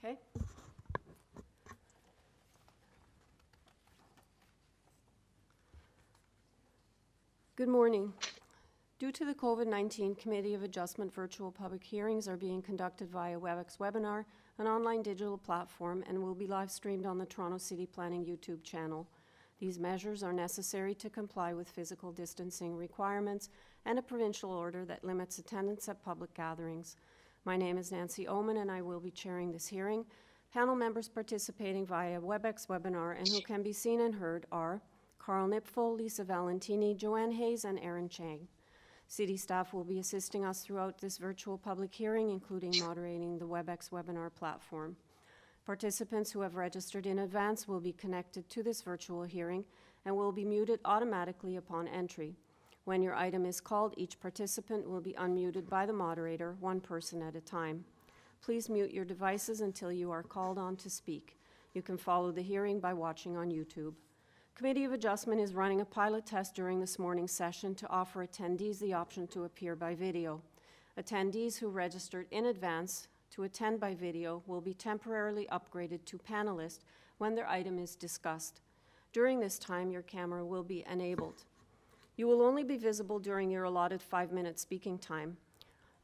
Okay. Good morning. Due to the COVID-19, Committee of Adjustment virtual public hearings are being conducted via WebEx webinar, an online digital platform, and will be live streamed on the Toronto City Planning YouTube channel. These measures are necessary to comply with physical distancing requirements and a provincial order that limits attendance at public gatherings. My name is Nancy Oman and I will be chairing this hearing. Panel members participating via WebEx webinar and who can be seen and heard are Carl Nipfel, Lisa Valentini, Joanne Hayes, and Aaron Chang. City staff will be assisting us throughout this virtual public hearing, including moderating the WebEx webinar platform. Participants who have registered in advance will be connected to this virtual hearing and will be muted automatically upon entry. When your item is called, each participant will be unmuted by the moderator, one person at a time. Please mute your devices until you are called on to speak. You can follow the hearing by watching on YouTube. Committee of Adjustment is running a pilot test during this morning's session to offer attendees the option to appear by video. Attendees who registered in advance to attend by video will be temporarily upgraded to panelist when their item is discussed. During this time, your camera will be enabled. You will only be visible during your allotted 5-minute speaking time.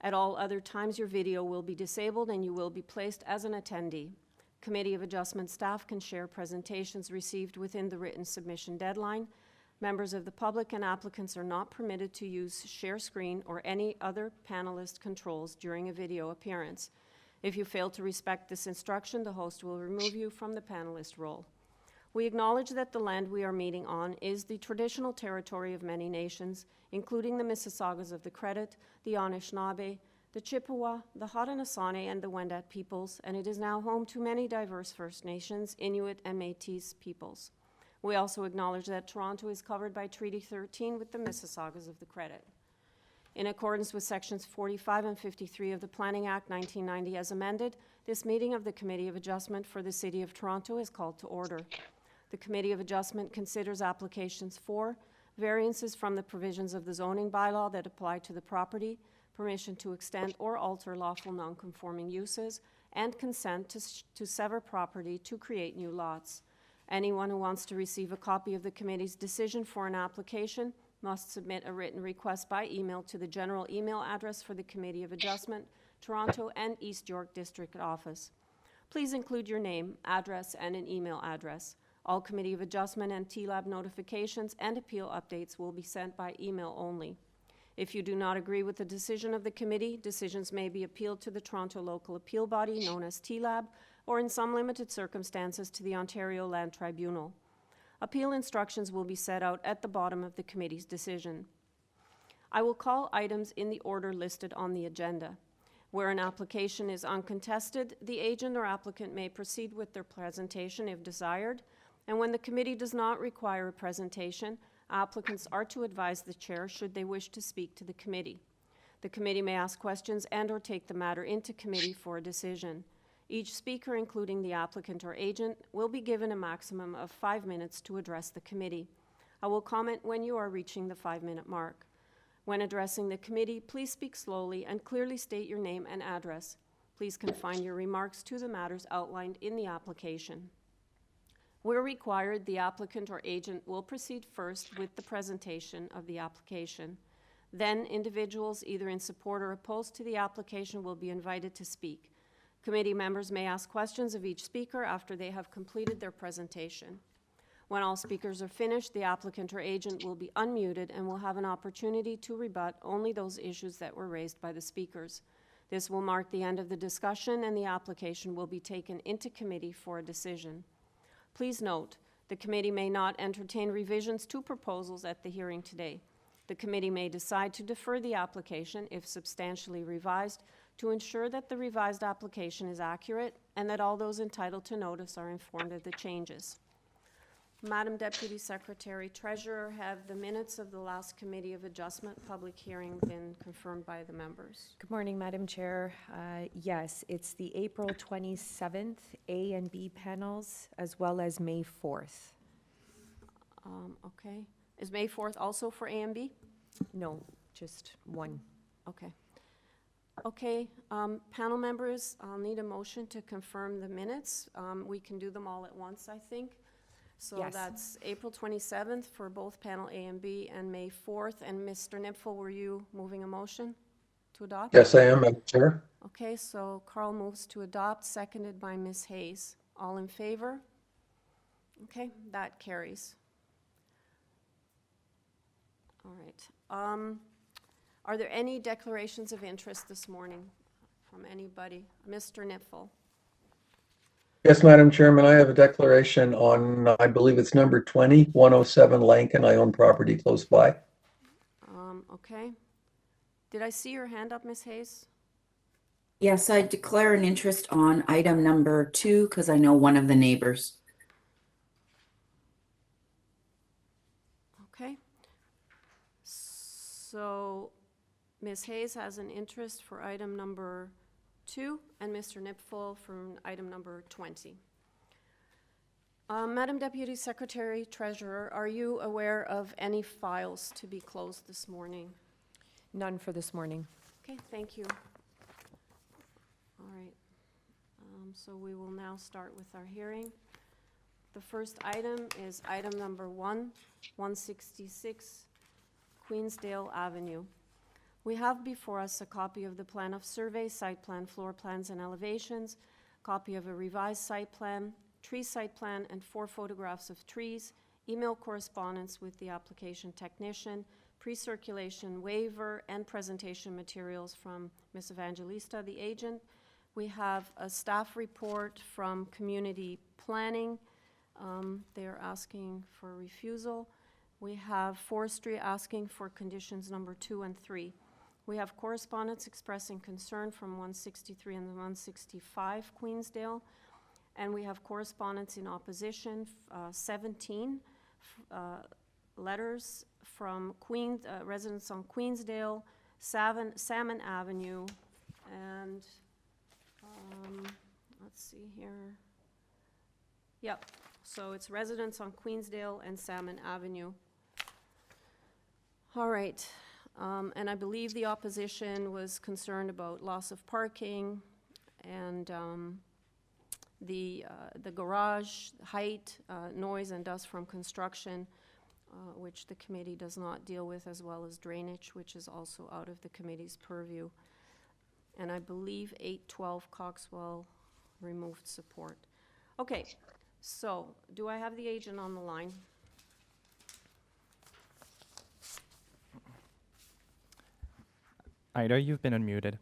At all other times, your video will be disabled and you will be placed as an attendee. Committee of Adjustment staff can share presentations received within the written submission deadline. Members of the public and applicants are not permitted to use share screen or any other panelist controls during a video appearance. If you fail to respect this instruction, the host will remove you from the panelist role. We acknowledge that the land we are meeting on is the traditional territory of many nations, including the Mississaugas of the Credit, the Anishinaabe, the Chippewa, the Haudenosaunee, and the Wendat peoples, and it is now home to many diverse First Nations, Inuit, and Métis peoples. We also acknowledge that Toronto is covered by Treaty 13 with the Mississaugas of the Credit. In accordance with Sections 45 and 53 of the Planning Act 1990 as amended, this meeting of the Committee of Adjustment for the City of Toronto is called to order. The Committee of Adjustment considers applications for variances from the provisions of the zoning bylaw that apply to the property, permission to extend or alter lawful non-conforming uses, and consent to sever property to create new lots. Anyone who wants to receive a copy of the committee's decision for an application must submit a written request by email to the general email address for the Committee of Adjustment, Toronto and East York District Office. Please include your name, address, and an email address. All Committee of Adjustment and TLAB notifications and appeal updates will be sent by email only. If you do not agree with the decision of the committee, decisions may be appealed to the Toronto Local Appeal Body, known as TLAB, or in some limited circumstances to the Ontario Land Tribunal. Appeal instructions will be set out at the bottom of the committee's decision. I will call items in the order listed on the agenda. Where an application is uncontested, the agent or applicant may proceed with their presentation if desired, and when the committee does not require a presentation, applicants are to advise the chair should they wish to speak to the committee. The committee may ask questions and/or take the matter into committee for a decision. Each speaker, including the applicant or agent, will be given a maximum of 5 minutes to address the committee. I will comment when you are reaching the 5-minute mark. When addressing the committee, please speak slowly and clearly state your name and address. Please confine your remarks to the matters outlined in the application. Where required, the applicant or agent will proceed first with the presentation of the application. Then, individuals either in support or opposed to the application will be invited to speak. Committee members may ask questions of each speaker after they have completed their presentation. When all speakers are finished, the applicant or agent will be unmuted and will have an opportunity to rebut only those issues that were raised by the speakers. This will mark the end of the discussion and the application will be taken into committee for a decision. Please note, the committee may not entertain revisions to proposals at the hearing today. The committee may decide to defer the application if substantially revised to ensure that the revised application is accurate and that all those entitled to notice are informed of the changes. Madam Deputy Secretary Treasurer, have the minutes of the last Committee of Adjustment public hearing been confirmed by the members? Good morning, Madam Chair. Yes, it's the April 27th A and B panels as well as May 4th. Okay. Is May 4th also for A and B? No, just one. Okay. Okay, panel members, I'll need a motion to confirm the minutes. We can do them all at once, I think. So Yes. that's April 27th for both panel A and B, and May 4th. And Mr. Nipfel, were you moving a motion to adopt? Yes, I am, Madam Chair. Okay, so Carl moves to adopt, seconded by Ms. Hayes. All in favor? Okay, that carries. All right. Are there any declarations of interest this morning from anybody? Mr. Nipfel? Yes, Madam Chairman, I have a declaration on, I believe it's number 20, 107 Lankin. I own property close by. Okay. Did I see your hand up, Ms. Hayes? Yes, I declare an interest on item number 2 because I know one of the neighbors. Okay. So Ms. Hayes has an interest for item number 2, and Mr. Nipfel for item number 20. Madam Deputy Secretary Treasurer, are you aware of any files to be closed this morning? None for this morning. Okay, thank you. All right. So we will now start with our hearing. The first item is item number 166 Queensdale Avenue. We have before us a copy of the plan of survey, site plan, floor plans, and elevations, copy of a revised site plan, tree site plan, and 4 photographs of trees, email correspondence with the application technician, pre-circulation waiver, and presentation materials from Ms. Evangelista, the agent. We have a staff report from community planning. They are asking for refusal. We have forestry asking for conditions number 2 and 3. We have correspondence expressing concern from 163 and 165 Queensdale. And we have correspondence in opposition, 17 letters from residents on Queensdale, Salmon Avenue, and let's see here. Yep, so it's residents on Queensdale and Salmon Avenue. All right, and I believe the opposition was concerned about loss of parking and the garage height, noise and dust from construction, which the committee does not deal with, as well as drainage, which is also out of the committee's purview. And I believe 812 Coxwell removed support. Okay, so do I have the agent on the line? Ida, you've been unmuted.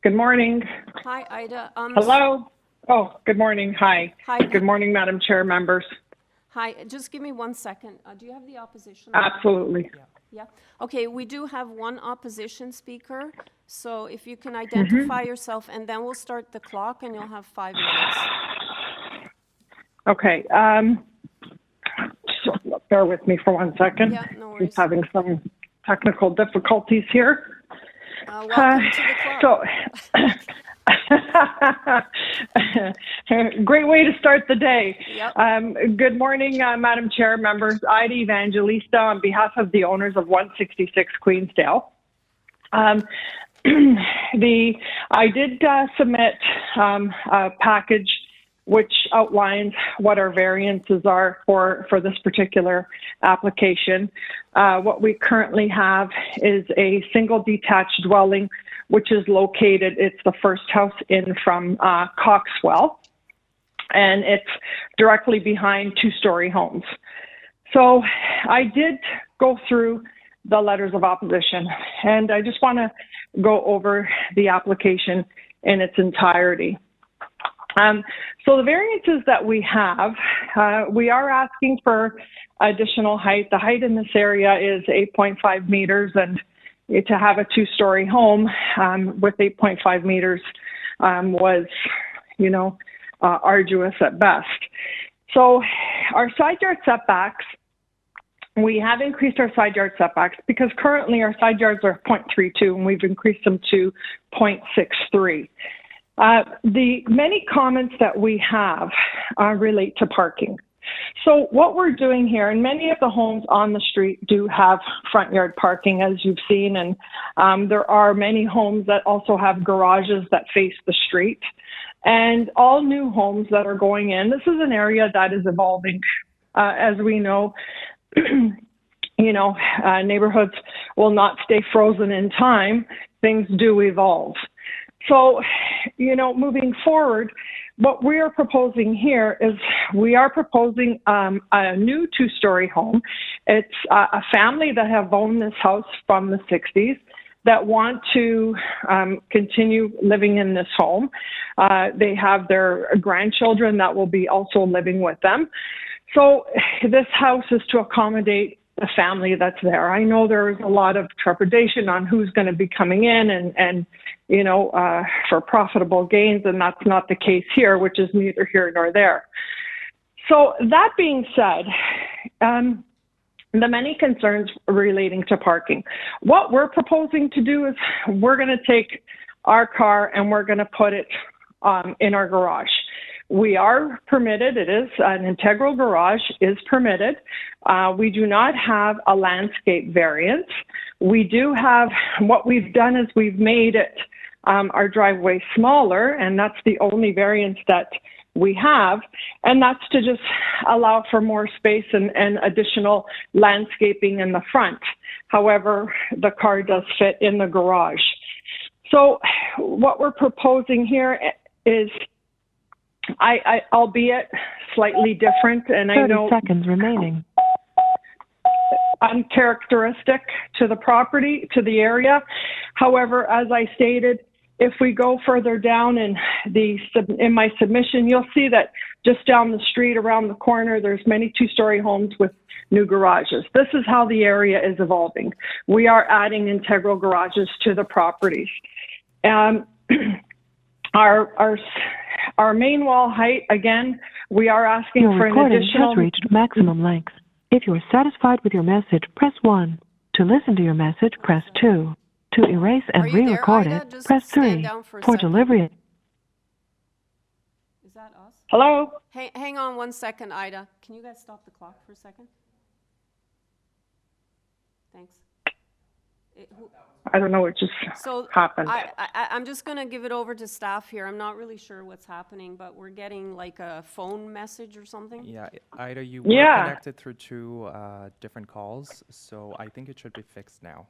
Good morning. Hi, Ida. Hello. Oh, good morning. Hi. Hi. Good morning, Madam Chair, members. Hi, just give me 1 second. Do you have the opposition? Absolutely. Yeah. Okay, we do have one opposition speaker, so if you can identify yourself, and then we'll start the clock, and you'll have 5 minutes. Okay. So bear with me for 1 second. Yeah, no I'm worries. having some technical difficulties here. Welcome to the club. Great way to start the day. Yep. Good morning, Madam Chair, members. Ida Evangelista on behalf of the owners of 166 Queensdale. I did submit a package which outlines what our variances are for this particular application. What we currently have is a single detached dwelling, which is located, it's the first house in from Coxwell, and it's directly behind 2-story homes. So I did go through the letters of opposition, and I just want to go over the application in its entirety. So the variances that we have, we are asking for additional height. The height in this area is 8.5 meters, and to have a 2-story home with 8.5 meters was, arduous at best. So our side yard setbacks, we have increased our side yard setbacks because currently our side yards are 0.32 and we've increased them to 0.63. The many comments that we have relate to parking. So what we're doing here, and many of the homes on the street do have front yard parking, as you've seen, and there are many homes that also have garages that face the street. And all new homes that are going in, this is an area that is evolving. As we know, neighborhoods will not stay frozen in time. Things do evolve. So, moving forward, what we are proposing here is we are proposing a new two-story home. It's a family that have owned this house from the 60s that want to continue living in this home. They have their grandchildren that will be also living with them. So this house is to accommodate the family that's there. I know there is a lot of trepidation on who's going to be coming in and for profitable gains, and that's not the case here, which is neither here nor there. So that being said, the many concerns relating to parking. What we're proposing to do is we're going to take our car and we're going to put it in our garage. We are permitted, it is an integral garage, is permitted. We do not have a landscape variance. We do have, what we've done is we've made it our driveway smaller, and that's the only variance that we have, and that's to just allow for more space and additional landscaping in the front. However, the car does fit in the garage. So what we're proposing here is, albeit slightly different, and I know 30 seconds remaining. Uncharacteristic to the property, to the area. However, as I stated, if we go further down in my submission, you'll see that just down the street around the corner, there's many two-story homes with new garages. This is how the area is evolving. We are adding integral garages to the properties. Our main wall height, again, we are asking Your for an recording additional... has reached maximum length. If you are satisfied with your message, press 1. To listen to your message, press 2. To erase and Are you there, re-record Ida? it, Just press stand 3. down for a For second. delivery... Is that us? Hello? Hang on 1 second, Ida. Can you guys stop the clock for a second? Thanks. I don't know what just happened. I'm just going to give it over to staff here. I'm not really sure what's happening, but we're getting like a phone message or something. Yeah, Ida, you were Yeah. connected through two different calls, so I think it should be fixed now.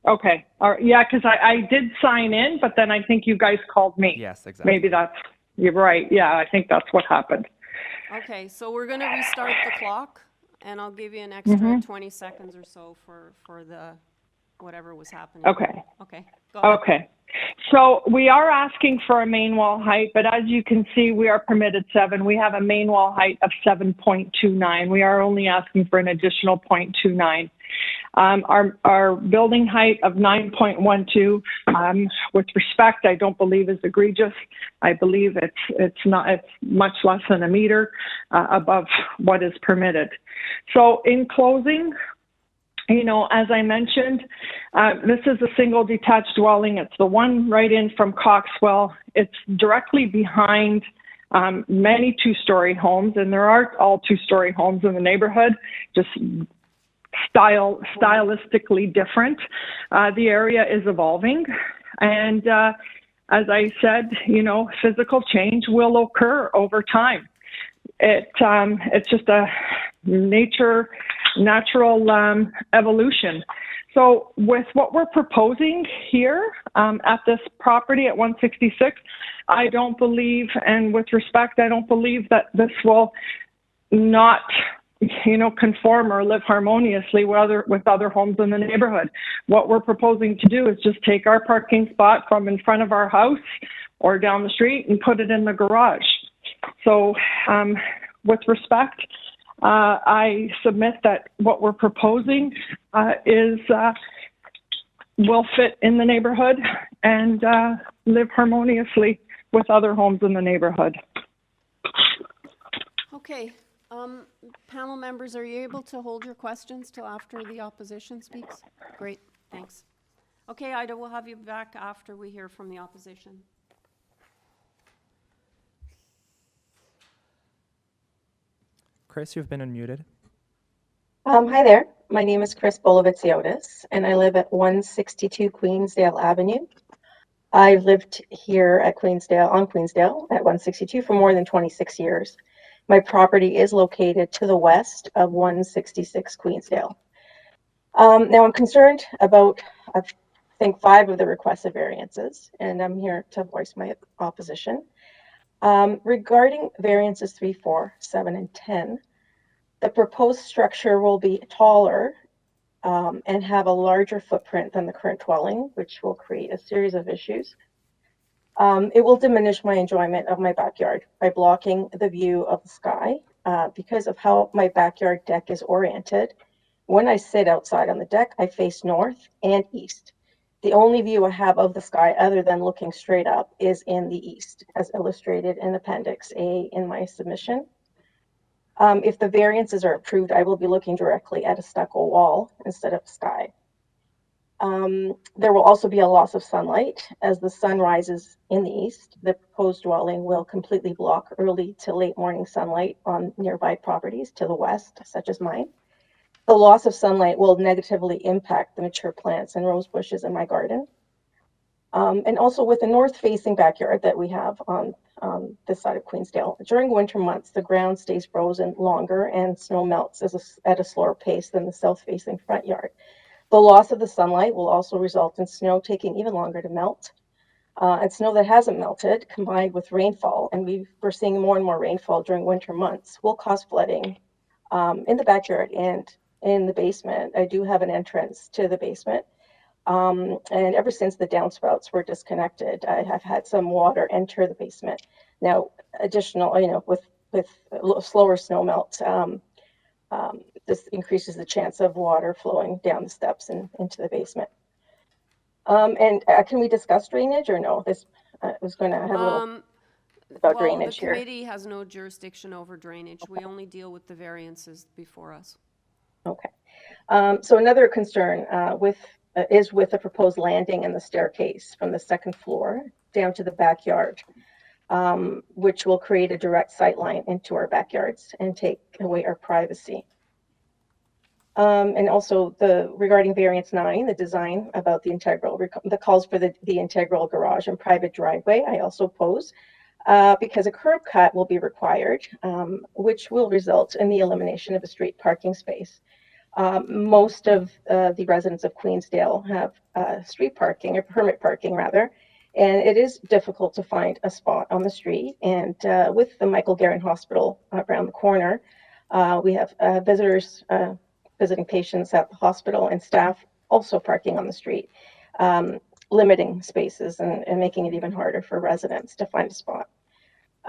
Okay. Yeah, because I did sign in, but then I think you guys called me. Yes, exactly. Maybe you're right. Yeah, I think that's what happened. Okay, so we're going to restart the clock, and I'll give you an extra 20 seconds or so for the whatever was happening. Okay. Okay, go ahead. Okay. So we are asking for a main wall height, but as you can see, we are permitted 7. We have a main wall height of 7.29. We are only asking for an additional 0.29. Our building height of 9.12, with respect, I don't believe is egregious. I believe it's much less than a meter above what is permitted. So in closing, as I mentioned, this is a single detached dwelling. It's the one right in from Coxwell. It's directly behind many two-story homes, and there are all two-story homes in the neighborhood, just stylistically different. The area is evolving, and as I said, physical change will occur over time. It's just a natural evolution. So with what we're proposing here at this property at 166, I don't believe, and with respect, I don't believe that this will not conform or live harmoniously with other homes in the neighborhood. What we're proposing to do is just take our parking spot from in front of our house or down the street and put it in the garage. So with respect, I submit that what we're proposing will fit in the neighborhood and live harmoniously with other homes in the neighborhood. Okay, panel members, are you able to hold your questions till after the opposition speaks? Great, thanks. Okay, Ida, we'll have you back after we hear from the opposition. Chris, you've been unmuted. Hi there. My name is Chris Bolovitz-Iotis, and I live at 162 Queensdale Avenue. I've lived here at Queensdale at 162 for more than 26 years. My property is located to the west of 166 Queensdale. Now I'm concerned about, I think, 5 of the requested variances, and I'm here to voice my opposition. Regarding variances 3, 4, 7, and 10, the proposed structure will be taller and have a larger footprint than the current dwelling, which will create a series of issues. It will diminish my enjoyment of my backyard by blocking the view of the sky because of how my backyard deck is oriented. When I sit outside on the deck, I face north and east. The only view I have of the sky other than looking straight up is in the east, as illustrated in Appendix A in my submission. If the variances are approved, I will be looking directly at a stucco wall instead of sky. There will also be a loss of sunlight as the sun rises in the east. The proposed dwelling will completely block early to late morning sunlight on nearby properties to the west, such as mine. The loss of sunlight will negatively impact the mature plants and rose bushes in my garden. And also with the north-facing backyard that we have on this side of Queensdale, during winter months, the ground stays frozen longer and snow melts at a slower pace than the south-facing front yard. The loss of the sunlight will also result in snow taking even longer to melt. And snow that hasn't melted, combined with rainfall, and we're seeing more and more rainfall during winter months, will cause flooding in the backyard and in the basement. I do have an entrance to the basement. And ever since the downspouts were disconnected, I have had some water enter the basement. Now, additional, with slower snow melt, this increases the chance of water flowing down the steps and into the basement. And can we discuss drainage or no? This was going to have a little about drainage here. The committee has no jurisdiction over drainage. We only deal with the variances before us. Okay. So another concern is with the proposed landing and the staircase from the second floor down to the backyard, which will create a direct sight line into our backyards and take away our privacy. And also regarding variance 9, the design about the integral, the calls for the integral garage and private driveway, I also oppose because a curb cut will be required, which will result in the elimination of a street parking space. Most of the residents of Queensdale have street parking, or permit parking rather, and it is difficult to find a spot on the street. And with the Michael Garron Hospital around the corner, we have visitors visiting patients at the hospital and staff also parking on the street, limiting spaces and making it even harder for residents to find a spot.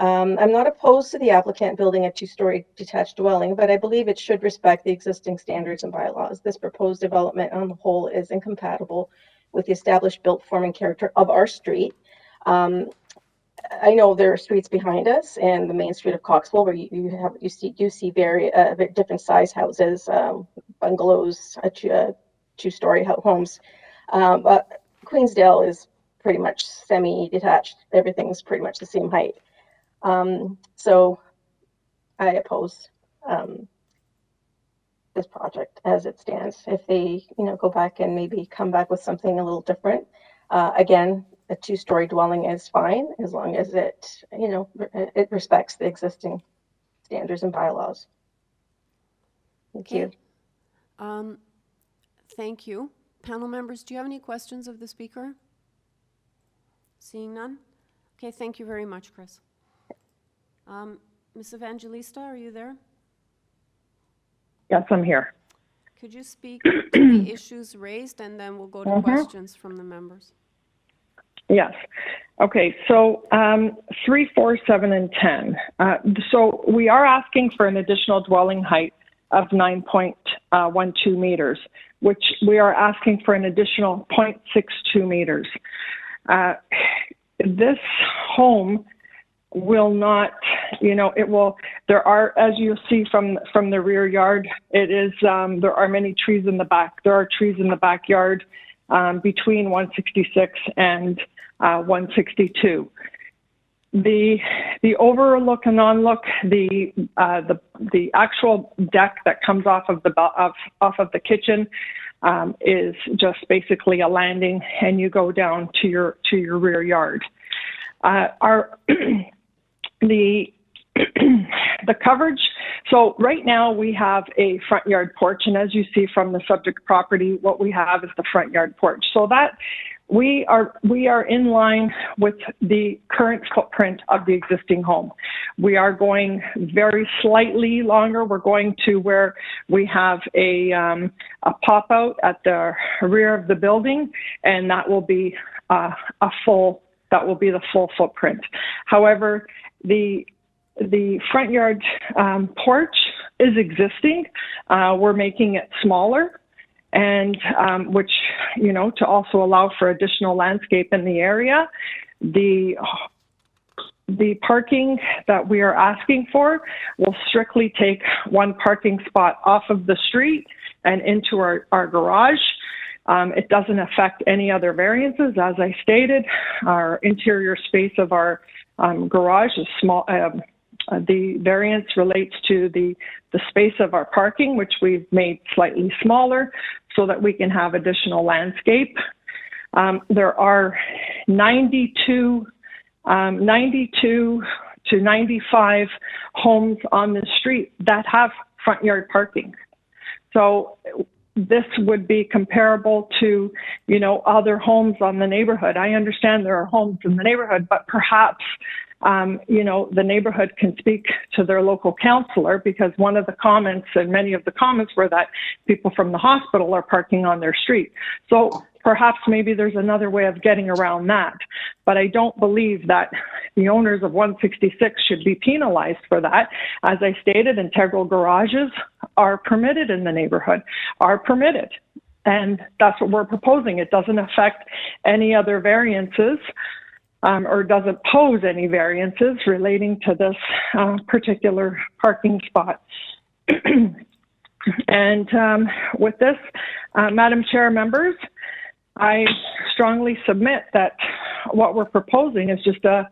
I'm not opposed to the applicant building a 2-story detached dwelling, but I believe it should respect the existing standards and bylaws. This proposed development on the whole is incompatible with the established built form and character of our street. I know there are streets behind us and the main street of Coxwell where you see very different size houses, bungalows, 2-story homes. But Queensdale is pretty much semi-detached. Everything's pretty much the same height. So I oppose this project as it stands. If they, go back and maybe come back with something a little different, again, a 2-story dwelling is fine as long as it, it respects the existing standards and bylaws. Thank you. Thank you. Panel members, do you have any questions of the speaker? Seeing none? Okay, thank you very much, Chris. Ms. Evangelista, are you there? Yes, I'm here. Could you speak to the issues raised, and then we'll go to questions from the members? Yes. Okay, so 3, 4, 7, and 10. So we are asking for an additional dwelling height of 9.12 meters, which we are asking for an additional 0.62 meters. This home will not, there are, as you see from the rear yard, it is, there are many trees in the back. There are trees in the backyard between 166 and 162. the overlook and on-look, the actual deck that comes off of the kitchen is just basically a landing, and you go down to your rear yard. The coverage, so right now we have a front yard porch, and as you see from the subject property, what we have is the front yard porch. So that we are in line with the current footprint of the existing home. We are going very slightly longer. We're going to where we have a pop out at the rear of the building, and that will be the full footprint. However, the front yard porch is existing. We're making it smaller, and which, you know, to also allow for additional landscape in the area. The parking that we are asking for will strictly take one parking spot off of the street and into our garage. It doesn't affect any other variances. As I stated, our interior space of our garage is small. The variance relates to the space of our parking, which we've made slightly smaller so that we can have additional landscape. There are 92 to 95 homes on the street that have front yard parking. So this would be comparable to, you know, other homes on the neighborhood. I understand there are homes in the neighborhood, but perhaps you know, the neighborhood can speak to their local counselor, because one of the comments, and many of the comments, were that people from the hospital are parking on their street. So perhaps maybe there's another way of getting around that. But I don't believe that the owners of 166 should be penalized for that. As I stated, integral garages are permitted in the neighborhood, are permitted. And that's what we're proposing. It doesn't affect any other variances. Or doesn't pose any variances relating to this particular parking spot. And with this, Madam Chair, members, I strongly submit that what we're proposing is just a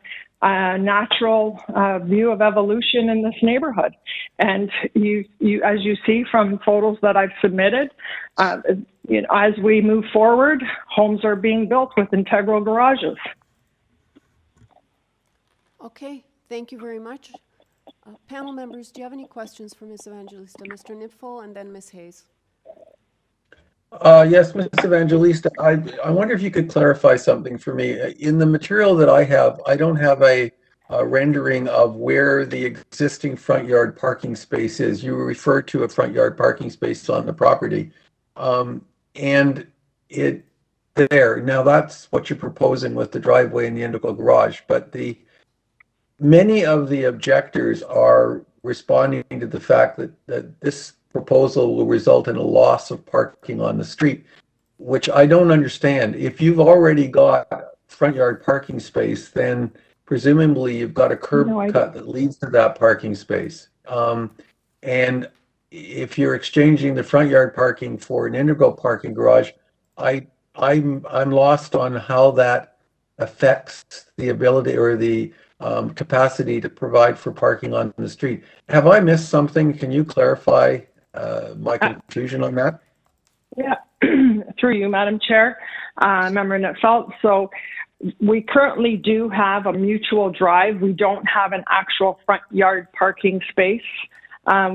natural view of evolution in this neighborhood. And you, as you see from photos that I've submitted, you know, as we move forward, homes are being built with integral garages. Okay, thank you very much. Panel members, do you have any questions for Ms. Evangelista? Mr. Nipfel and then Ms. Hayes. Yes, Ms. Evangelista, I wonder if you could clarify something for me. In the material that I have, I don't have a rendering of where the existing front yard parking space is. You refer to a front yard parking space on the property. And it there. Now that's what you're proposing with the driveway and the integral garage, but many of the objectors are responding to the fact that this proposal will result in a loss of parking on the street, which I don't understand. If you've already got front yard parking space, then presumably you've got a curb cut that leads to that parking space. And if you're exchanging the front yard parking for an integral parking garage, I'm lost on how that affects the ability or the capacity to provide for parking on the street. Have I missed something? Can you clarify my confusion on that? Yeah, through you, Madam Chair, Member Nipfel. So we currently do have a mutual drive. We don't have an actual front yard parking space.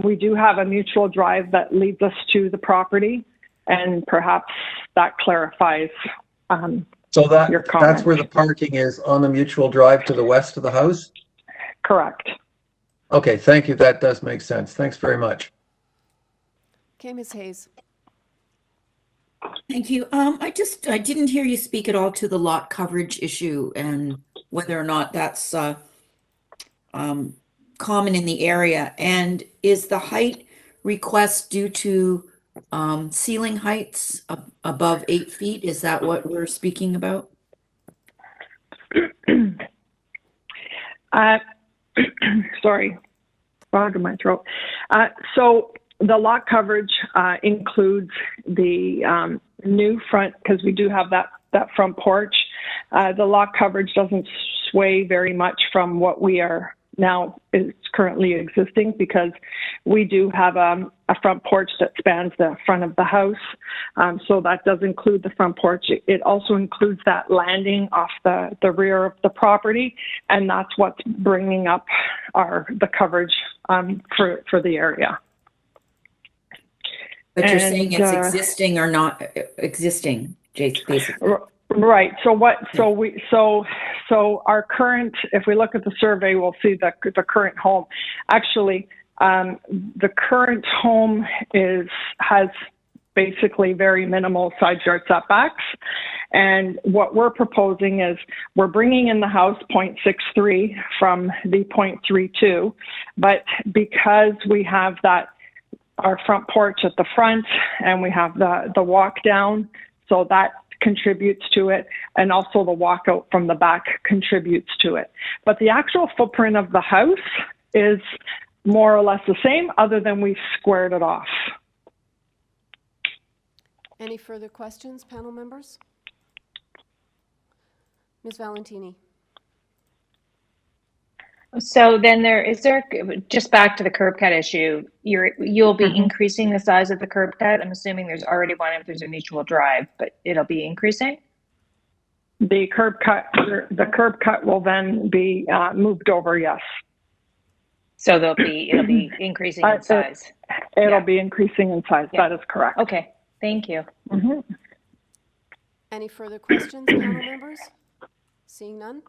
We do have a mutual drive that leads us to the property, and perhaps that clarifies so your comment. That's where the parking is, on the mutual drive to the west of the house? Correct. Okay, thank you. That does make sense. Thanks very much. Okay, Ms. Hayes. Thank you. I didn't hear you speak at all to the lot coverage issue and whether or not that's common in the area. And is the height request due to ceiling heights above 8 feet? Is that what we're speaking about? Sorry, frog in my throat. So the lot coverage includes the new front, because we do have that front porch. The lot coverage doesn't sway very much from what we are now is currently existing, because we do have a front porch that spans the front of the house. So that does include the front porch. It also includes that landing off the rear of the property, and that's what's bringing up the coverage for the area. But you're saying it's existing or not existing, Jason, basically. Right. So our current, if we look at the survey, we'll see the current home. Actually, the current home has basically very minimal side yard setbacks. And what we're proposing is we're bringing in the house 0.63 from the 0.32, but because we have our front porch at the front and we have the walk down, so that contributes to it, and also the walkout from the back contributes to it. But the actual footprint of the house is more or less the same, other than we've squared it off. Any further questions, panel members? Ms. Valentini. So then just back to the curb cut issue, you'll be increasing the size of the curb cut. I'm assuming there's already one if there's a mutual drive, but it'll be increasing? The curb cut will then be moved over, yes. So it'll be increasing in size. It'll be increasing in size. Yeah. That is correct. Okay, thank you. Any further questions, panel members? Seeing none?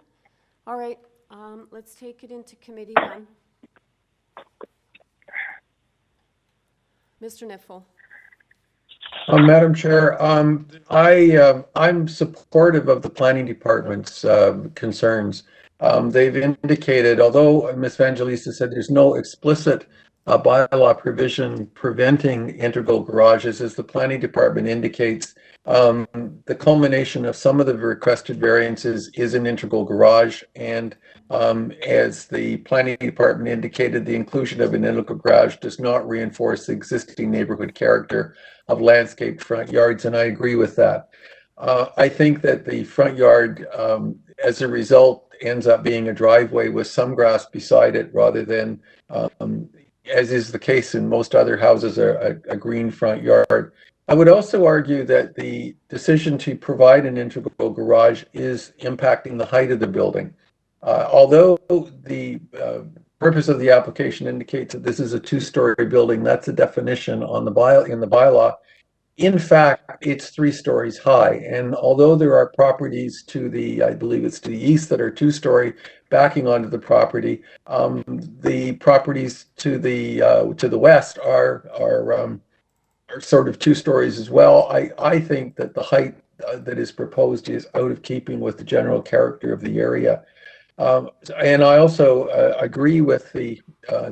All right. Let's take it into committee then. Mr. Nifl. Madam Chair, I'm supportive of the planning department's concerns. They've indicated, although Ms. Evangelista said there's no explicit bylaw provision preventing integral garages, as the planning department indicates, the culmination of some of the requested variances is an integral garage, and as the planning department indicated, the inclusion of an integral garage does not reinforce the existing neighborhood character of landscaped front yards, and I agree with that. I think that the front yard, as a result, ends up being a driveway with some grass beside it, rather than, as is the case in most other houses, a green front yard. I would also argue that the decision to provide an integral garage is impacting the height of the building. Although the purpose of the application indicates that this is a two-story building, that's a definition on the bylaw. In fact, it's 3 stories high, and although there are properties to the, I believe it's to the east, that are 2-story backing onto the property, the properties to the west are sort of 2 stories as well. I think that the height that is proposed is out of keeping with the general character of the area. And I also agree with the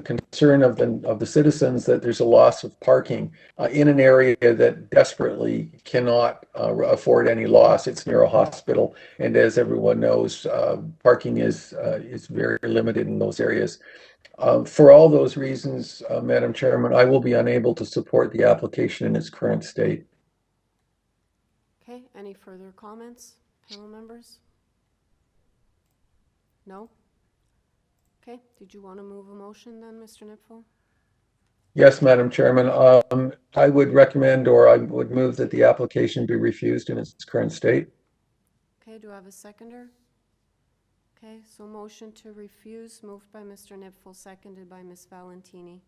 concern of the citizens that there's a loss of parking in an area that desperately cannot afford any loss. It's near a hospital, and as everyone knows, parking is very limited in those areas. For all those reasons, Madam Chairman, I will be unable to support the application in its current state. Okay, any further comments, panel members? No? Okay, did you want to move a motion then, Mr. Nipfel? Yes, Madam Chairman. I would recommend, or I would move, that the application be refused in its current state. Okay, do I have a seconder? Okay, so motion to refuse, moved by Mr. Nipfel, seconded by Ms. Valentini.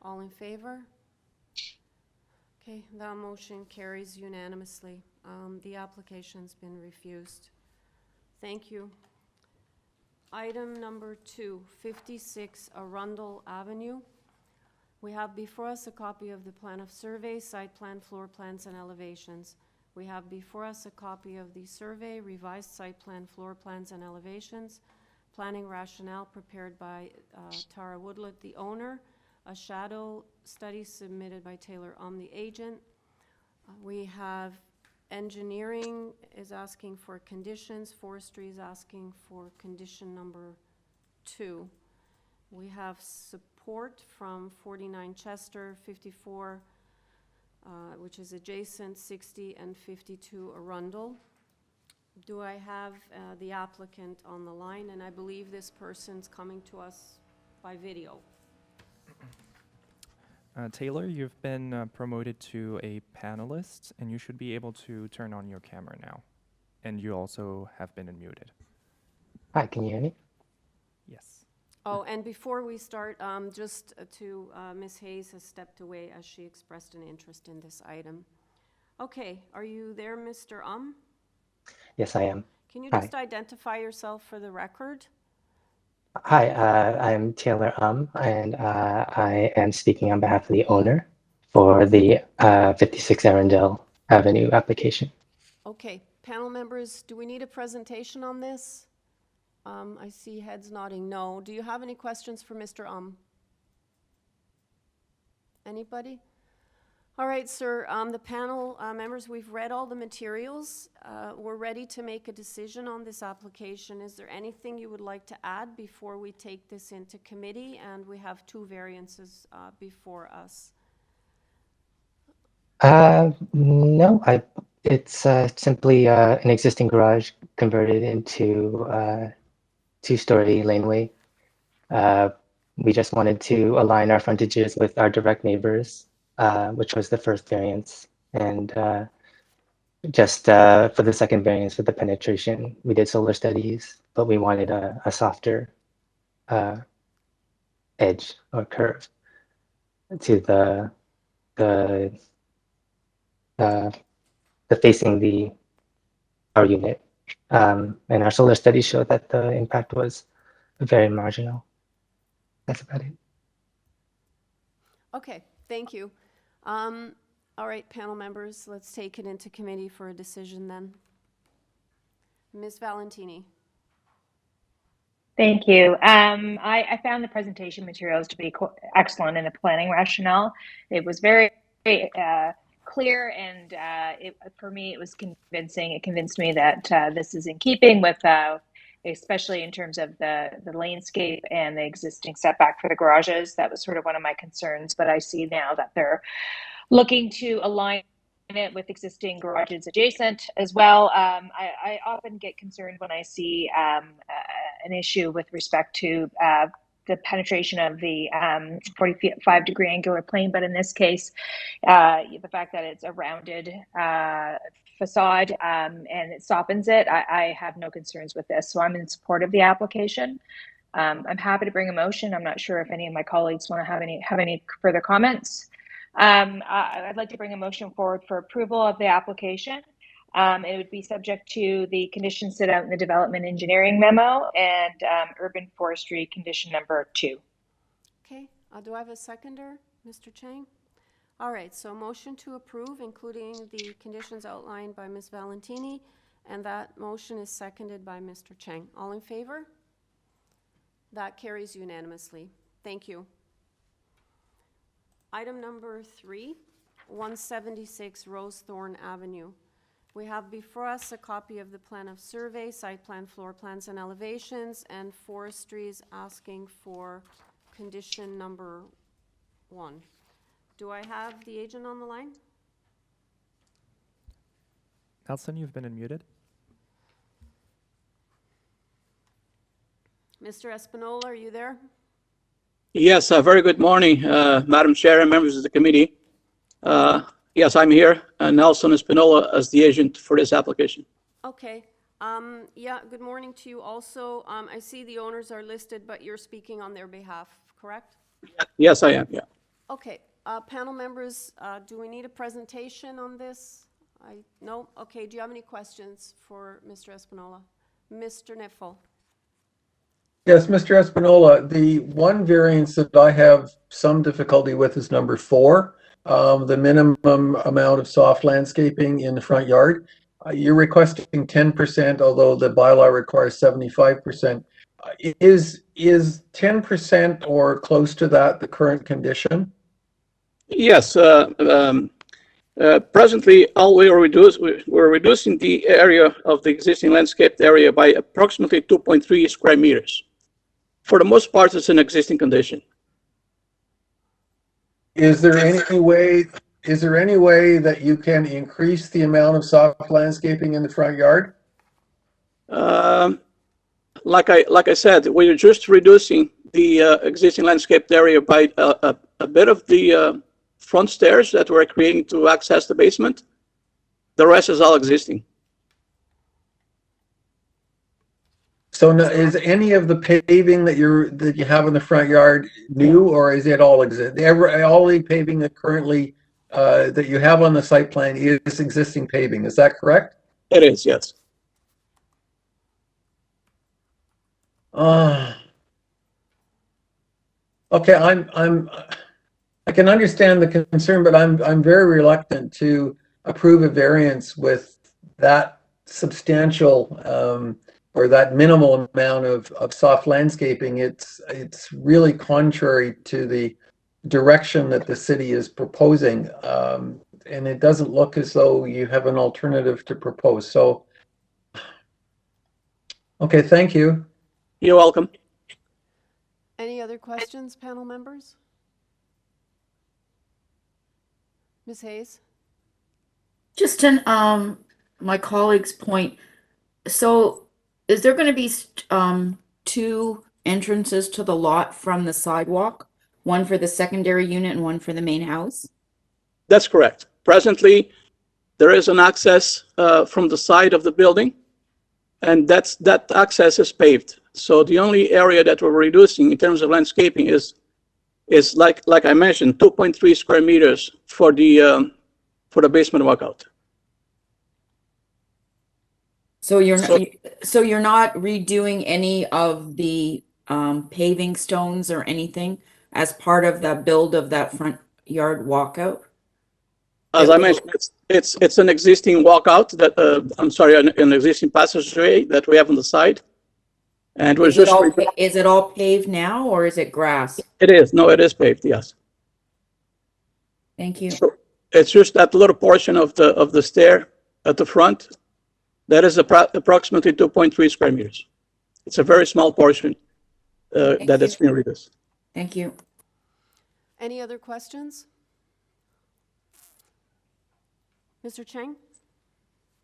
All in favor? Okay, that motion carries unanimously. The application's been refused. Thank you. Item number 2, 56 Arundel Avenue. We have before us a copy of the plan of survey, site plan, floor plans, and elevations. We have before us a copy of the survey, revised site plan, floor plans, and elevations, planning rationale prepared by Tara Woodlett, the owner, a shadow study submitted by Taylor the agent. We have engineering is asking for conditions, forestry is asking for condition number 2. We have support from 49 Chester, 54, which is adjacent, 60 and 52 Arundel. Do I have the applicant on the line? And I believe this person's coming to us by video. Taylor, you've been promoted to a panelist, and you should be able to turn on your camera now. And you also have been unmuted. Hi, can you hear me? Yes. Oh, and before we start, just to, Ms. Hayes has stepped away as she expressed an interest in this item. Okay, are you there, Mr. Yes, I am. Can you Hi. just identify yourself for the record? Hi, I'm Taylor and I am speaking on behalf of the owner for the 56 Arundel Avenue application. Okay, panel members, do we need a presentation on this? I see heads nodding no. Do you have any questions for Mr. Anybody? All right, sir, the panel members, we've read all the materials. We're ready to make a decision on this application. Is there anything you would like to add before we take this into committee? And we have two variances before us. No, it's simply an existing garage converted into two-story laneway. We just wanted to align our frontages with our direct neighbors, which was the first variance. And just for the second variance with the penetration, we did solar studies, but we wanted a softer edge or curve to the facing our unit. And our solar studies showed that the impact was very marginal. That's about it. Okay, thank you. All right, panel members, let's take it into committee for a decision then. Ms. Valentini. Thank you. I found the presentation materials to be excellent in the planning rationale. It was very clear, and for me, it was convincing. It convinced me that this is in keeping with, especially in terms of the landscape and the existing setback for the garages. That was sort of one of my concerns, but I see now that they're looking to align it with existing garages adjacent as well. I often get concerned when I see an issue with respect to the penetration of the 45-degree angular plane, but in this case, the fact that it's a rounded facade and it softens it, I have no concerns with this. So I'm in support of the application. I'm happy to bring a motion. I'm not sure if any of my colleagues want to have any further comments. I'd like to bring a motion forward for approval of the application. It would be subject to the conditions set out in the development engineering memo and urban forestry condition number 2. Okay, do I have a seconder, Mr. Chang? All right, so motion to approve, including the conditions outlined by Ms. Valentini, and that motion is seconded by Mr. Chang. All in favor? That carries unanimously. Thank you. Item number 3, 176 Rosethorn Avenue. We have before us a copy of the plan of survey, site plan, floor plans, and elevations, and forestry is asking for condition number 1. Do I have the agent on the line? Nelson, you've been unmuted. Mr. Espinola, are you there? Yes, very good morning, Madam Chair and members of the committee. Yes, I'm here, Nelson Espinola as the agent for this application. Okay. Yeah, good morning to you also. I see the owners are listed, but you're speaking on their behalf, correct? Yes, I am, yeah. Okay. Panel members, do we need a presentation on this? No? Okay. Do you have any questions for Mr. Espinola? Mr. Niffel. Yes, Mr. Espinola, the one variance that I have some difficulty with is number 4, the minimum amount of soft landscaping in the front yard. You're requesting 10%, although the bylaw requires 75%. Is 10% or close to that the current condition? Yes, presently all we're reducing the area of the existing landscaped area by approximately 2.3 square meters. For the most part, it's an existing condition. Is there any way that you can increase the amount of soft landscaping in the front yard? Like I said, we're just reducing the existing landscaped area by a bit of the front stairs that we're creating to access the basement. The rest is all existing. So is any of the paving that you have in the front yard new, or is it all all the paving that currently that you have on the site plan is existing paving? Is that correct? It is, yes. Okay, I can understand the concern, but I'm very reluctant to approve a variance with that substantial or that minimal amount of soft landscaping. It's really contrary to the direction that the city is proposing, and it doesn't look as though you have an alternative to propose. So, okay, thank you. You're welcome. Any other questions, panel members? Ms. Hayes? Just on my colleague's point, so is there going to be two entrances to the lot from the sidewalk? One for the secondary unit and one for the main house? That's correct. Presently, there is an access from the side of the building, and that access is paved. So the only area that we're reducing in terms of landscaping is like I mentioned, 2.3 square meters for the basement walkout. So you're not redoing any of the paving stones or anything as part of the build of that front yard walkout? As I mentioned, it's an existing walkout that an existing passageway that we have on the side. And we're is it all paved now, or is it grass? It is. No, it is paved. Yes. Thank you. So it's just that little portion of the stair at the front. That is approximately 2.3 square meters. It's a very small portion that's being reduced. Thank you. Any other questions? Mr. Chang?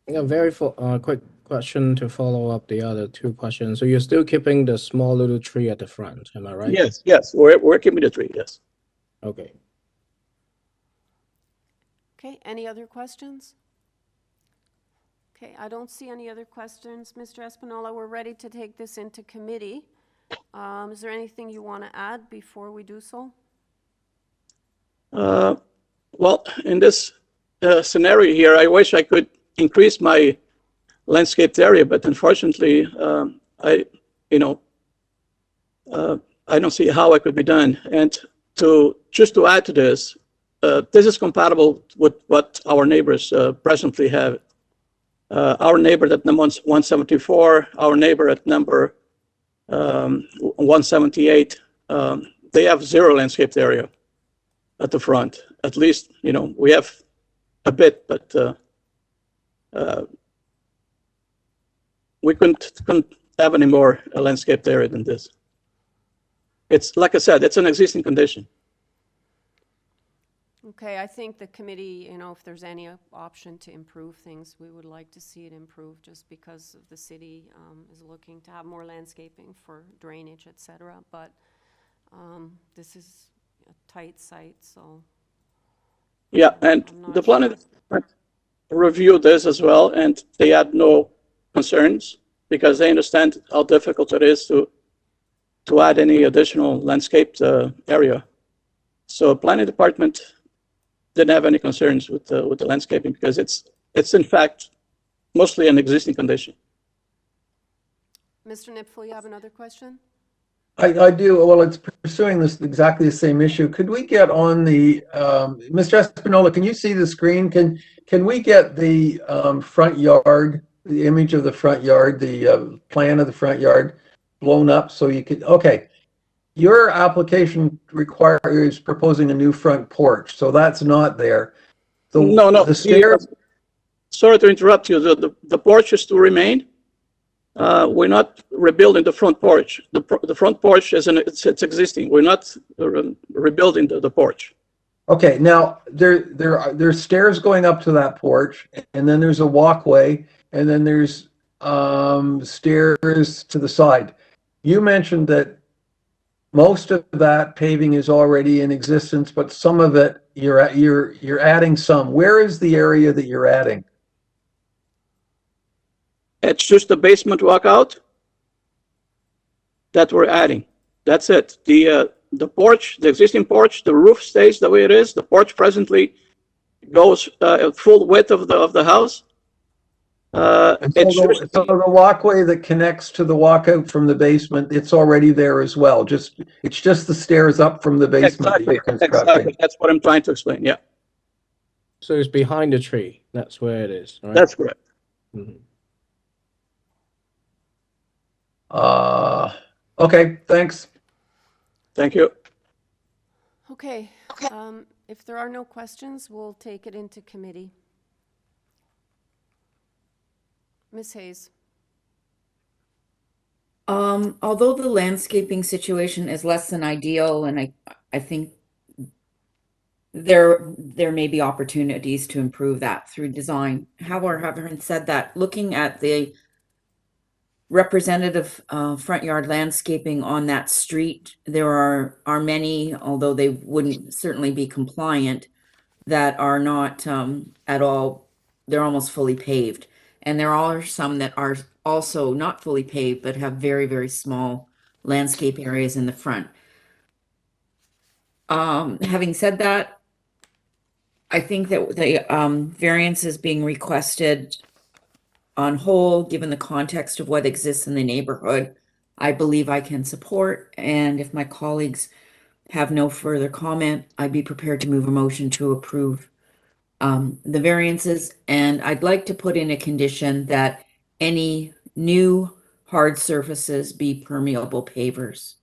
A very quick question to follow up the other two questions. So you're still keeping the small little tree at the front, am I right? Yes. We're keeping the tree, yes. Okay. Okay, any other questions? Okay, I don't see any other questions. Mr. Espinola, we're ready to take this into committee. Is there anything you want to add before we do so? Well, in this scenario here, I wish I could increase my landscaped area, but unfortunately, I don't see how it could be done. And just to add to this, this is compatible with what our neighbors presently have. Our neighbor at number 174, our neighbor at number 178, they have zero landscaped area at the front. At least, we have a bit, but we couldn't have any more landscaped area than this. It's, like I said, it's an existing condition. Okay, I think the committee, if there's any option to improve things, we would like to see it improve, just because of the city is looking to have more landscaping for drainage, etc. But this is a tight site, so. Yeah, and the planning department reviewed this as well, and they had no concerns because they understand how difficult it is to add any additional landscaped area. So planning department didn't have any concerns with the landscaping because it's in fact mostly an existing condition. Mr. Nipfel, you have another question? I do. Well, it's pursuing this exactly the same issue. Could we get on the Mr. Espinola? Can you see the screen? Can we get the front yard, the image of the front yard, the plan of the front yard blown up so you could? Okay. Your application requires proposing a new front porch, so that's not there. No. The stairs. Sorry to interrupt you. The porch is to remain. We're not rebuilding the front porch. The front porch it's existing. We're not rebuilding the porch. Okay. Now there's stairs going up to that porch, and then there's a walkway, and then there's stairs to the side. You mentioned that most of that paving is already in existence, but some of it you're adding some. Where is the area that you're adding? It's just the basement walkout that we're adding. That's it. The porch, the existing porch, the roof stays the way it is. The porch presently goes full width of the house. So the walkway that connects to the walkout from the basement, it's already there as well. It's just the stairs up from the basement that you're constructing. Exactly. That's what I'm trying to explain. Yeah. So it's behind the tree. That's where it is. Right? That's correct. Mhm. Okay, thanks. Thank you. Okay, if there are no questions, we'll take it into committee. Ms. Hayes. Although the landscaping situation is less than ideal, and I think there may be opportunities to improve that through design. However, having said that, looking at the representative front yard landscaping on that street, there are many, although they wouldn't certainly be compliant, that are not at all, they're almost fully paved. And there are some that are also not fully paved, but have very, very small landscape areas in the front. Having said that, I think that the variance is being requested on whole, given the context of what exists in the neighborhood, I believe I can support. And if my colleagues have no further comment, I'd be prepared to move a motion to approve the variances. And I'd like to put in a condition that any new hard surfaces be permeable pavers.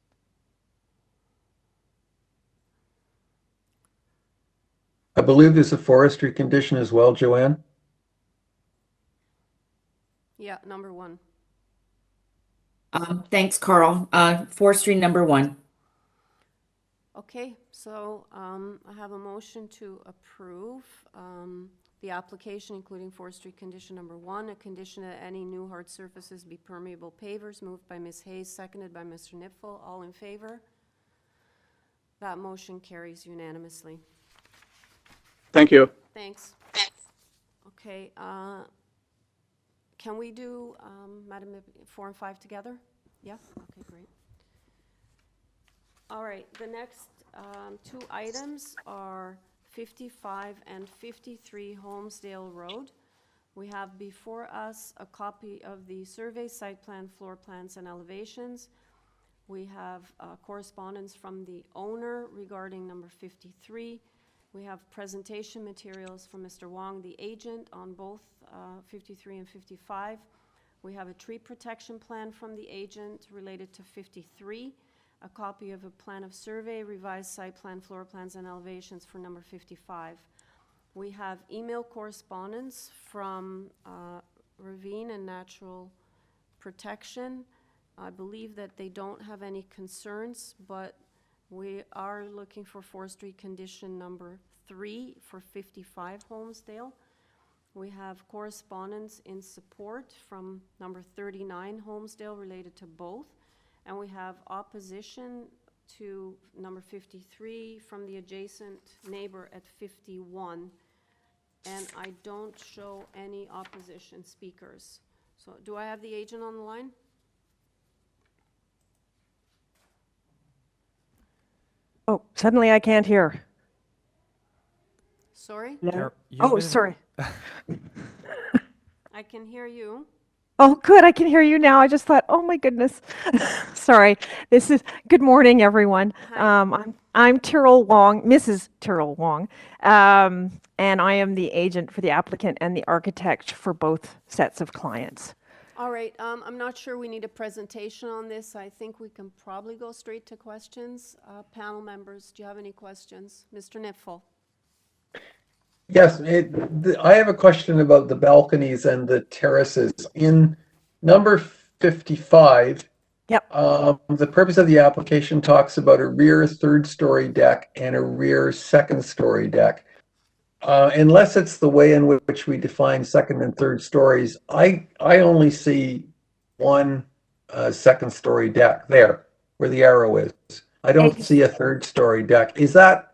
I believe there's a forestry condition as well, Joanne. Yeah, number 1. Thanks, Carl. Forestry number 1. Okay, so I have a motion to approve the application, including forestry condition number 1, a condition that any new hard surfaces be permeable pavers, moved by Ms. Hayes, seconded by Mr. Nipfel. All in favor? That motion carries unanimously. Thank you. Thanks. Okay, can we do, Madam, 4 and 5 together? Yeah? Okay, great. All right, the next 2 items are 55 and 53 Holmesdale Road. We have before us a copy of the survey, site plan, floor plans, and elevations. We have correspondence from the owner regarding number 53. We have presentation materials from Mr. Wong, the agent, on both 53 and 55. We have a tree protection plan from the agent related to 53, a copy of a plan of survey, revised site plan, floor plans, and elevations for number 55. We have email correspondence from Ravine and Natural Protection. I believe that they don't have any concerns, but we are looking for forestry condition number 3 for 55 Holmesdale. We have correspondence in support from number 39 Holmesdale related to both. And we have opposition to number 53 from the adjacent neighbor at 51. And I don't show any opposition speakers. So do I have the agent on the line? Oh, suddenly I can't hear. Sorry? No. Oh, sorry. I can hear you. Oh, good. I can hear you now. I just thought, oh my goodness. Sorry. Good morning, everyone. I'm Tyrrell Wong, Mrs. Tyrrell Wong, and I am the agent for the applicant and the architect for both sets of clients. All right. I'm not sure we need a presentation on this. I think we can probably go straight to questions. Panel members, do you have any questions? Mr. Nipfel. Yes, I have a question about the balconies and the terraces. In number 55, yep. The purpose of the application talks about a rear third-story deck and a rear second-story deck. unless it's the way in which we define second and third stories, I only see one second story deck there where the arrow is. I don't see a third story deck. Is that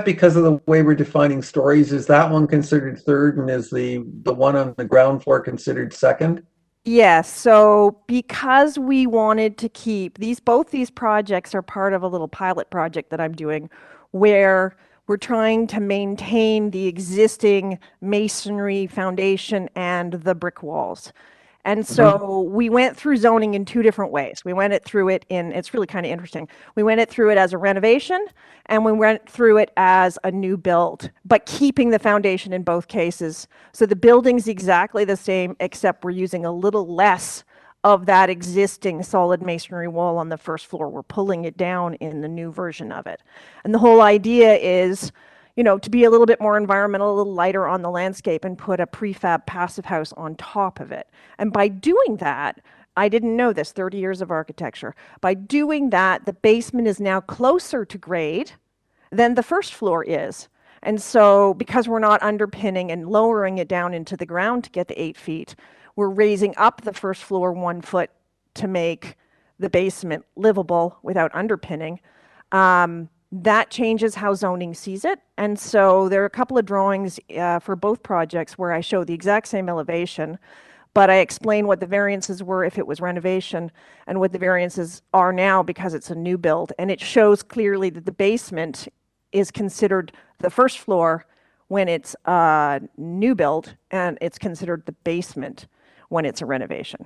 because of the way we're defining stories? Is that one considered third, and is the one on the ground floor considered second? Yes, so because we wanted to keep both these projects are part of a little pilot project that I'm doing where we're trying to maintain the existing masonry foundation and the brick walls. And so we went through zoning in two different ways. We went through it it's really kind of interesting. We went through it as a renovation and we went through it as a new build, but keeping the foundation in both cases. So the building's exactly the same, except we're using a little less of that existing solid masonry wall on the first floor. We're pulling it down in the new version of it. And the whole idea is, to be a little bit more environmental, a little lighter on the landscape and put a prefab passive house on top of it. And by doing that, I didn't know this, 30 years of architecture. By doing that, the basement is now closer to grade than the first floor is. And so because we're not underpinning and lowering it down into the ground to get the 8 feet, we're raising up the first floor 1 foot to make the basement livable without underpinning. That changes how zoning sees it. And so there are a couple of drawings for both projects where I show the exact same elevation, but I explain what the variances were if it was renovation and what the variances are now because it's a new build. And it shows clearly that the basement is considered the first floor when it's a new build, and it's considered the basement when it's a renovation.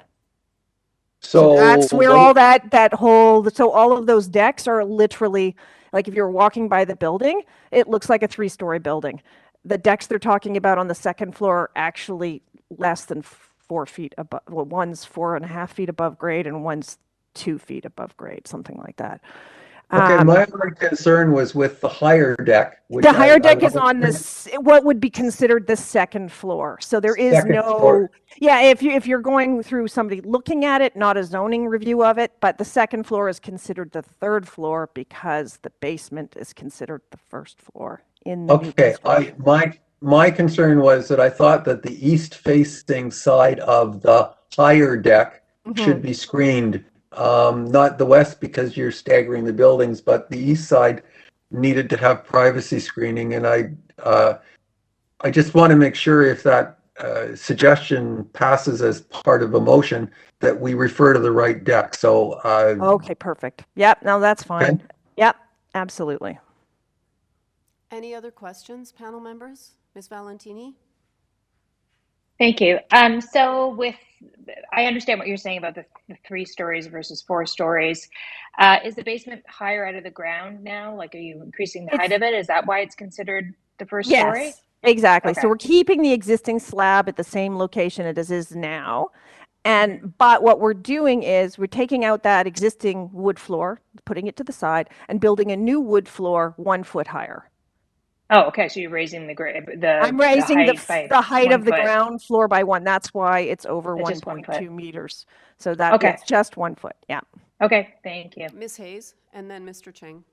So that's where all so all of those decks are literally, like if you're walking by the building, it looks like a 3-story building. The decks they're talking about on the second floor are actually less than 4 feet above. Well, one's 4.5 feet above grade and one's 2 feet above grade, something like that. Okay, my only concern was with the higher deck. The higher deck is on what would be considered the second floor. So there is if you're going through somebody looking at it, not a zoning review of it, but the second floor is considered the third floor because the basement is considered the first floor in the new construction. My concern was that I thought that the east-facing side of the higher deck should be screened. Not the west because you're staggering the buildings, but the east side needed to have privacy screening. And I just want to make sure if that suggestion passes as part of a motion that we refer to the right deck. So okay, perfect. Yep, no, that's fine. Okay. Yep, absolutely. Any other questions, panel members? Ms. Valentini? Thank you. So I understand what you're saying about the 3 stories versus 4 stories. Is the basement higher out of the ground now? Like, are you increasing the height of it? Is that why it's considered the first story? Yes, exactly. Okay. So we're keeping the existing slab at the same location it is now. But what we're doing is we're taking out that existing wood floor, putting it to the side, and building a new wood floor 1 foot higher. Oh, okay. So you're raising I'm raising the height of the foot. Ground floor by 1. That's why it's over 1.2 meters. So that it's just 1 foot. Yeah. Okay. Thank you. Ms. Hayes, and then Mr. Cheng.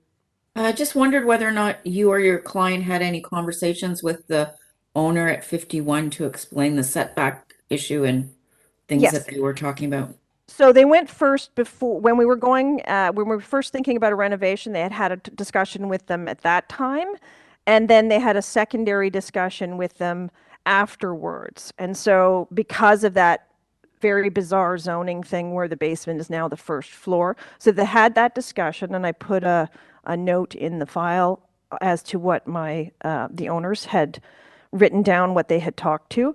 I just wondered whether or not you or your client had any conversations with the owner at 51 to explain the setback issue and things that they were talking about. So they went first when we were first thinking about a renovation. They had a discussion with them at that time. And then they had a secondary discussion with them afterwards. And so because of that very bizarre zoning thing where the basement is now the first floor, so they had that discussion, and I put a note in the file as to what the owners had written down, what they had talked to.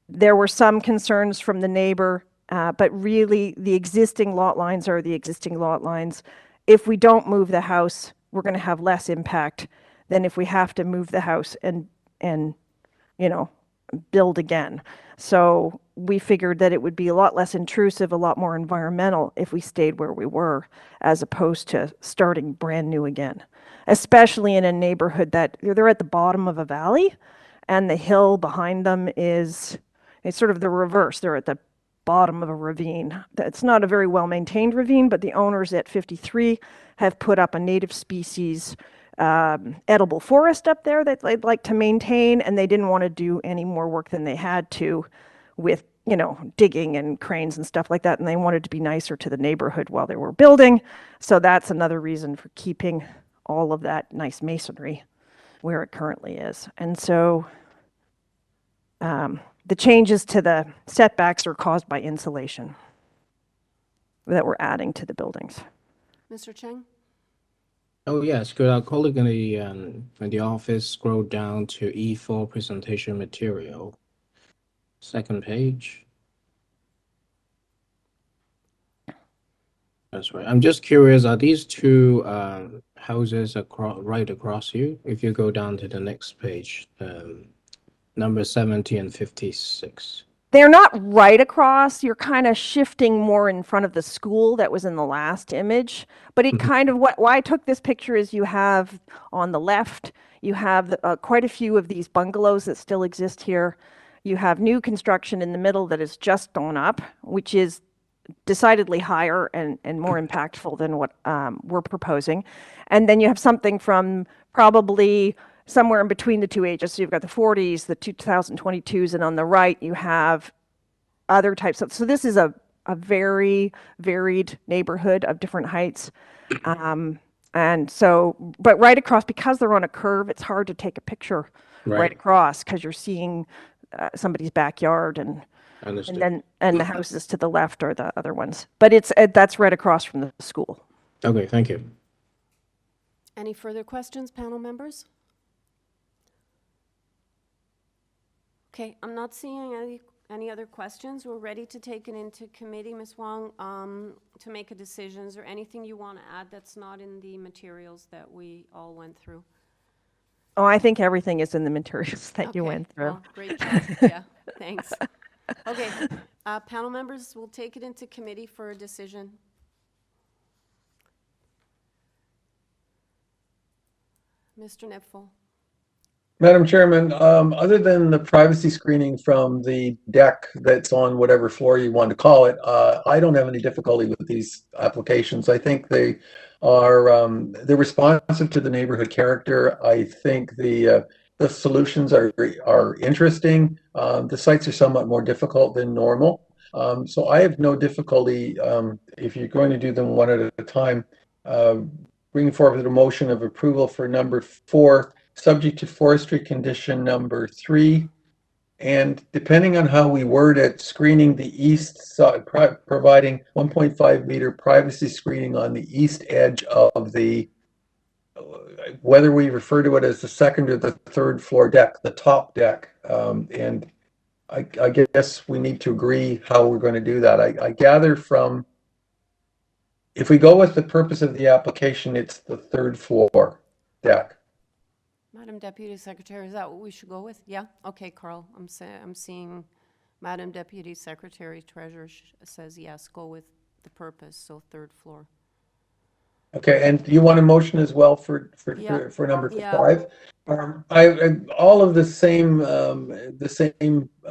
There were some concerns from the neighbor, but really the existing lot lines are the existing lot lines. If we don't move the house, we're going to have less impact than if we have to move the house and build again. So we figured that it would be a lot less intrusive, a lot more environmental if we stayed where we were, as opposed to starting brand new again, especially in a neighborhood that they're at the bottom of a valley and the hill behind them it's sort of the reverse. They're at the bottom of a ravine. It's not a very well maintained ravine, but the owners at 53 have put up a native species edible forest up there that they'd like to maintain, and they didn't want to do any more work than they had to with, you know, digging and cranes and stuff like that, and they wanted to be nicer to the neighborhood while they were building. So that's another reason for keeping all of that nice masonry where it currently is. And so the changes to the setbacks are caused by insulation that we're adding to the buildings. Mr. Cheng? Oh, yes. Could our colleague in the office scroll down to E4 presentation material? Second page. That's right. I'm just curious, are these two houses right across you? If you go down to the next page, number 70 and 56. They're not right across. You're kind of shifting more in front of the school that was in the last image. But it kind of, why I took this picture is you have on the left, you have quite a few of these bungalows that still exist here. You have new construction in the middle that has just gone up, which is decidedly higher and more impactful than what we're proposing. And then you have something from probably somewhere in between the two ages. So you've got the 40s, the 2022s, and on the right you have other types of, so this is a very varied neighborhood of different heights. And so, but right across, because they're on a curve, it's hard to take a picture right across because you're seeing somebody's backyard and the houses to the left are the other ones. But it's that's right across from the school. Okay, thank you. Any further questions, panel members? Okay, I'm not seeing any other questions. We're ready to take it into committee, Ms. Wong, to make a decision. Is there anything you want to add that's not in the materials that we all went through? Oh, I think everything is in the materials that you went through. Well, great job. Yeah, thanks. Okay, panel members, we'll take it into committee for a decision. Mr. Nipfel. Madam Chairman, other than the privacy screening from the deck that's on whatever floor you want to call it, I don't have any difficulty with these applications. I think they are they're responsive to the neighborhood character. I think the solutions are interesting. The sites are somewhat more difficult than normal. So I have no difficulty, if you're going to do them one at a time, bringing forward a motion of approval for number 4, subject to forestry condition number 3, and depending on how we word it, screening the east side, providing 1.5 meter privacy screening on the east edge of the, whether we refer to it as the second or the third floor deck, the top deck. And I guess we need to agree how we're going to do that. I gather from, if we go with the purpose of the application, it's the third floor deck. Madam Deputy Secretary, is that what we should go with? Yeah? Okay, Carl, I'm seeing Madam Deputy Secretary Treasurer says yes, go with the purpose, so third floor. Okay, and do you want a motion as well for number 5? All of the same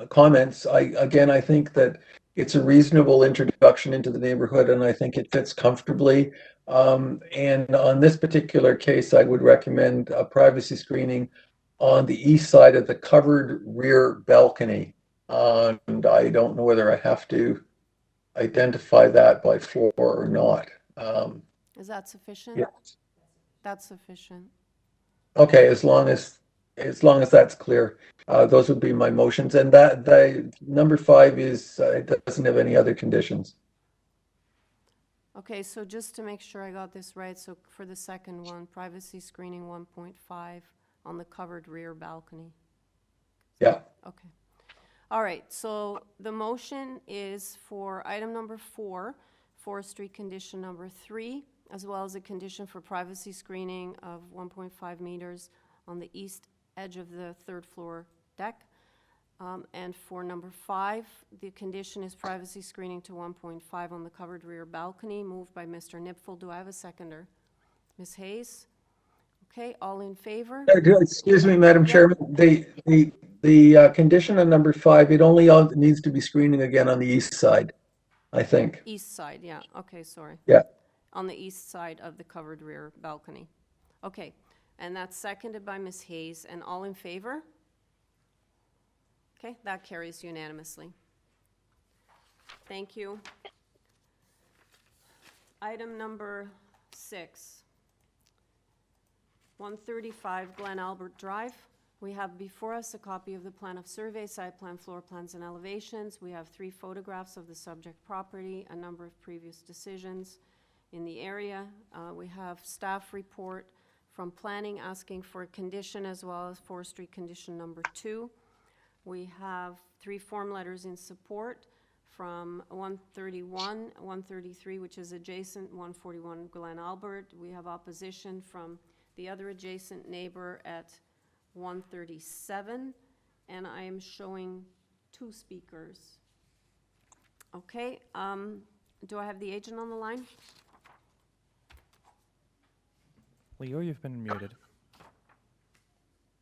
comments. I think that it's a reasonable introduction into the neighborhood, and I think it fits comfortably. And on this particular case, I would recommend a privacy screening on the east side of the covered rear balcony. And I don't know whether I have to identify that by floor or not. Is that sufficient? Yes. That's sufficient. Okay, as long as that's clear, those would be my motions. And that the number 5 is it doesn't have any other conditions. Okay, so just to make sure I got this right, so for the second one, privacy screening 1.5 on the covered rear balcony. Yeah. Okay. All right, so the motion is for item number 4, forestry condition number 3, as well as a condition for privacy screening of 1.5 meters on the east edge of the third floor deck. And for number 5, the condition is privacy screening to 1.5 on the covered rear balcony, moved by Mr. Nipfel. Do I have a seconder? Ms. Hayes? Okay, all in favor? Excuse me, Madam Chairman. The condition on number 5, it only needs to be screening again on the east side, I think. East side, yeah. Okay, sorry. Yeah. On the east side of the covered rear balcony. Okay, And that's seconded by Ms. Hayes. And all in favor? Okay, that carries unanimously. Thank you. Item number 6, 135 Glen Albert Drive. We have before us a copy of the plan of survey, site plan, floor plans, and elevations. We have 3 photographs of the subject property, a number of previous decisions in the area. We have staff report from planning asking for a condition as well as forestry condition number 2. We have 3 form letters in support from 131, 133, which is adjacent, 141 Glen Albert. We have opposition from the other adjacent neighbor at 137, and I am showing 2 speakers. Okay, do I have the agent on the line? Leo, you've been muted.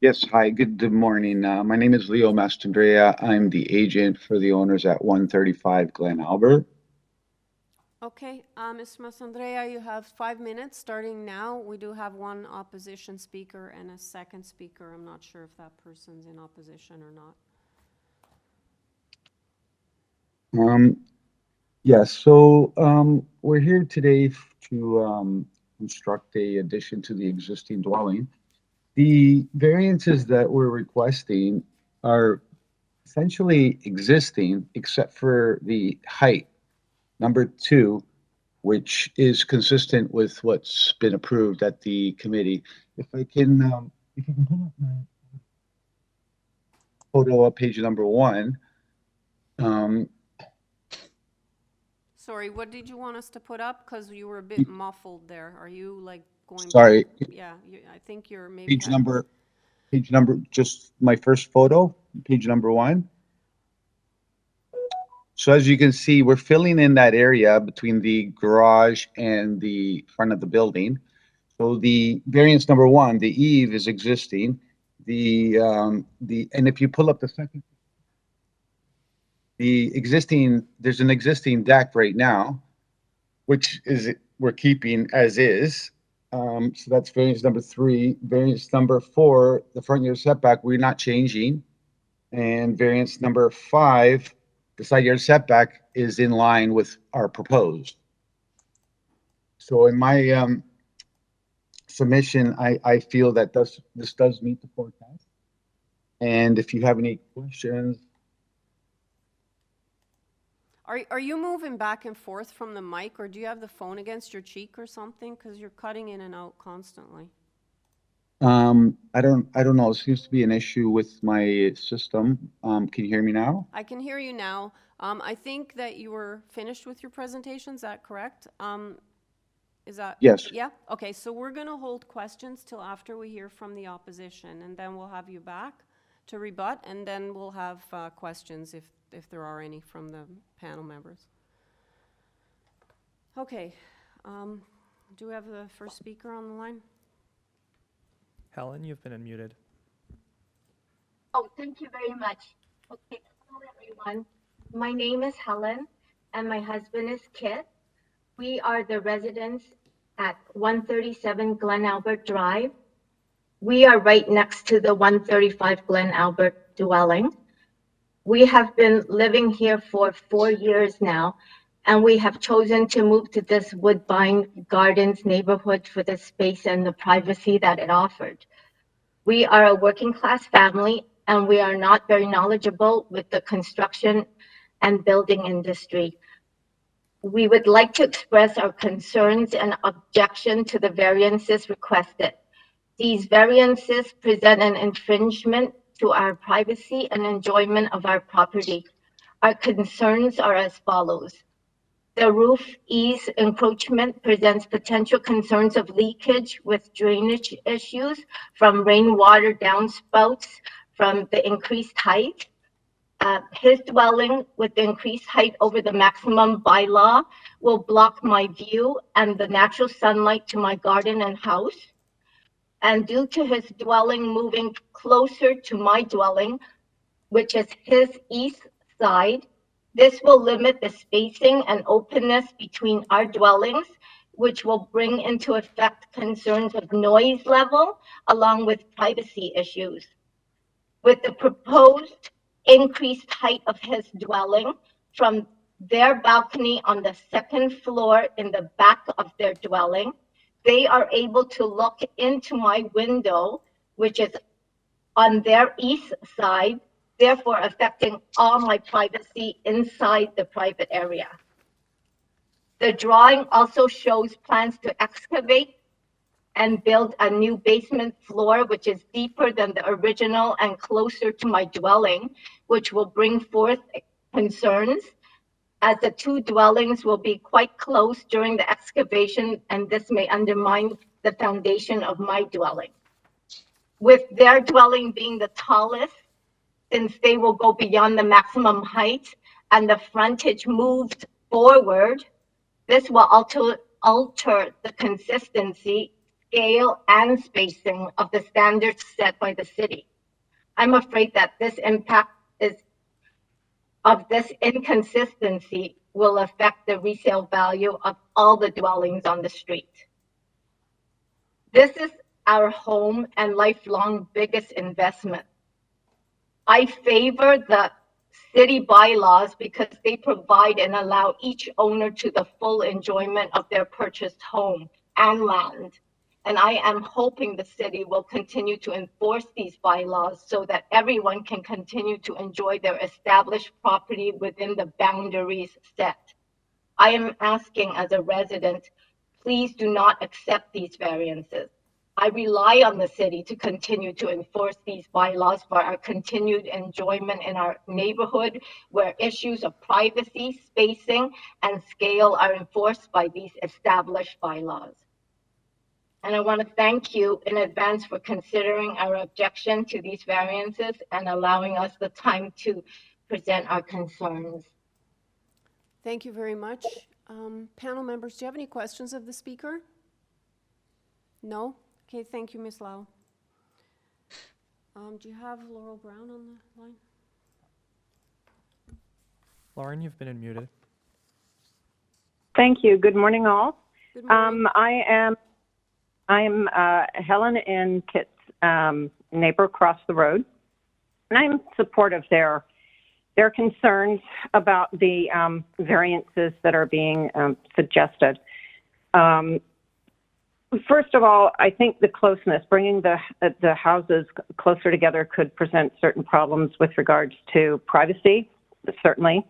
Yes, hi, good morning. My name is Leo Mastandrea. I'm the agent for the owners at 135 Glen Albert. Okay, Mr. Mastandrea, you have 5 minutes starting now. We do have 1 opposition speaker and a second speaker. I'm not sure if that person's in opposition or not. Yes, so we're here today to construct a addition to the existing dwelling. The variances that we're requesting are essentially existing except for the height. Number 2, which is consistent with what's been approved at the committee. If you can pull up my photo up, page number 1. Sorry, what did you want us to put up? Because you were a bit muffled there. Are you like going? Sorry. Back? Yeah, I think you're maybe. Page number, just my first photo, page number 1. So as you can see, we're filling in that area between the garage and the front of the building. So the variance number 1, the eave is existing. And if you pull up the second, there's an existing deck right now, which we're keeping as is. So that's variance number 3. Variance number 4, the front yard setback, we're not changing. And variance number 5, the side yard setback is in line with our proposed. So in my submission, I feel that this does meet the forecast. And if you have any questions. Are you moving back and forth from the mic, or do you have the phone against your cheek or something? Because you're cutting in and out constantly. I don't know. It seems to be an issue with my system. Can you hear me now? I can hear you now. I think that you were finished with your presentation. Is that correct? Is that? Yes. Yeah. Okay. So we're going to hold questions till after we hear from the opposition, and then we'll have you back to rebut, and then we'll have questions if there are any from the panel members. Okay. Do we have the first speaker on the line? Helen, you've been unmuted. Oh, thank you very much. Okay, hello everyone. My name is Helen and my husband is Kit. We are the residents at 137 Glen Albert Drive. We are right next to the 135 Glen Albert dwelling. We have been living here for 4 years now, and we have chosen to move to this Woodbine Gardens neighborhood for the space and the privacy that it offered. We are a working class family, and we are not very knowledgeable with the construction and building industry. We would like to express our concerns and objection to the variances requested. These variances present an infringement to our privacy and enjoyment of our property. Our concerns are as follows. The roof eaves encroachment presents potential concerns of leakage with drainage issues from rainwater downspouts from the increased height. His dwelling with the increased height over the maximum bylaw will block my view and the natural sunlight to my garden and house. And due to his dwelling moving closer to my dwelling, which is his east side, this will limit the spacing and openness between our dwellings, which will bring into effect concerns of noise level along with privacy issues. With the proposed increased height of his dwelling from their balcony on the second floor in the back of their dwelling, they are able to look into my window, which is on their east side, therefore affecting all my privacy inside the private area. The drawing also shows plans to excavate and build a new basement floor, which is deeper than the original and closer to my dwelling, which will bring forth concerns as the two dwellings will be quite close during the excavation, and this may undermine the foundation of my dwelling. With their dwelling being the tallest, since they will go beyond the maximum height and the frontage moved forward, this will alter the consistency, scale, and spacing of the standards set by the city. I'm afraid that this impact of this inconsistency will affect the resale value of all the dwellings on the street. This is our home and lifelong biggest investment. I favor the city bylaws because they provide and allow each owner to the full enjoyment of their purchased home and land. And I am hoping the city will continue to enforce these bylaws so that everyone can continue to enjoy their established property within the boundaries set. I am asking as a resident, please do not accept these variances. I rely on the city to continue to enforce these bylaws for our continued enjoyment in our neighborhood, where issues of privacy, spacing, and scale are enforced by these established bylaws. And I want to thank you in advance for considering our objection to these variances and allowing us the time to present our concerns. Thank you very much. Panel members, do you have any questions of the speaker? No? Okay, thank you, Ms. Lau. Do you have Laurel Brown on the line? Lauren, you've been unmuted. Thank you. Good morning, all. Good morning. I'm Helen and Kit's neighbor across the road, and I'm supportive of their concerns about the variances that are being suggested. First of all, I think the closeness, bringing the houses closer together could present certain problems with regards to privacy, certainly,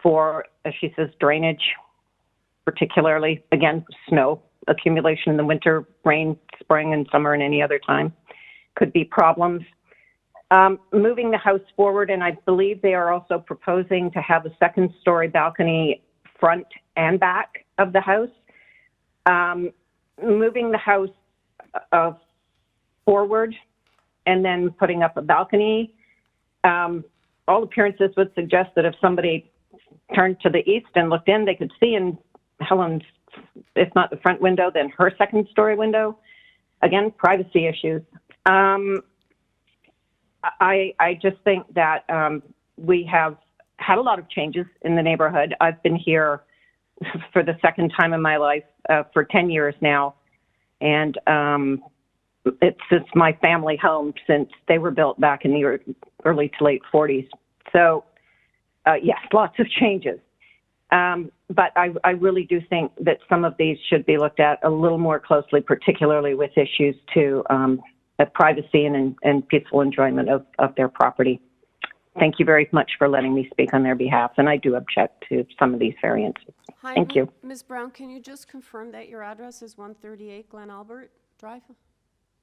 for, as she says, drainage, particularly, again, snow accumulation in the winter, rain, spring, and summer, and any other time could be problems. Moving the house forward, and I believe they are also proposing to have a second-story balcony front and back of the house. Moving the house forward and then putting up a balcony, all appearances would suggest that if somebody turned to the east and looked in, they could see in Helen's, if not the front window, then her second-story window. Again, privacy issues. I just think that we have had a lot of changes in the neighborhood. I've been here for the second time in my life for 10 years now, and it's my family home since they were built back in the early to late 40s. So yes, lots of changes. But I really do think that some of these should be looked at a little more closely, particularly with issues to privacy and peaceful enjoyment of their property. Thank you very much for letting me speak on their behalf, and I do object to some of these variances. Hi, Thank you. Ms. Brown, can you just confirm that your address is 138 Glen Albert Drive?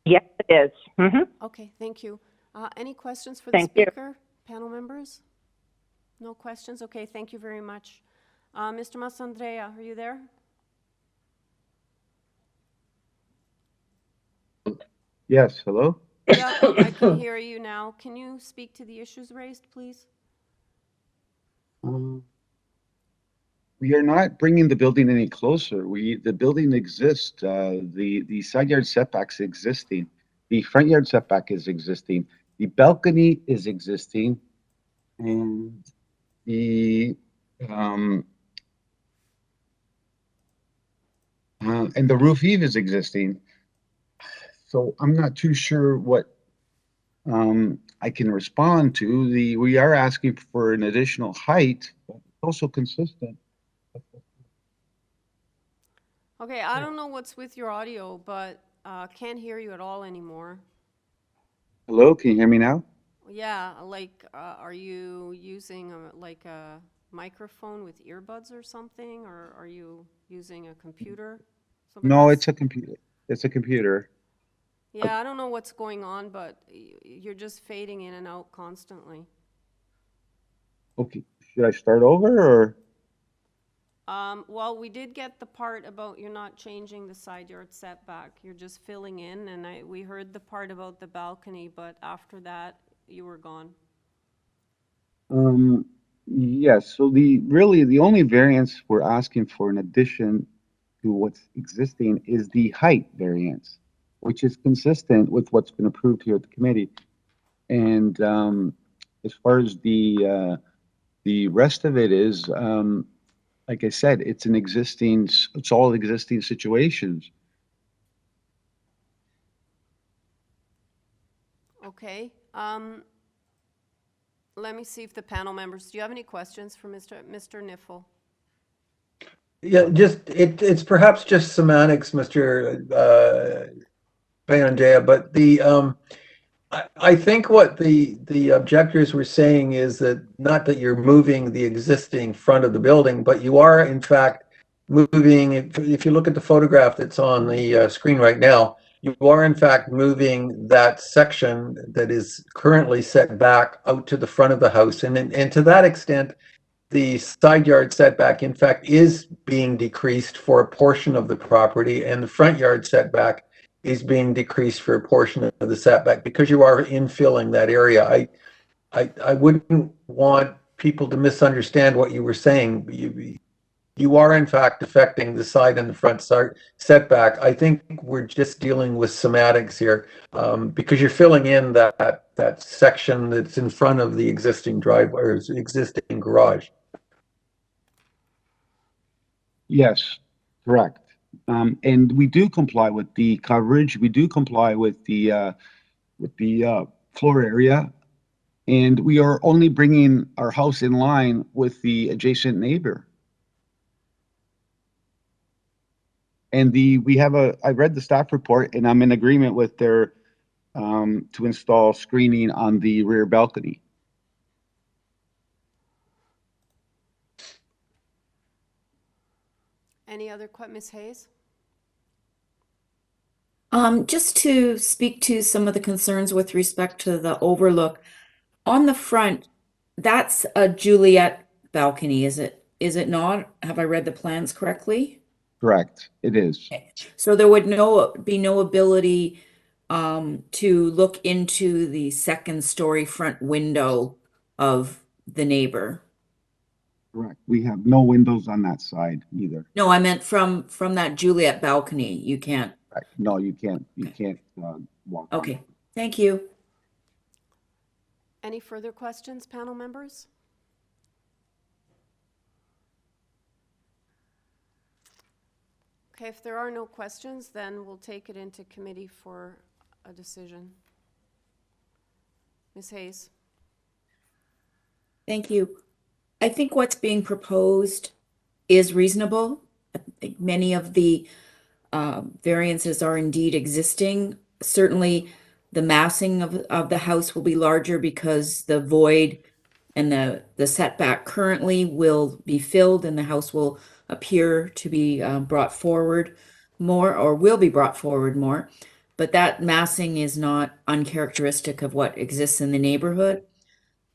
Yes, it is. Mm-hmm. Okay, thank you. Any questions for the Thank you. speaker, panel members? No questions? Okay, thank you very much. Mr. Massandrea, are you there? Yes, hello? Yeah, I can hear you now. Can you speak to the issues raised, please? We are not bringing the building any closer. The building exists. The side yard setback's existing. The front yard setback is existing. The balcony is existing, and the and the roof eave is existing. So I'm not too sure what I can respond to. We are asking for an additional height, but it's also consistent. Okay, I don't know what's with your audio, but can't hear you at all anymore. Hello, can you hear me now? Yeah, like, are you using like a microphone with earbuds or something, or are you using a computer? So No, because- it's a computer. It's a computer. Yeah, I don't know what's going on, but you're just fading in and out constantly. Okay, should I start over or? Well, we did get the part about you're not changing the side yard setback. You're just filling in, and we heard the part about the balcony, but after that, you were gone. Yes, so really the only variance we're asking for in addition to what's existing is the height variance, which is consistent with what's been approved here at the committee. And as far as the rest of it is, like I said, it's all existing situations. Okay. Let me see if the panel members, do you have any questions for Mr. Niffel? Yeah, it's perhaps just semantics, Mr. Banjaya, but I think what the objectors were saying is that not that you're moving the existing front of the building, but you are in fact moving. If you look at the photograph that's on the screen right now, you are in fact moving that section that is currently set back out to the front of the house, and to that extent, the side yard setback, in fact, is being decreased for a portion of the property, and the front yard setback is being decreased for a portion of the setback because you are infilling that area. I wouldn't want people to misunderstand what you were saying. You are in fact affecting the side and the front setback. I think we're just dealing with semantics here, because you're filling in that section that's in front of the existing driveway or existing garage. Yes, correct. And we do comply with the coverage. We do comply with the floor area, and we are only bringing our house in line with the adjacent neighbor. And I read the staff report, and I'm in agreement with their to install screening on the rear balcony. Any other Ms. Hayes? Just to speak to some of the concerns with respect to the overlook. On the front, that's a Juliet balcony, is it not? Have I read the plans correctly? Correct, it is. Okay. So there would be no ability to look into the second story front window of the neighbor. Correct. We have no windows on that side either. No, I meant from that Juliet balcony. You can't. Right. No, you can't. You can't walk. Okay. Thank you. Any further questions, panel members? Okay, if there are no questions, then we'll take it into committee for a decision. Ms. Hayes. Thank you. I think what's being proposed is reasonable. I think many of the variances are indeed existing. Certainly, the massing of the house will be larger because the void and the setback currently will be filled, and the house will appear to be brought forward more, or will be brought forward more. But that massing is not uncharacteristic of what exists in the neighborhood.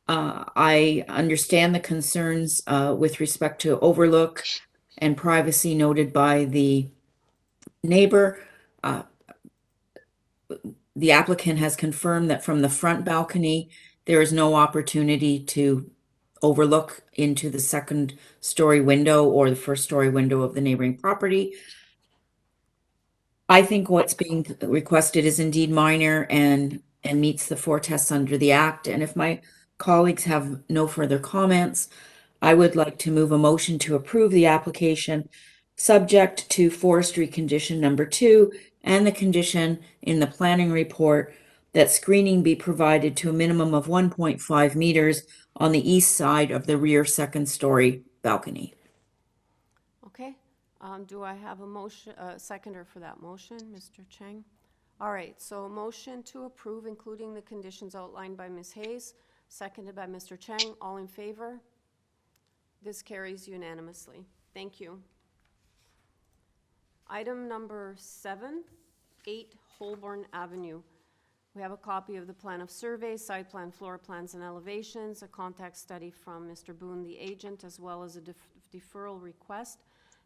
I understand the concerns with respect to overlook and privacy noted by the neighbor. The applicant has confirmed that from the front balcony, there is no opportunity to overlook into the second story window or the first story window of the neighboring property. I think what's being requested is indeed minor and meets the four tests under the Act. And if my colleagues have no further comments, I would like to move a motion to approve the application subject to forestry condition number 2 and the condition in the planning report that screening be provided to a minimum of 1.5 meters on the east side of the rear second-story balcony. Okay, do I have a motion, seconder for that motion, Mr. Chang? All right, so a motion to approve, including the conditions outlined by Ms. Hayes, seconded by Mr. Chang. All in favor? This carries unanimously. Thank you. Item number 7, 8 Holborn Avenue. We have a copy of the plan of survey, site plan, floor plans, and elevations, a contact study from Mr. Boone, the agent, as well as a deferral request,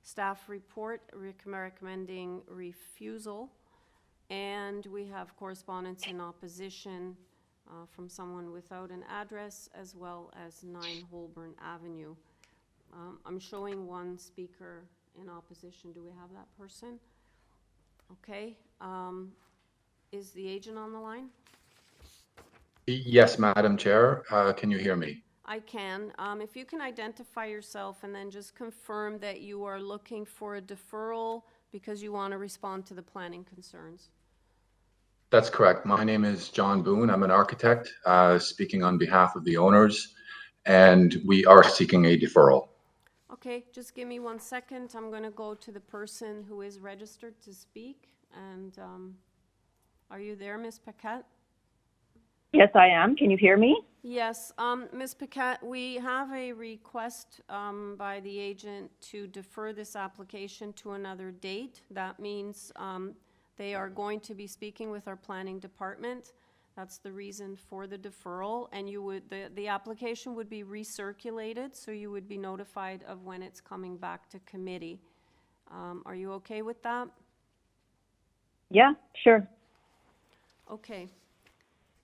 staff report recommending refusal, and we have correspondence in opposition from someone without an address, as well as 9 Holborn Avenue. I'm showing one speaker in opposition. Do we have that person? Okay. Is the agent on the line? Yes, Madam Chair. Can you hear me? I can. If you can identify yourself and then just confirm that you are looking for a deferral because you want to respond to the planning concerns. That's correct. My name is John Boone. I'm an architect speaking on behalf of the owners, and we are seeking a deferral. Okay, just give me 1 second. I'm going to go to the person who is registered to speak. And are you there, Ms. Paquette? Yes, I am. Can you hear me? Yes, Ms. Paquette, we have a request by the agent to defer this application to another date. That means they are going to be speaking with our planning department. That's the reason for the deferral, and you would the application would be recirculated, so you would be notified of when it's coming back to committee. Are you okay with that? Yeah, sure. Okay.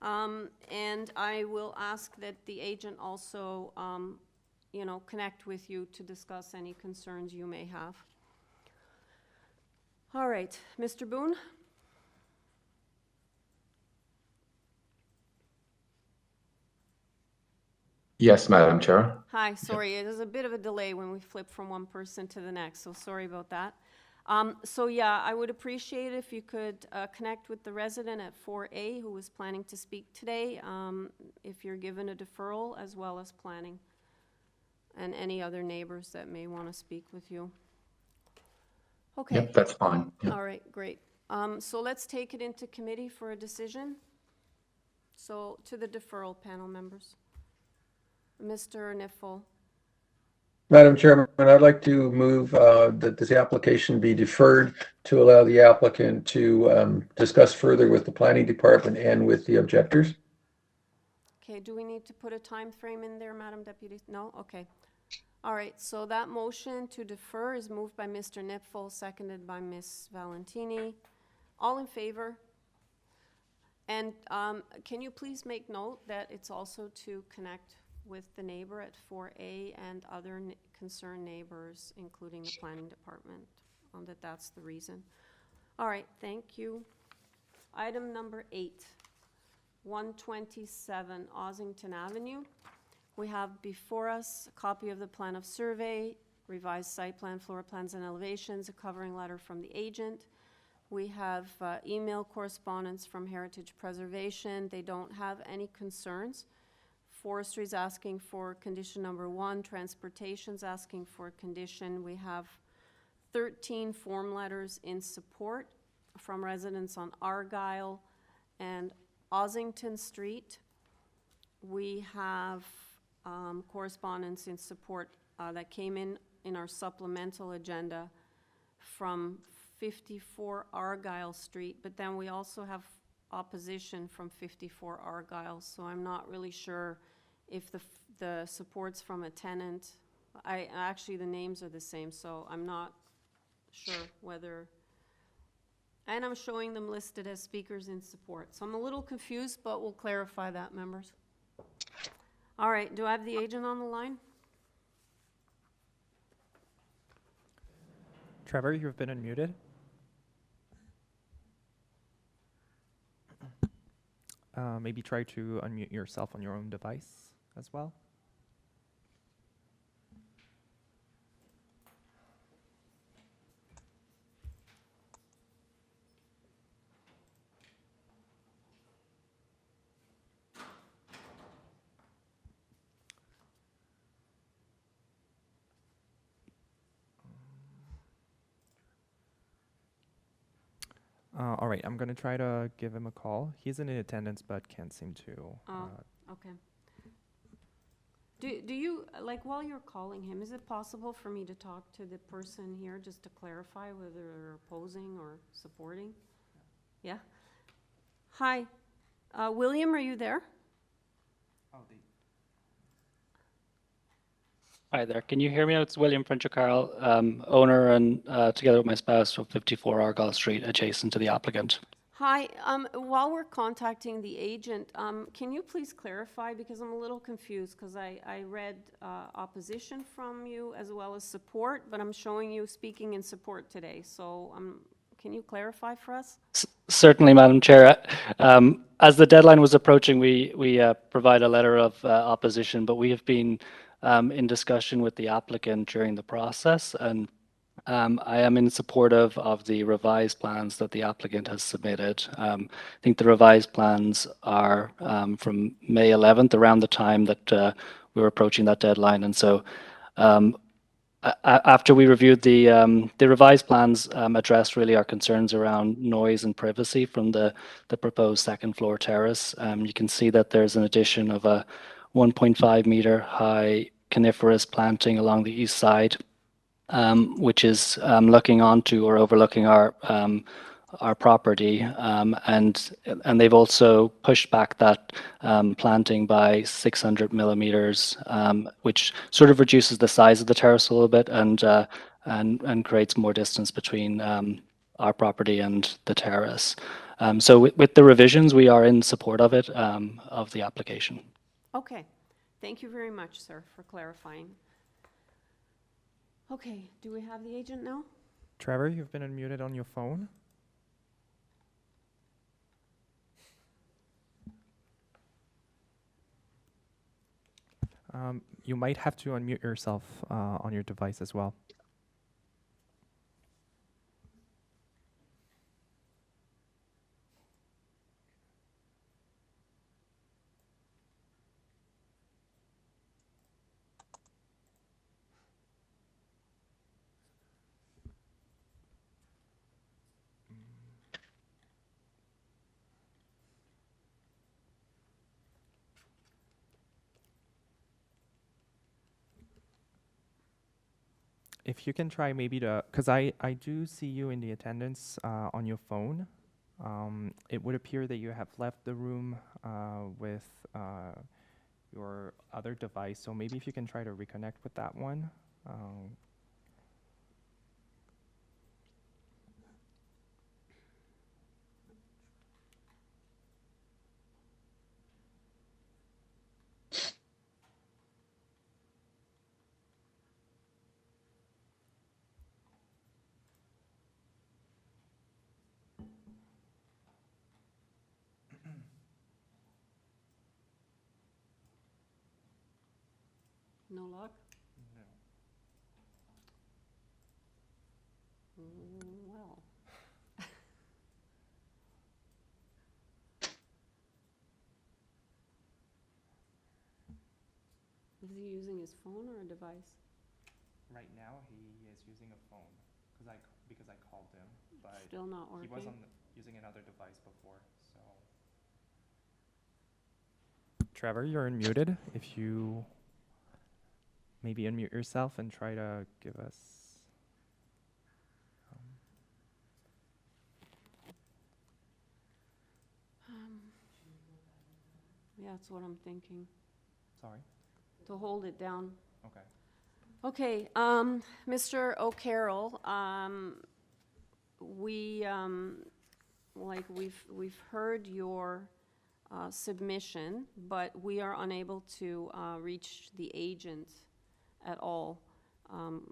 And I will ask that the agent also, connect with you to discuss any concerns you may have. All right, Mr. Boone? Yes, Madam Chair. Hi, sorry, there's a bit of a delay when we flip from one person to the next, so sorry about that. So yeah, I would appreciate if you could connect with the resident at 4A who was planning to speak today, if you're given a deferral, as well as planning, and any other neighbors that may want to speak with you. Okay. Yep, that's fine. Yep. All right, great. So let's take it into committee for a decision. So to the deferral panel members. Mr. Niffel. Madam Chairman, I'd like to move that this application be deferred to allow the applicant to discuss further with the planning department and with the objectors. Okay, do we need to put a time frame in there, Madam Deputy? No? Okay. All right, so that motion to defer is moved by Mr. Nipfel, seconded by Ms. Valentini. All in favor? And can you please make note that it's also to connect with the neighbor at 4A and other concerned neighbors, including the planning department, that's the reason. All right, thank you. Item number 8, 127 Ossington Avenue. We have before us a copy of the plan of survey, revised site plan, floor plans, and elevations, a covering letter from the agent. We have email correspondence from Heritage Preservation. They don't have any concerns. Forestry's asking for condition number 1, transportation's asking for condition. We have 13 form letters in support from residents on Argyle and Ossington Street. We have correspondence in support that came in our supplemental agenda from 54 Argyle Street, but then we also have opposition from 54 Argyle, so I'm not really sure if the support's from a tenant. Actually the names are the same, so I'm not sure whether, and I'm showing them listed as speakers in support. So I'm a little confused, but we'll clarify that, members. All right, do I have the agent on the line? Trevor, you've been unmuted. Maybe try to unmute yourself on your own device as well. All right, I'm gonna try to give him a call. He's in attendance, but can't seem to. Okay. Do you, like, while you're calling him, is it possible for me to talk to the person here just to clarify whether they're opposing or supporting? Yeah? Hi. William, are you there? Hi there. Can you hear me? It's William French-Carl, owner and together with my spouse of 54 Argyle Street, adjacent to the applicant. Hi, while we're contacting the agent, can you please clarify, because I'm a little confused, because I read opposition from you as well as support, but I'm showing you speaking in support today, so can you clarify for us? Certainly, Madam Chair. As the deadline was approaching, we provide a letter of opposition, but we have been in discussion with the applicant during the process, and I am in support of the revised plans that the applicant has submitted. I think the revised plans are from May 11th, around the time that we were approaching that deadline. And so after we reviewed the revised plans, addressed really our concerns around noise and privacy from the proposed second floor terrace. You can see that there's an addition of a 1.5 meter high coniferous planting along the east side, which is looking onto or overlooking our property, and they've also pushed back that planting by 600 millimeters, which sort of reduces the size of the terrace a little bit and creates more distance between our property and the terrace. So with the revisions, we are in support of it, of the application. Okay, thank you very much, sir, for clarifying. Okay, do we have the agent now? Trevor, you've been unmuted on your phone. You might have to unmute yourself on your device as well. If you can try maybe to, because I do see you in the attendance on your phone. It would appear that you have left the room with your other device, so maybe if you can try to reconnect with that one. No luck? No. Well. Is he using his phone or a device? Right now, he is using a phone because I called him, but Still not he was working? using another device before. So, Trevor, you're unmuted. If you maybe unmute yourself and try to give us. Yeah, that's what I'm thinking. Sorry. To hold it down. Okay. Okay, Mr. O'Carroll, we've heard your submission, but we are unable to reach the agent at all.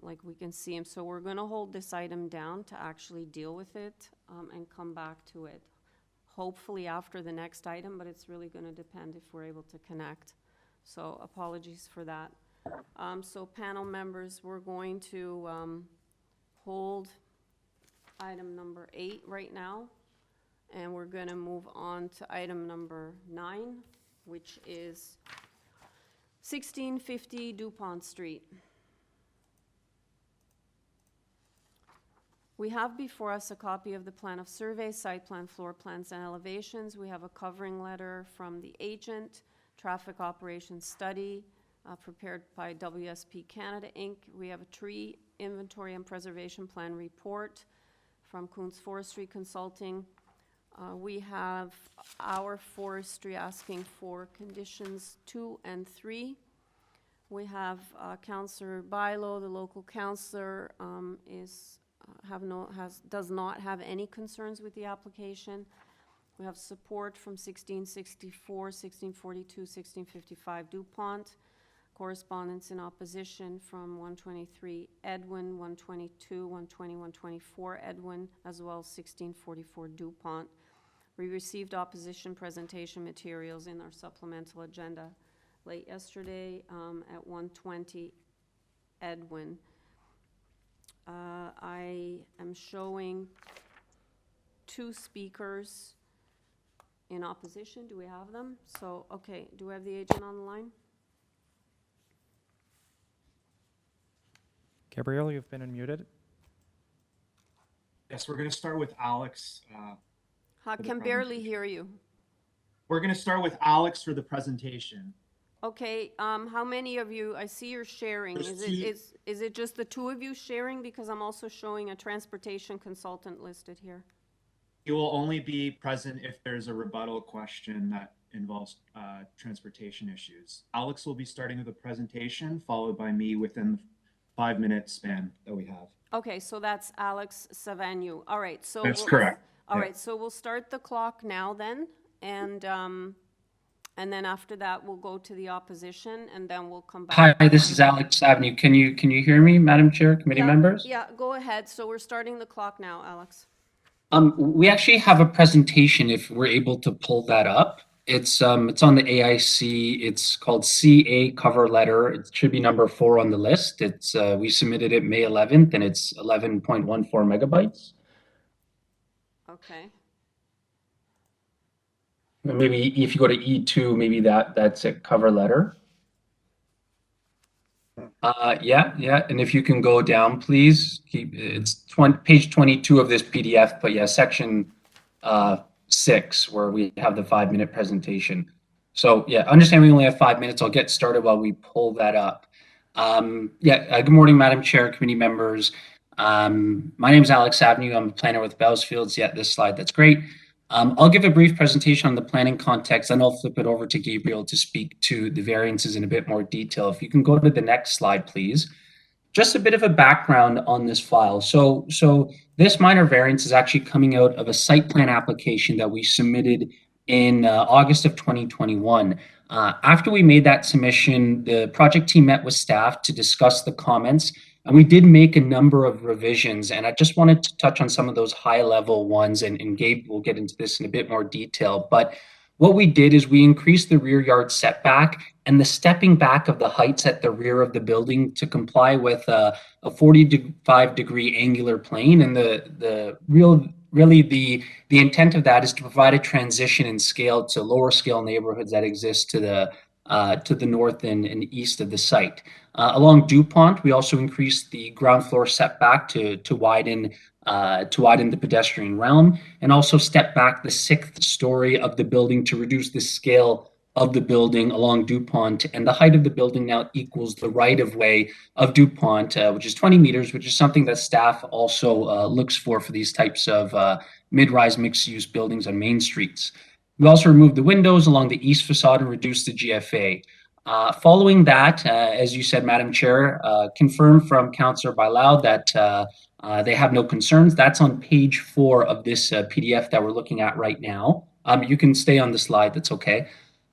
Like, we can see him, so we're going to hold this item down to actually deal with it and come back to it. Hopefully after the next item, but it's really going to depend if we're able to connect. So apologies for that. So panel members, we're going to hold item number 8 right now, and we're going to move on to item number 9, which is 1650 Dupont Street. We have before us a copy of the plan of survey, site plan, floor plans, and elevations. We have a covering letter from the agent, traffic operations study, prepared by WSP Canada, Inc. We have a tree inventory and preservation plan report from Coons Forestry Consulting. We have our forestry asking for conditions 2 and 3. We have Councillor Bilo, the local councillor, does not have any concerns with the application. We have support from 1664, 1642, 1655 Dupont. Correspondence in opposition from 123 Edwin, 122, 120, 124 Edwin, as well as 1644 Dupont. We received opposition presentation materials in our supplemental agenda late yesterday at 120 Edwin. I am showing 2 speakers in opposition. Do we have them? So, okay, do we have the agent on the line? Gabriel, you've been unmuted. Yes, we're going to start with Alex. I can barely hear you. We're going to start with Alex for the presentation. Okay, how many of you, I see you're sharing. Is it just the 2 of you sharing? Because I'm also showing a transportation consultant listed here. You will only be present if there's a rebuttal question that involves transportation issues. Alex will be starting with a presentation, followed by me within the 5-minute span that we have. Okay, so that's Alex Savanu. All right, so that's correct. All right, so we'll start the clock now then, and then after that we'll go to the opposition, and then we'll come back. Hi, this is Alex Avenue. Can you hear me, Madam Chair, committee members? Yeah, go ahead. So we're starting the clock now, Alex. We actually have a presentation if we're able to pull that up. It's on the AIC. It's called CA cover letter. It should be number 4 on the list. It's we submitted it May 11th, and it's 11.14 megabytes. Okay. Maybe if you go to E2, maybe that's a cover letter. Yeah, and if you can go down, please. It's page 22 of this PDF, but yeah, section 6, where we have the 5-minute presentation. So yeah, understand we only have 5 minutes. I'll get started while we pull that up. Good morning, Madam Chair, committee members. My name is Alex Avenue. I'm a planner with Bellsfields. Yeah, this slide, that's great. I'll give a brief presentation on the planning context, and I'll flip it over to Gabriel to speak to the variances in a bit more detail. If you can go to the next slide, please. Just a bit of a background on this file. So this minor variance is actually coming out of a site plan application that we submitted in August of 2021. After we made that submission, the project team met with staff to discuss the comments, and we did make a number of revisions, and I just wanted to touch on some of those high-level ones, and Gabe will get into this in a bit more detail. But what we did is we increased the rear yard setback and the stepping back of the heights at the rear of the building to comply with a 45-degree angular plane. And the intent of that is to provide a transition in scale to lower scale neighborhoods that exist to the north and east of the site. Along Dupont, we also increased the ground floor setback to widen the pedestrian realm, and also step back the 6th story of the building to reduce the scale of the building along Dupont. And the height of the building now equals the right-of-way of Dupont, which is 20 meters, which is something that staff also looks for these types of mid-rise mixed-use buildings on main streets. We also removed the windows along the east facade and reduced the GFA. Following that, as you said, Madam Chair, confirmed from Councillor Bilal that they have no concerns. That's on page 4 of this PDF that we're looking at right now. You can stay on the slide, that's okay.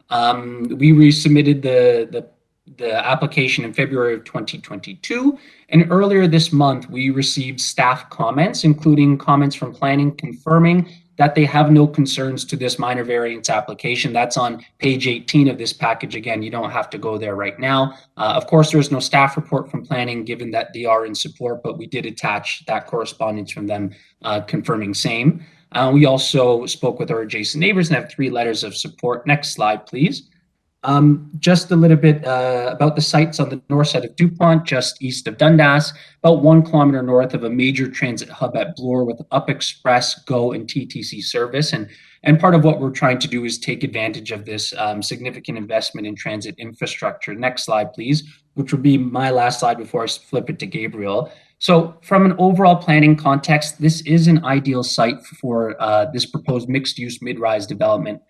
We resubmitted the application in February of 2022, and earlier this month we received staff comments, including comments from planning confirming that they have no concerns to this minor variance application. That's on page 18 of this package. Again, you don't have to go there right now. Of course, there is no staff report from planning given that they are in support, but we did attach that correspondence from them confirming same. We also spoke with our adjacent neighbors and have 3 letters of support. Next slide, please. Just a little bit about the sites on the north side of Dupont, just east of Dundas, about 1 kilometer north of a major transit hub at Bloor with Up Express, GO, and TTC service. And part of what we're trying to do is take advantage of this significant investment in transit infrastructure. Next slide, please, which will be my last slide before I flip it to Gabriel. So from an overall planning context, this is an ideal site for this proposed mixed-use mid-rise development.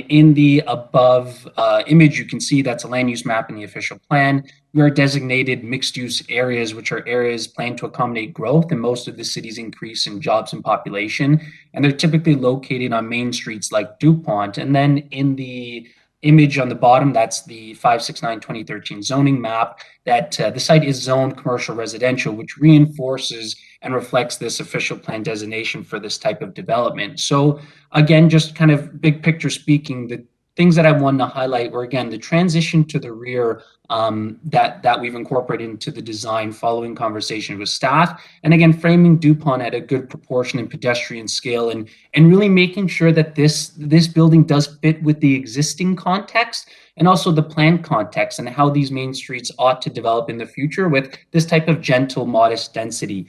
In the above image, you can see that's a land use map in the official plan. We are designated mixed use areas, which are areas planned to accommodate growth and most of the city's increase in jobs and population. And they're typically located on main streets like Dupont. And then in the image on the bottom, that's the 569-2013 zoning map, that the site is zoned commercial residential, which reinforces and reflects this official plan designation for this type of development. So again, just kind of big picture speaking, the things that I wanted to highlight were, again, the transition to the rear that we've incorporated into the design following conversation with staff. And again, framing Dupont at a good proportion and pedestrian scale, and really making sure that this building does fit with the existing context and also the planned context and how these main streets ought to develop in the future with this type of gentle, modest density.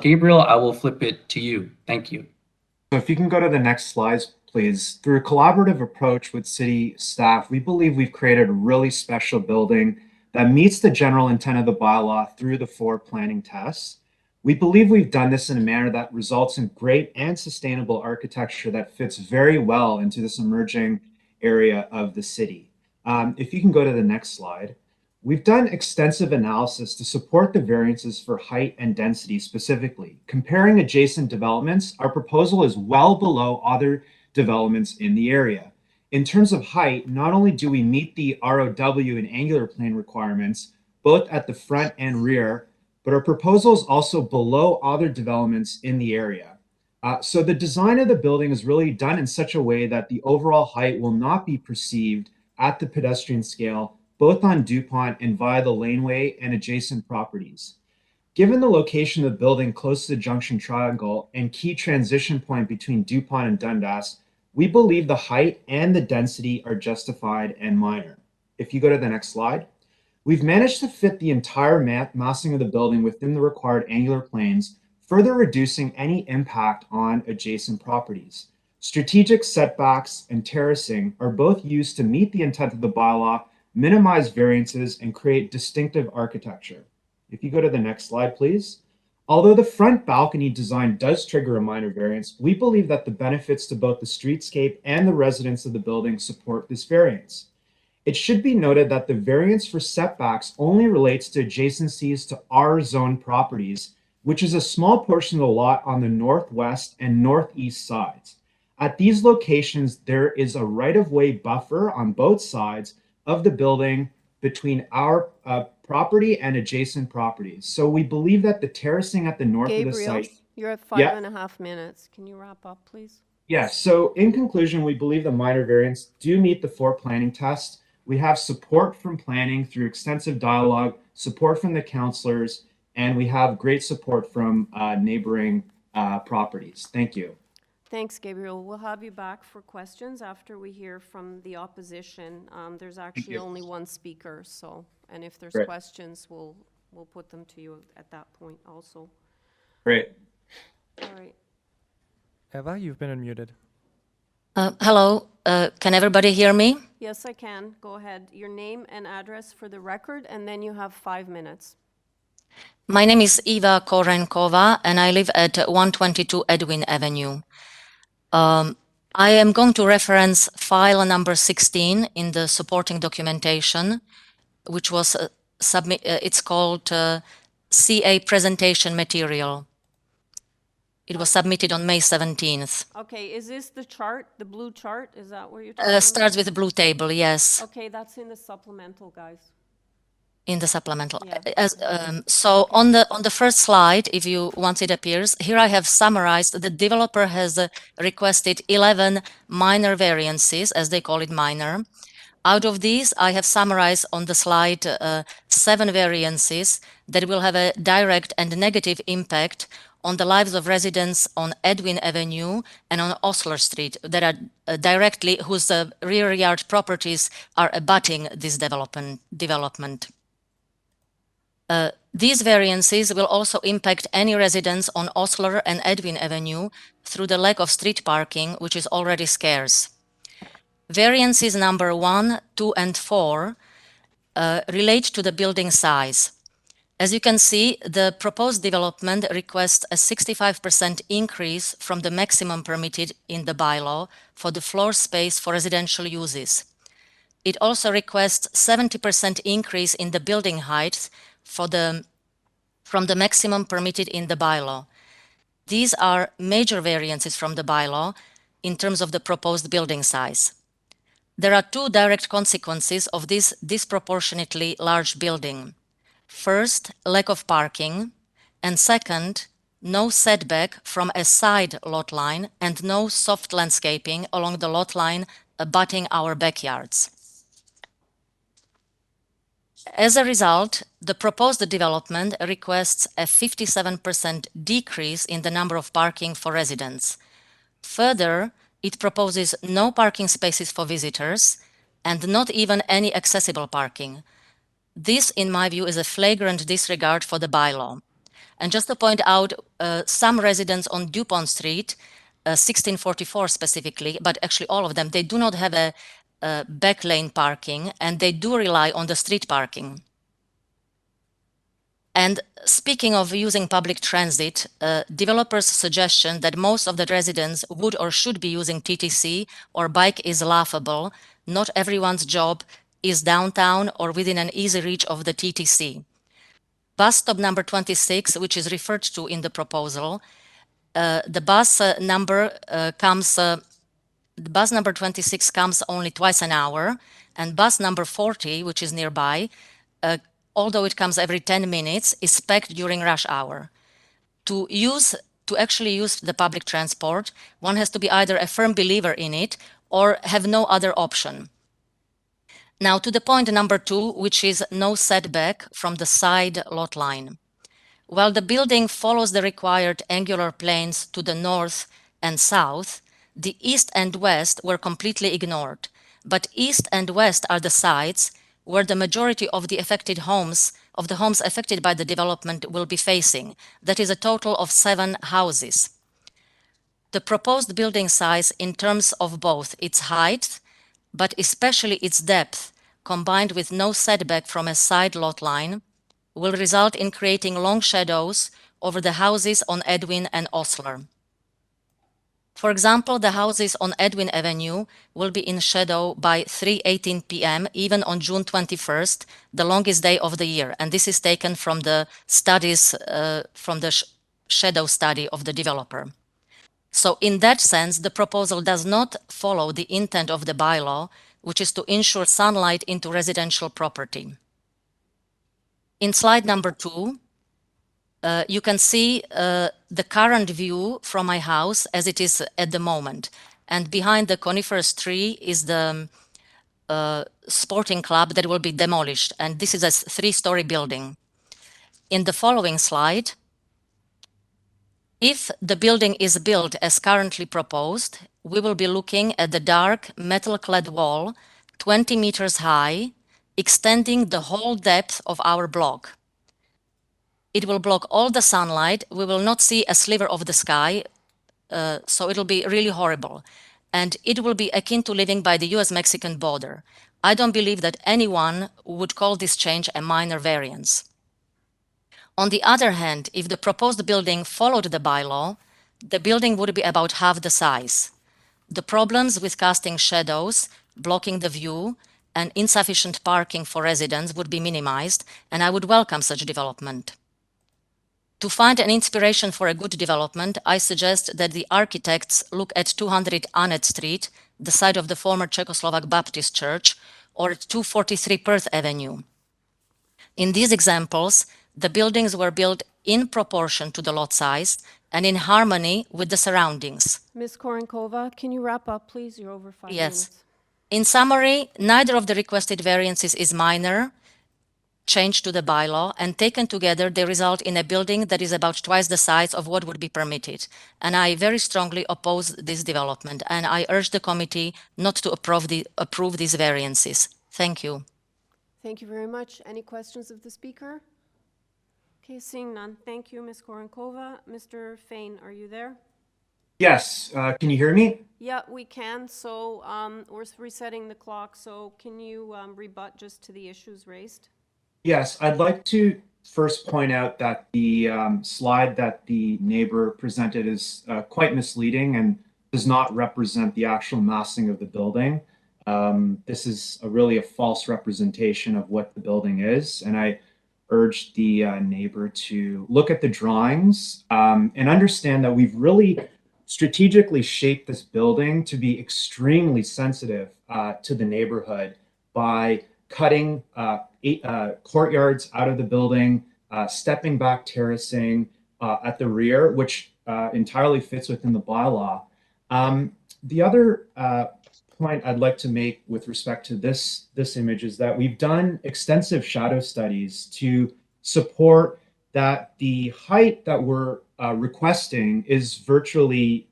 Gabriel, I will flip it to you. Thank you. So if you can go to the next slides, please. Through a collaborative approach with city staff, we believe we've created a really special building that meets the general intent of the bylaw through the 4 planning tests. We believe we've done this in a manner that results in great and sustainable architecture that fits very well into this emerging area of the city. If you can go to the next slide. We've done extensive analysis to support the variances for height and density specifically. Comparing adjacent developments, our proposal is well below other developments in the area. In terms of height, not only do we meet the ROW and angular plane requirements, both at the front and rear, but our proposal is also below other developments in the area. So the design of the building is really done in such a way that the overall height will not be perceived at the pedestrian scale, both on Dupont and via the laneway and adjacent properties. Given the location of the building close to the junction triangle and key transition point between Dupont and Dundas, we believe the height and the density are justified and minor. If you go to the next slide, we've managed to fit the entire massing of the building within the required angular planes, further reducing any impact on adjacent properties. Strategic setbacks and terracing are both used to meet the intent of the bylaw, minimize variances, and create distinctive architecture. If you go to the next slide, please. Although the front balcony design does trigger a minor variance, we believe that the benefits to both the streetscape and the residents of the building support this variance. It should be noted that the variance for setbacks only relates to adjacencies to R-zone properties, which is a small portion of the lot on the northwest and northeast sides. At these locations, there is a right-of-way buffer on both sides of the building between our property and adjacent properties. So we believe that the terracing at the north of the site... You're at 5.5 minutes. Can you wrap up, please? Yes. So in conclusion, we believe the minor variants do meet the 4 planning tests. We have support from planning through extensive dialogue, support from the councillors, and we have great support from neighboring properties. Thank you. Thanks, Gabriel. We'll have you back for questions after we hear from the opposition. There's actually only one speaker, so, and if there's questions, we'll put them to you at that point also. Great. All right. Eva, you've been unmuted. Hello, can everybody hear me? Yes, I can. Go ahead. Your name and address for the record, and then you have 5 minutes. My name is Eva Korenkova, and I live at 122 Edwin Avenue. I am going to reference file number 16 in the supporting documentation, which was it's called CA presentation material. It was submitted on May 17th. Okay, is this the chart, the blue chart? Is that where you're talking about? Starts with the blue table, yes. Okay, that's in the supplemental, guys. In the supplemental. Yeah. So on the first slide, if you once it appears, here I have summarized the developer has requested 11 minor variances, as they call it minor. Out of these, I have summarized on the slide 7 variances that will have a direct and negative impact on the lives of residents on Edwin Avenue and on Osler Street that are whose rear yard properties are abutting this development. These variances will also impact any residents on Osler and Edwin Avenue through the lack of street parking, which is already scarce. Variances number 1, 2, and 4 relate to the building size. As you can see, the proposed development requests a 65% increase from the maximum permitted in the bylaw for the floor space for residential uses. It also requests 70% increase in the building height from the maximum permitted in the bylaw. These are major variances from the bylaw in terms of the proposed building size. There are two direct consequences of this disproportionately large building. First, lack of parking, and second, no setback from a side lot line and no soft landscaping along the lot line abutting our backyards. As a result, the proposed development requests a 57% decrease in the number of parking for residents. Further, it proposes no parking spaces for visitors and not even any accessible parking. This, in my view, is a flagrant disregard for the bylaw. And just to point out, some residents on Dupont Street, 1644 specifically, but actually all of them, they do not have a back lane parking, and they do rely on the street parking. And speaking of using public transit, developers' suggestion that most of the residents would or should be using TTC or bike is laughable. Not everyone's job is downtown or within an easy reach of the TTC. Bus stop number 26, which is referred to in the proposal, the bus number 26 comes only twice an hour, and bus number 40, which is nearby, although it comes every 10 minutes, is packed during rush hour. To actually use the public transport, one has to be either a firm believer in it or have no other option. Now to the point number 2, which is no setback from the side lot line. While the building follows the required angular planes to the north and south, the east and west were completely ignored. But east and west are the sides where the majority of the homes affected by the development will be facing. That is a total of 7 houses. The proposed building size in terms of both its height, but especially its depth, combined with no setback from a side lot line, will result in creating long shadows over the houses on Edwin and Osler. For example, the houses on Edwin Avenue will be in shadow by 3:18 p.m., even on June 21st, the longest day of the year. And this is taken from the studies, from the shadow study of the developer. So in that sense, the proposal does not follow the intent of the bylaw, which is to ensure sunlight into residential property. In slide number 2, you can see the current view from my house as it is at the moment. And behind the coniferous tree is the sporting club that will be demolished. And this is a 3-story building. In the following slide, if the building is built as currently proposed, we will be looking at the dark metal-clad wall, 20 meters high, extending the whole depth of our block. It will block all the sunlight. We will not see a sliver of the sky, so it'll be really horrible. And it will be akin to living by the US-Mexican border. I don't believe that anyone would call this change a minor variance. On the other hand, if the proposed building followed the bylaw, the building would be about half the size. The problems with casting shadows, blocking the view, and insufficient parking for residents would be minimized, and I would welcome such development. To find an inspiration for a good development, I suggest that the architects look at 200 Anet Street, the site of the former Czechoslovak Baptist Church, or 243 Perth Avenue. In these examples, the buildings were built in proportion to the lot size and in harmony with the surroundings. Ms. Korenkova, can you wrap up, please? You're over 5 minutes. In summary, neither of the requested variances is minor. change to the bylaw, and taken together, they result in a building that is about twice the size of what would be permitted. And I very strongly oppose this development, and I urge the committee not to approve these variances. Thank you. Thank you very much. Any questions of the speaker? Okay, seeing none. Thank you, Ms. Korenkova. Mr. Fain, are you there? Yes, can you hear me? Yeah, we can. So we're resetting the clock. So can you rebut just to the issues raised? Yes, I'd like to first point out that the slide that the neighbor presented is quite misleading and does not represent the actual massing of the building. This is really a false representation of what the building is, and I urge the neighbor to look at the drawings and understand that we've really strategically shaped this building to be extremely sensitive to the neighborhood by cutting courtyards out of the building, stepping back terracing at the rear, which entirely fits within the bylaw. The other point I'd like to make with respect to this image is that we've done extensive shadow studies to support that the height that we're requesting is virtually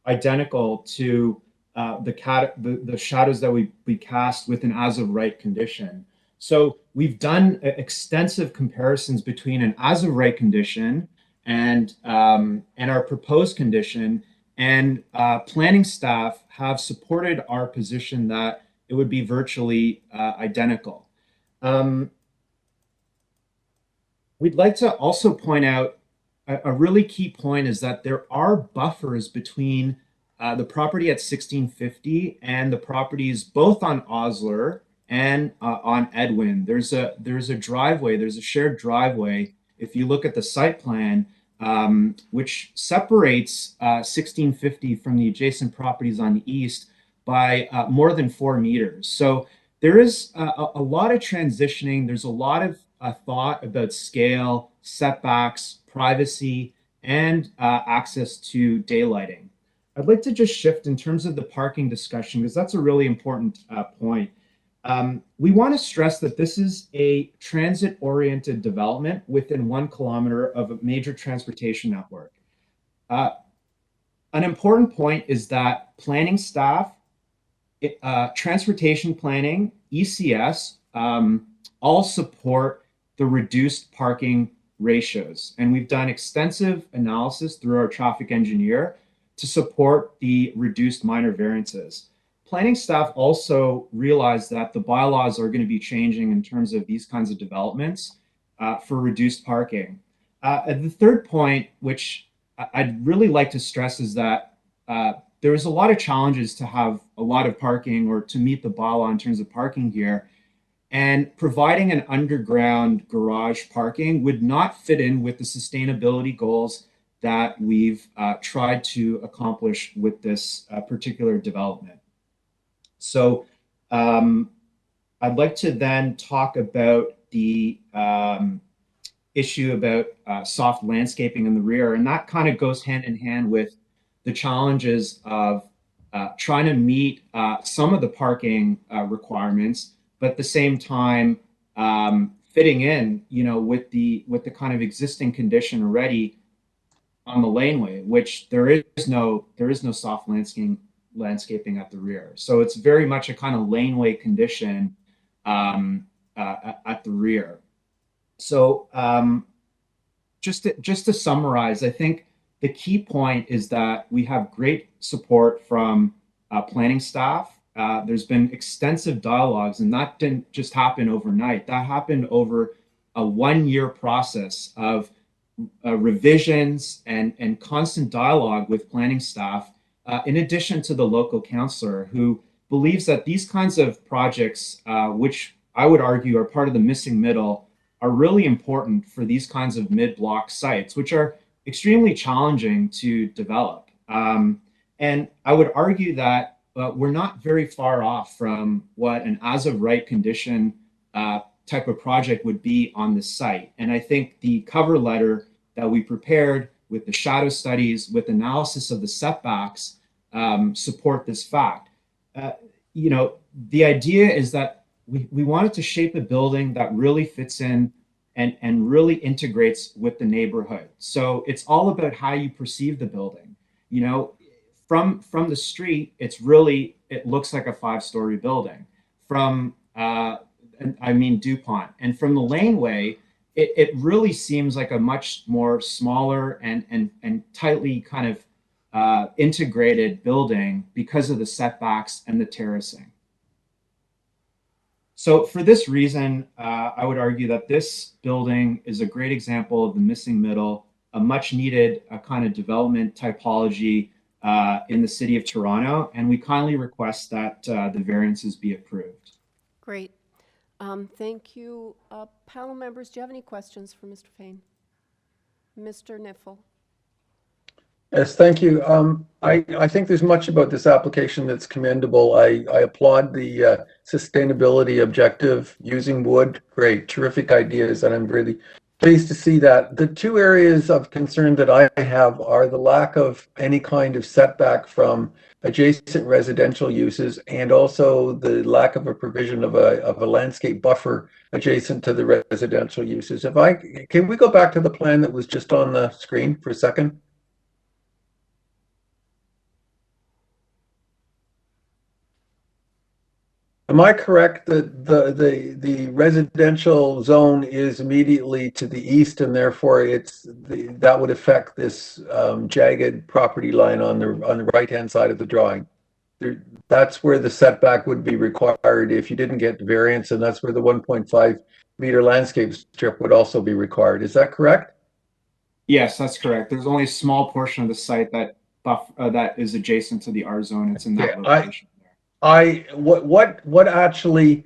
identical to the shadows that we cast with an as of right condition. So we've done extensive comparisons between an as of right condition and our proposed condition, and planning staff have supported our position that it would be virtually identical. We'd like to also point out a really key point is that there are buffers between the property at 1650 and the properties both on Osler and on Edwin. There's a driveway, there's a shared driveway. If you look at the site plan, which separates 1650 from the adjacent properties on the east by more than 4 meters. So there is a lot of transitioning. There's a lot of thought about scale, setbacks, privacy, and access to daylighting. I'd like to just shift in terms of the parking discussion, because that's a really important point. We want to stress that this is a transit-oriented development within 1 kilometer of a major transportation network. An important point is that planning staff, transportation planning, ECS, all support the reduced parking ratios. And we've done extensive analysis through our traffic engineer to support the reduced minor variances. Planning staff also realized that the bylaws are going to be changing in terms of these kinds of developments for reduced parking. And the third point, which I'd really like to stress, is that there is a lot of challenges to have a lot of parking or to meet the bylaw in terms of parking here. And providing an underground garage parking would not fit in with the sustainability goals that we've tried to accomplish with this particular development. So I'd like to then talk about the issue about soft landscaping in the rear, and that kind of goes hand in hand with the challenges of trying to meet some of the parking requirements, but at the same time fitting in, with the kind of existing condition already on the laneway, which there is no soft landscaping at the rear. So it's very much a kind of laneway condition at the rear. So just to summarize, I think the key point is that we have great support from planning staff. There's been extensive dialogues, and that didn't just happen overnight. That happened over a 1-year process of revisions and constant dialogue with planning staff, in addition to the local councillor, who believes that these kinds of projects, which I would argue are part of the missing middle, are really important for these kinds of mid-block sites, which are extremely challenging to develop. And I would argue that we're not very far off from what an as-of-right condition type of project would be on the site. And I think the cover letter that we prepared with the shadow studies, with analysis of the setbacks, support this fact. The idea is that we wanted to shape a building that really fits in and really integrates with the neighborhood. So it's all about how you perceive the building. You know, from the street, it looks like a 5-story building. From Dupont, and from the laneway, it really seems like a much more smaller and tightly kind of integrated building because of the setbacks and the terracing. So for this reason, I would argue that this building is a great example of the missing middle, a much needed kind of development typology in the city of Toronto, and we kindly request that the variances be approved. Great. Thank you. Panel members, do you have any questions for Mr. Fain? Mr. Niffel. Yes, thank you. I think there's much about this application that's commendable. I applaud the sustainability objective, using wood. Great, terrific ideas, and I'm really pleased to see that. The two areas of concern that I have are the lack of any kind of setback from adjacent residential uses, and also the lack of a provision of a landscape buffer adjacent to the residential uses. Can we go back to the plan that was just on the screen for a second? Am I correct that the residential zone is immediately to the east, and therefore that would affect this jagged property line on the right-hand side of the drawing? That's where the setback would be required if you didn't get the variance, and that's where the 1.5-meter landscape strip would also be required. Is that correct? Yes, that's correct. There's only a small portion of the site that is adjacent to the R zone. It's in that location. What actually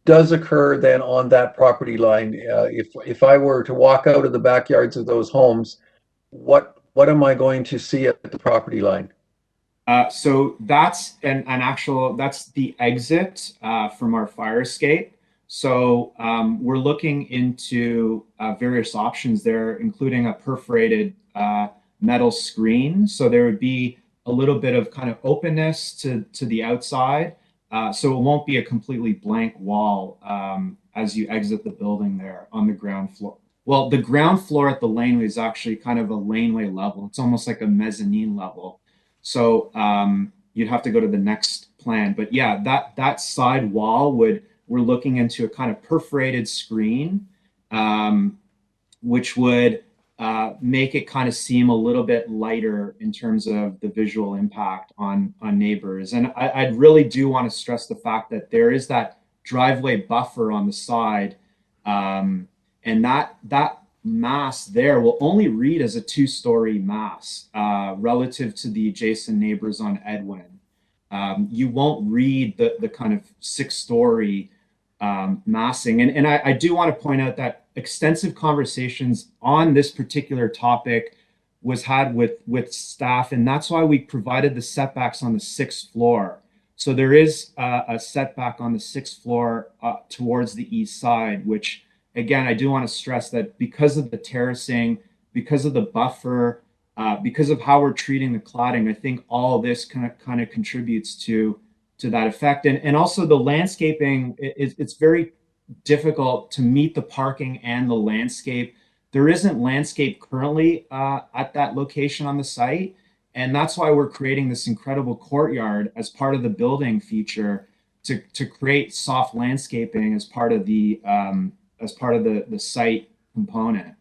does occur then on that property line? If I were to walk out of the backyards of those homes, what am I going to see at the property line? So that's that's the exit from our fire escape. So we're looking into various options there, including a perforated metal screen. So there would be a little bit of kind of openness to the outside. So it won't be a completely blank wall as you exit the building there on the ground floor. Well, the ground floor at the laneway is actually kind of a laneway level. It's almost like a mezzanine level. So you'd have to go to the next plan. But yeah, that side wall we're looking into a kind of perforated screen, which would make it kind of seem a little bit lighter in terms of the visual impact on neighbors. And I really do want to stress the fact that there is that driveway buffer on the side, and that mass there will only read as a 2-story mass relative to the adjacent neighbors on Edwin. You won't read the kind of 6-story massing. And I do want to point out that extensive conversations on this particular topic was had with staff, and that's why we provided the setbacks on the 6th floor. So there is a setback on the 6th floor towards the east side, which again, I do want to stress that because of the terracing, because of the buffer, because of how we're treating the cladding, I think all this kind of contributes to that effect. And also the landscaping, it's very difficult to meet the parking and the landscape. There isn't landscape currently at that location on the site. And that's why we're creating this incredible courtyard as part of the building feature to create soft landscaping as part of the site component.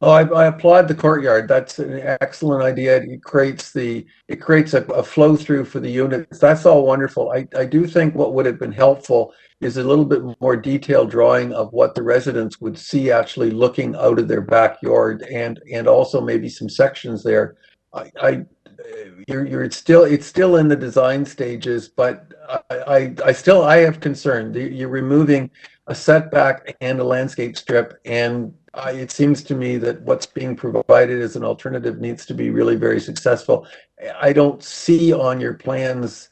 Oh, I applaud the courtyard. That's an excellent idea. It creates a flow through for the units. That's all wonderful. I do think what would have been helpful is a little bit more detailed drawing of what the residents would see actually looking out of their backyard, and also maybe some sections there. It's still in the design stages, but I have concern. You're removing a setback and a landscape strip, and it seems to me that what's being provided as an alternative needs to be really very successful. I don't see on your plans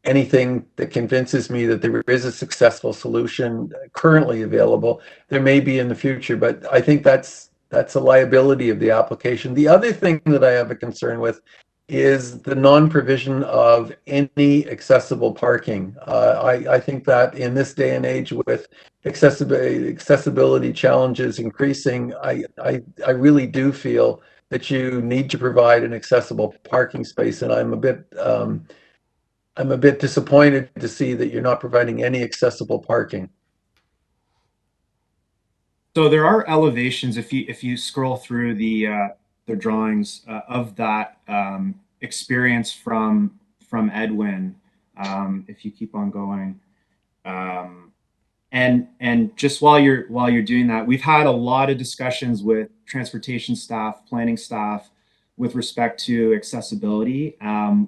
anything that convinces me that there is a successful solution currently available. There may be in the future, but I think that's a liability of the application. The other thing that I have a concern with is the non-provision of any accessible parking. I think that in this day and age with accessibility challenges increasing, I really do feel that you need to provide an accessible parking space, and I'm a bit disappointed to see that you're not providing any accessible parking. So there are elevations if you scroll through the drawings of that experience from Edwin. If you keep on going, and just while you're doing that, we've had a lot of discussions with transportation staff, planning staff, with respect to accessibility.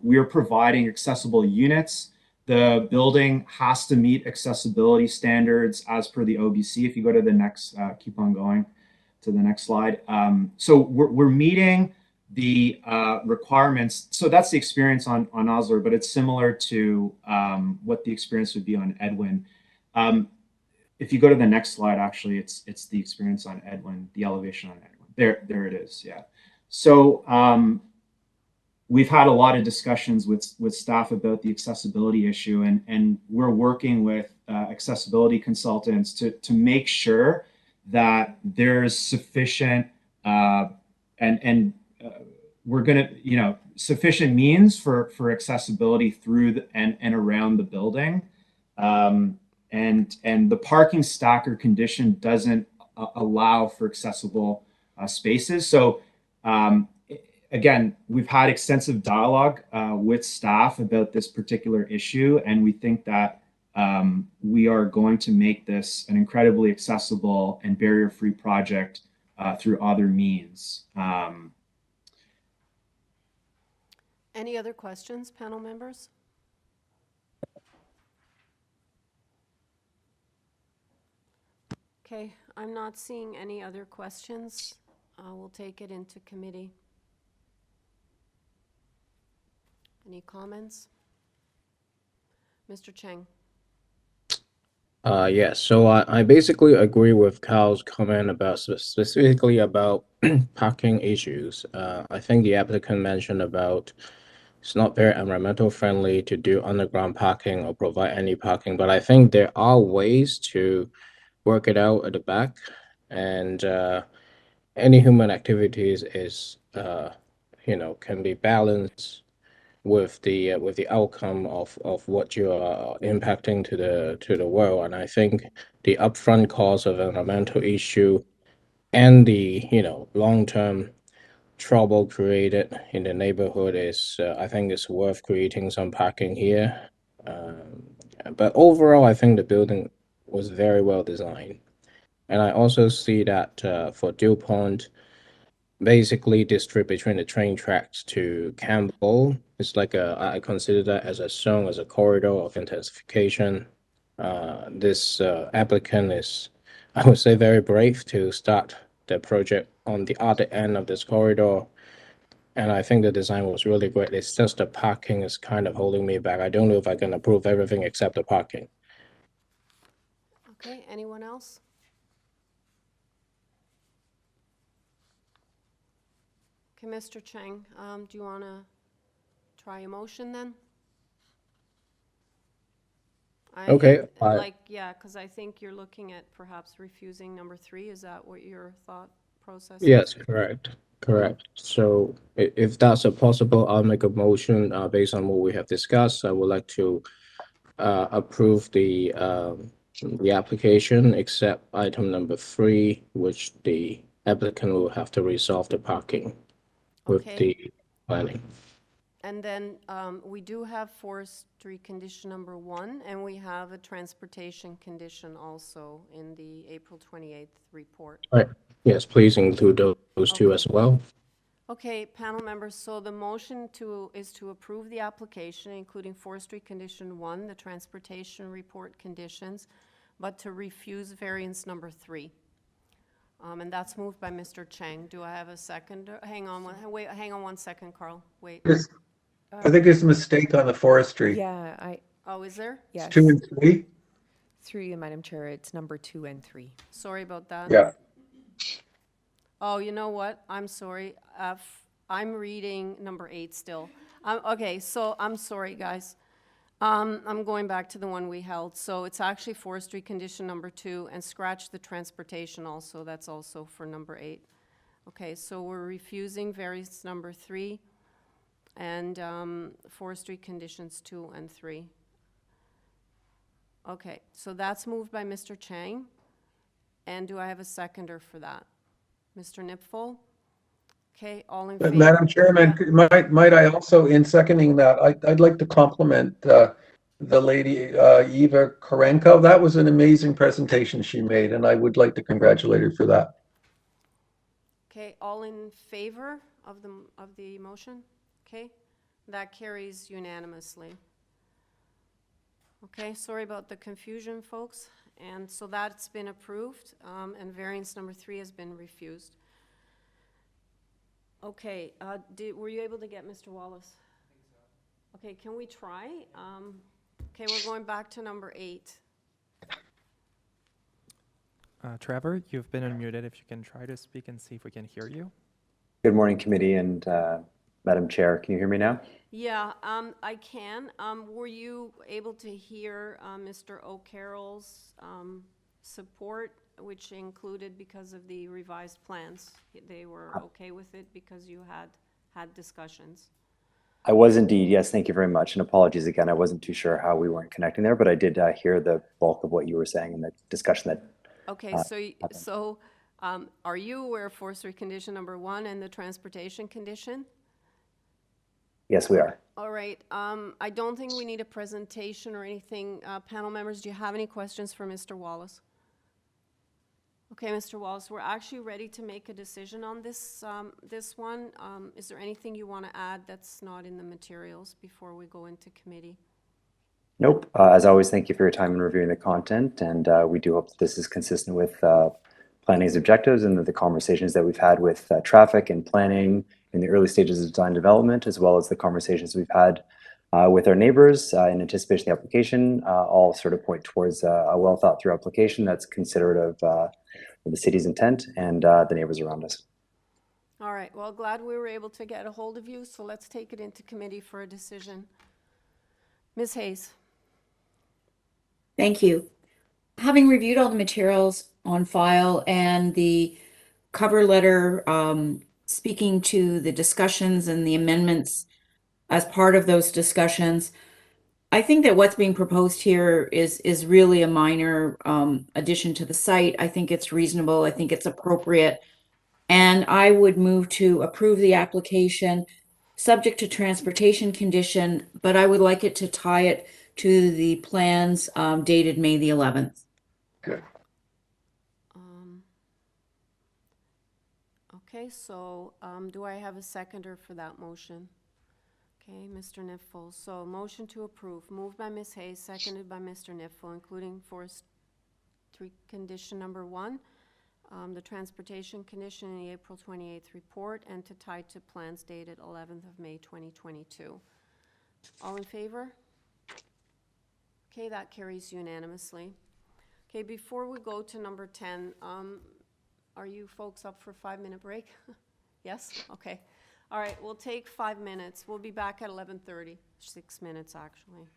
We are providing accessible units. The building has to meet accessibility standards as per the OBC. If you go to the next, keep on going to the next slide. So we're meeting the requirements. So that's the experience on Osler, but it's similar to what the experience would be on Edwin. If you go to the next slide, actually, it's the experience on Edwin, the elevation on Edwin. There it is, yeah. So we've had a lot of discussions with staff about the accessibility issue, and we're working with accessibility consultants to make sure that there's sufficient we're gonna, sufficient means for accessibility through and around the building. And the parking stacker condition doesn't allow for accessible spaces. So again, we've had extensive dialogue with staff about this particular issue, and we think that we are going to make this an incredibly accessible and barrier-free project through other means. Any other questions, panel members? Okay, I'm not seeing any other questions. We'll take it into committee. Any comments? Mr. Cheng. Yes, so I basically agree with Kyle's comment about specifically about parking issues. I think the applicant mentioned about it's not very environmental friendly to do underground parking or provide any parking, but I think there are ways to work it out at the back, and any human activities is can be balanced with the outcome of what you are impacting to the world. And I think the upfront cost of environmental issue and the long-term trouble created in the neighborhood is I think it's worth creating some parking here. But overall, I think the building was very well designed. And I also see that for Dupont, basically this strip between the train tracks to Campbell, it's like I consider that as a zone, as a corridor of intensification. This applicant is, I would say, very brave to start the project on the other end of this corridor. And I think the design was really great. It's just the parking is kind of holding me back. I don't know if I can approve everything except the parking. Okay, anyone else? Okay, Mr. Cheng, do you want to try a motion then? Okay. Yeah, because I think you're looking at perhaps refusing number 3. Is that what your thought process is? Yes, correct. So if that's possible, I'll make a motion based on what we have discussed. I would like to approve the application except item number 3, which the applicant will have to resolve the parking with the planning. And then we do have forestry condition number 1, and we have a transportation condition also in the April 28th report. All right. Yes, please include those two as well. Okay, panel members, so the motion is to approve the application, including forestry condition 1, the transportation report conditions, but to refuse variance number 3. And that's moved by Mr. Cheng. Do I have a second? Hang on one second, Carl. Wait. I think there's a mistake on the forestry. Yeah, Oh, is there? Yes. It's 2 and 3. Through you, Madam Chair, it's number 2 and 3. Sorry about that. Yeah. Oh, you know what? I'm sorry. I'm reading number 8 still. Okay, so I'm sorry, guys. I'm going back to the one we held. So it's actually forestry condition number 2, and scratch the transportation also. That's also for number 8. Okay, so we're refusing variance number 3 and forestry conditions 2 and 3. Okay, so that's moved by Mr. Chang. And do I have a seconder for that? Mr. Nipfel? Okay, all in favor? Madam Chairman, might I also, in seconding that, I'd like to compliment the lady Eva Korenko. That was an amazing presentation she made, and I would like to congratulate her for that. Okay, all in favor of the motion? Okay, that carries unanimously. Okay, sorry about the confusion, folks. And so that's been approved, and variance number 3 has been refused. Okay, were you able to get Mr. Wallace? I think so. Okay, can we try? Okay, we're going back to number 8. Trevor, you've been unmuted. If you can try to speak and see if we can hear you. Good morning, committee and Madam Chair. Can you hear me now? Yeah, I can. Were you able to hear Mr. O'Carroll's support, which included because of the revised plans? They were okay with it because you had discussions. I was indeed. Yes, thank you very much. And apologies again. I wasn't too sure how we weren't connecting there, but I did hear the bulk of what you were saying in the discussion that. Okay, so are you aware of forestry condition number 1 and the transportation condition? Yes, we are. All right. I don't think we need a presentation or anything. Panel members, do you have any questions for Mr. Wallace? Okay, Mr. Wallace, we're actually ready to make a decision on this one. Is there anything you want to add that's not in the materials before we go into committee? Nope. As always, thank you for your time in reviewing the content, and we do hope that this is consistent with planning's objectives and the conversations that we've had with traffic and planning in the early stages of design development, as well as the conversations we've had with our neighbors in anticipation of the application, all sort of point towards a well thought through application that's considerate of the city's intent and the neighbors around us. All right. Well, glad we were able to get a hold of you, so let's take it into committee for a decision. Ms. Hayes. Thank you. Having reviewed all the materials on file and the cover letter speaking to the discussions and the amendments as part of those discussions, I think that what's being proposed here is really a minor addition to the site. I think it's reasonable. I think it's appropriate. And I would move to approve the application subject to transportation condition, but I would like it to tie it to the plans dated May the 11th. Good. Okay, so do I have a seconder for that motion? Okay, Mr. Nipfel. So motion to approve, moved by Ms. Hayes, seconded by Mr. Nipfel, including forestry condition number 1, the transportation condition in the April 28th report, and to tie to plans dated 11th of May 2022. All in favor? Okay, that carries unanimously. Okay, before we go to number 10, are you folks up for a 5-minute break? Yes? Okay. All right, we'll take 5 minutes. We'll be back at 11:30, 6 minutes actually.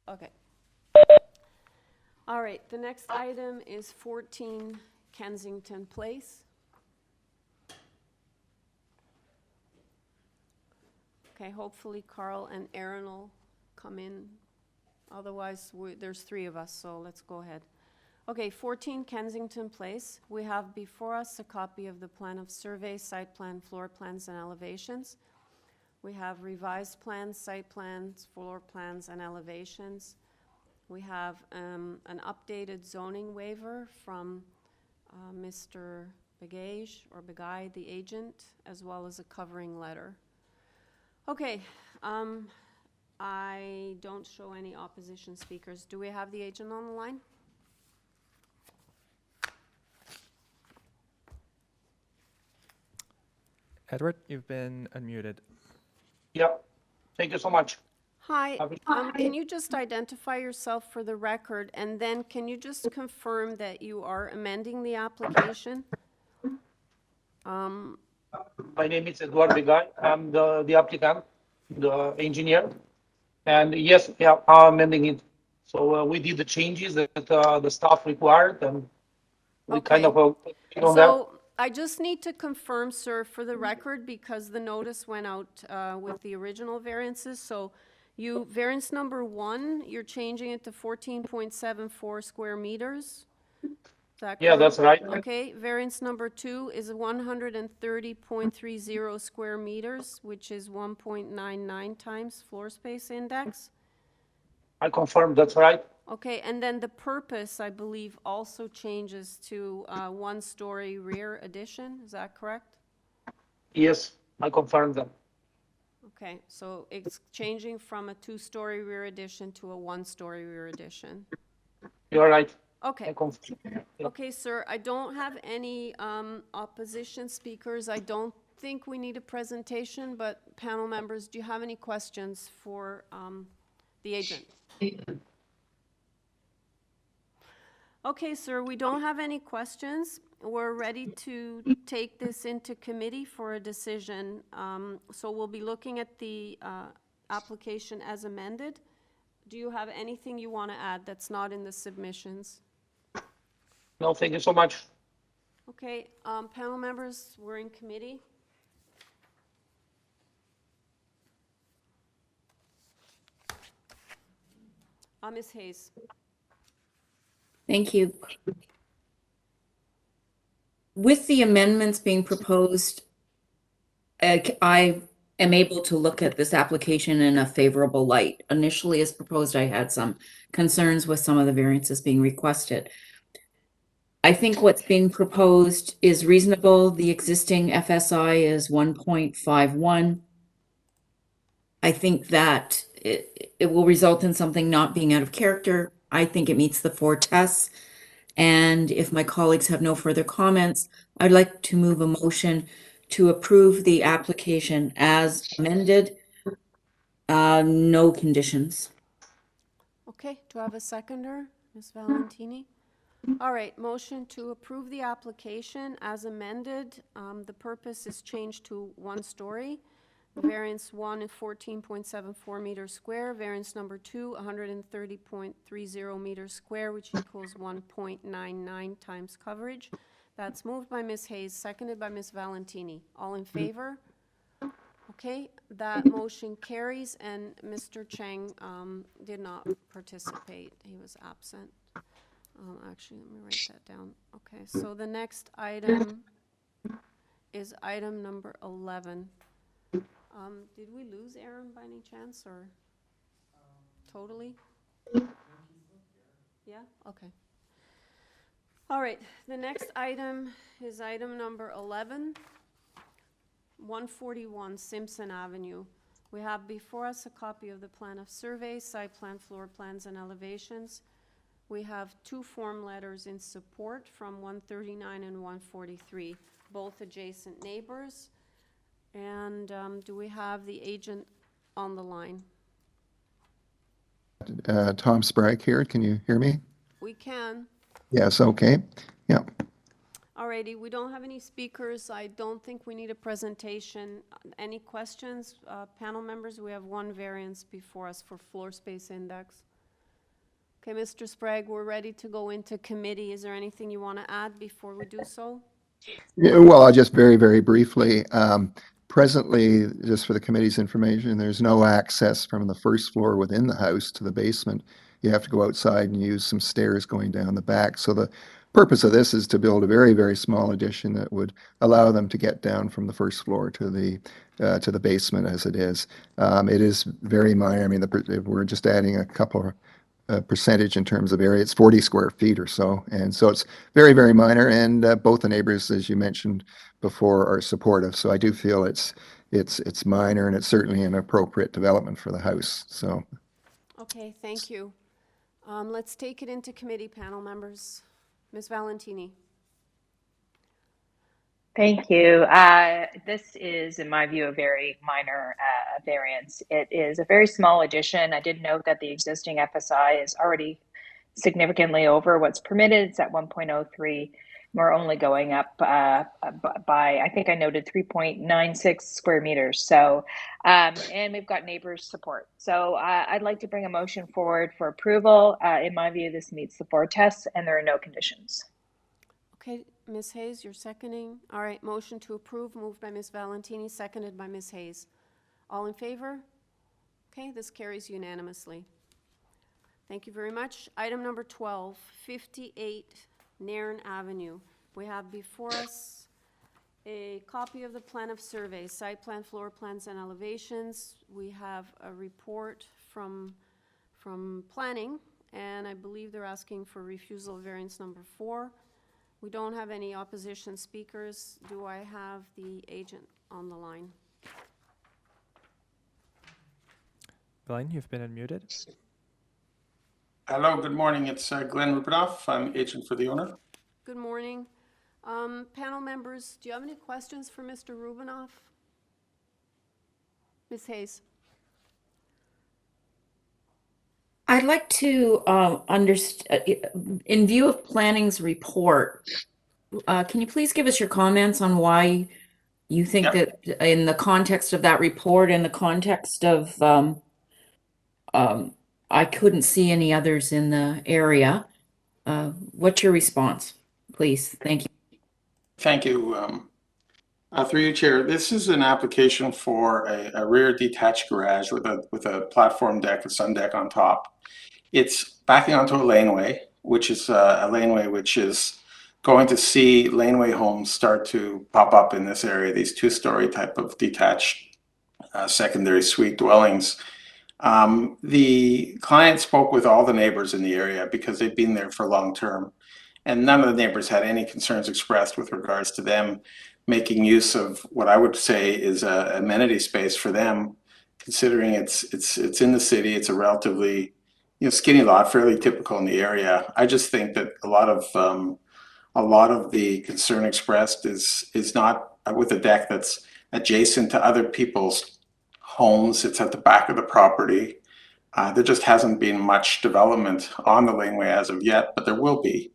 Okay. All right, the next item is 14 Kensington Place. Okay, hopefully Carl and Aaron will come in. Otherwise, there's 3 of us, so let's go ahead. Okay, 14 Kensington Place. We have before us a copy of the plan of survey, site plan, floor plans, and elevations. We have revised plans, site plans, floor plans, and elevations. We have an updated zoning waiver from Mr. Begay, the agent, as well as a covering letter. Okay, I don't show any opposition speakers. Do we have the agent on the line? Edward, you've been unmuted. Yep. Thank you so much. Hi, can you just identify yourself for the record, and then can you just confirm that you are amending the application? My name is Edward Begay. I'm the applicant, the engineer. And yes, yeah, I'm amending it. So we did the changes that the staff required, and we kind of on that. So I just need to confirm, sir, for the record, because the notice went out with the original variances. So you, variance number 1, you're changing it to 14.74 square meters. Is that Yeah, that's right. Okay, variance number 2 is 130.30 square meters, which is 1.99 times floor space index. I confirm that's right. Okay, and then the purpose, I believe, also changes to 1-story rear addition. Is that correct? Yes, I confirm that. Okay, so it's changing from a 2-story rear addition to a 1-story rear addition. You're right. Okay. I confirm. Yeah. Okay, sir, I don't have any opposition speakers. I don't think we need a presentation, but panel members, do you have any questions for the agent? Okay, sir, we don't have any questions. We're ready to take this into committee for a decision. So we'll be looking at the application as amended. Do you have anything you want to add that's not in the submissions? No, thank you so much. Okay, panel members, we're in committee. Ms. Hayes. Thank you. With the amendments being proposed, I am able to look at this application in a favorable light. Initially, as proposed, I had some concerns with some of the variances being requested. I think what's being proposed is reasonable. The existing FSI is 1.51. I think that it will result in something not being out of character. I think it meets the 4 tests. And if my colleagues have no further comments, I'd like to move a motion to approve the application as amended. No conditions. Okay, do I have a seconder? Ms. Valentini? All right, motion to approve the application as amended. The purpose is changed to 1-story. Variance 1 is 14.74 meters square. Variance number 2, 130.30 meters square, which equals 1.99 times coverage. That's moved by Ms. Hayes, seconded by Ms. Valentini. All in favor? Okay, that motion carries, and Mr. Chang did not participate. He was absent. Actually, let me write that down. Okay, so the next item is item number 11. Did we lose Aaron by any chance, or totally? Yeah? Okay. All right, the next item is item number 11, 141 Simpson Avenue. We have before us a copy of the plan of survey, site plan, floor plans, and elevations. We have 2 form letters in support from 139 and 143, both adjacent neighbors. And do we have the agent on the line? Tom Sprague here. Can you hear me? We can. Yes, okay. Yeah. Alrighty, we don't have any speakers. I don't think we need a presentation. Any questions, panel members? We have 1 variance before us for floor space index. Okay, Mr. Sprague, we're ready to go into committee. Is there anything you want to add before we do so? Yeah, well, I'll just very, very briefly. Presently, just for the committee's information, there's no access from the first floor within the house to the basement. You have to go outside and use some stairs going down the back. So the purpose of this is to build a very, very small addition that would allow them to get down from the first floor to the basement as it is. It is very minor. I mean, we're just adding a couple percentage in terms of area. It's 40 square feet or so. And so it's very, very minor. And both the neighbors, as you mentioned before, are supportive. So I do feel it's minor, and it's certainly an appropriate development for the house. So. Okay, thank you. Let's take it into committee, panel members. Ms. Valentini. Thank you. This is, in my view, a very minor variance. It is a very small addition. I did note that the existing FSI is already significantly over what's permitted. It's at 1.03. We're only going up by, I think I noted 3.96 square meters. So, and we've got neighbors' support. So I'd like to bring a motion forward for approval. In my view, this meets the 4 tests and there are no conditions. Okay, Ms. Hayes, you're seconding. All right, motion to approve, moved by Ms. Valentini, seconded by Ms. Hayes. All in favor? Okay, this carries unanimously. Thank you very much. Item number 12, 58 NAIRN Avenue. We have before us a copy of the plan of survey, site plan, floor plans, and elevations. We have a report from planning, and I believe they're asking for refusal of variance number 4. We don't have any opposition speakers. Do I have the agent on the line? Glen, you've been unmuted. Hello, good morning. It's Glen Rupinoff. I'm agent for the owner. Good morning. Panel members, do you have any questions for Mr. Rubinoff? Ms. Hayes. I'd like to understand, in view of planning's report, can you please give us your comments on why you think that in the context of that report, in the context of, I couldn't see any others in the area. What's your response, please? Thank you. Thank you. Through you, Chair, this is an application for a rear detached garage with a platform deck, a sun deck on top. It's backing onto a laneway, which is a laneway which is going to see laneway homes start to pop up in this area, these 2-story type of detached secondary suite dwellings. The client spoke with all the neighbors in the area because they've been there for long term, and none of the neighbors had any concerns expressed with regards to them making use of what I would say is a amenity space for them, considering it's in the city. It's a relatively skinny lot, fairly typical in the area. I just think that a lot of the concern expressed is not with a deck that's adjacent to other people's homes. It's at the back of the property. There just hasn't been much development on the laneway as of yet, but there will be.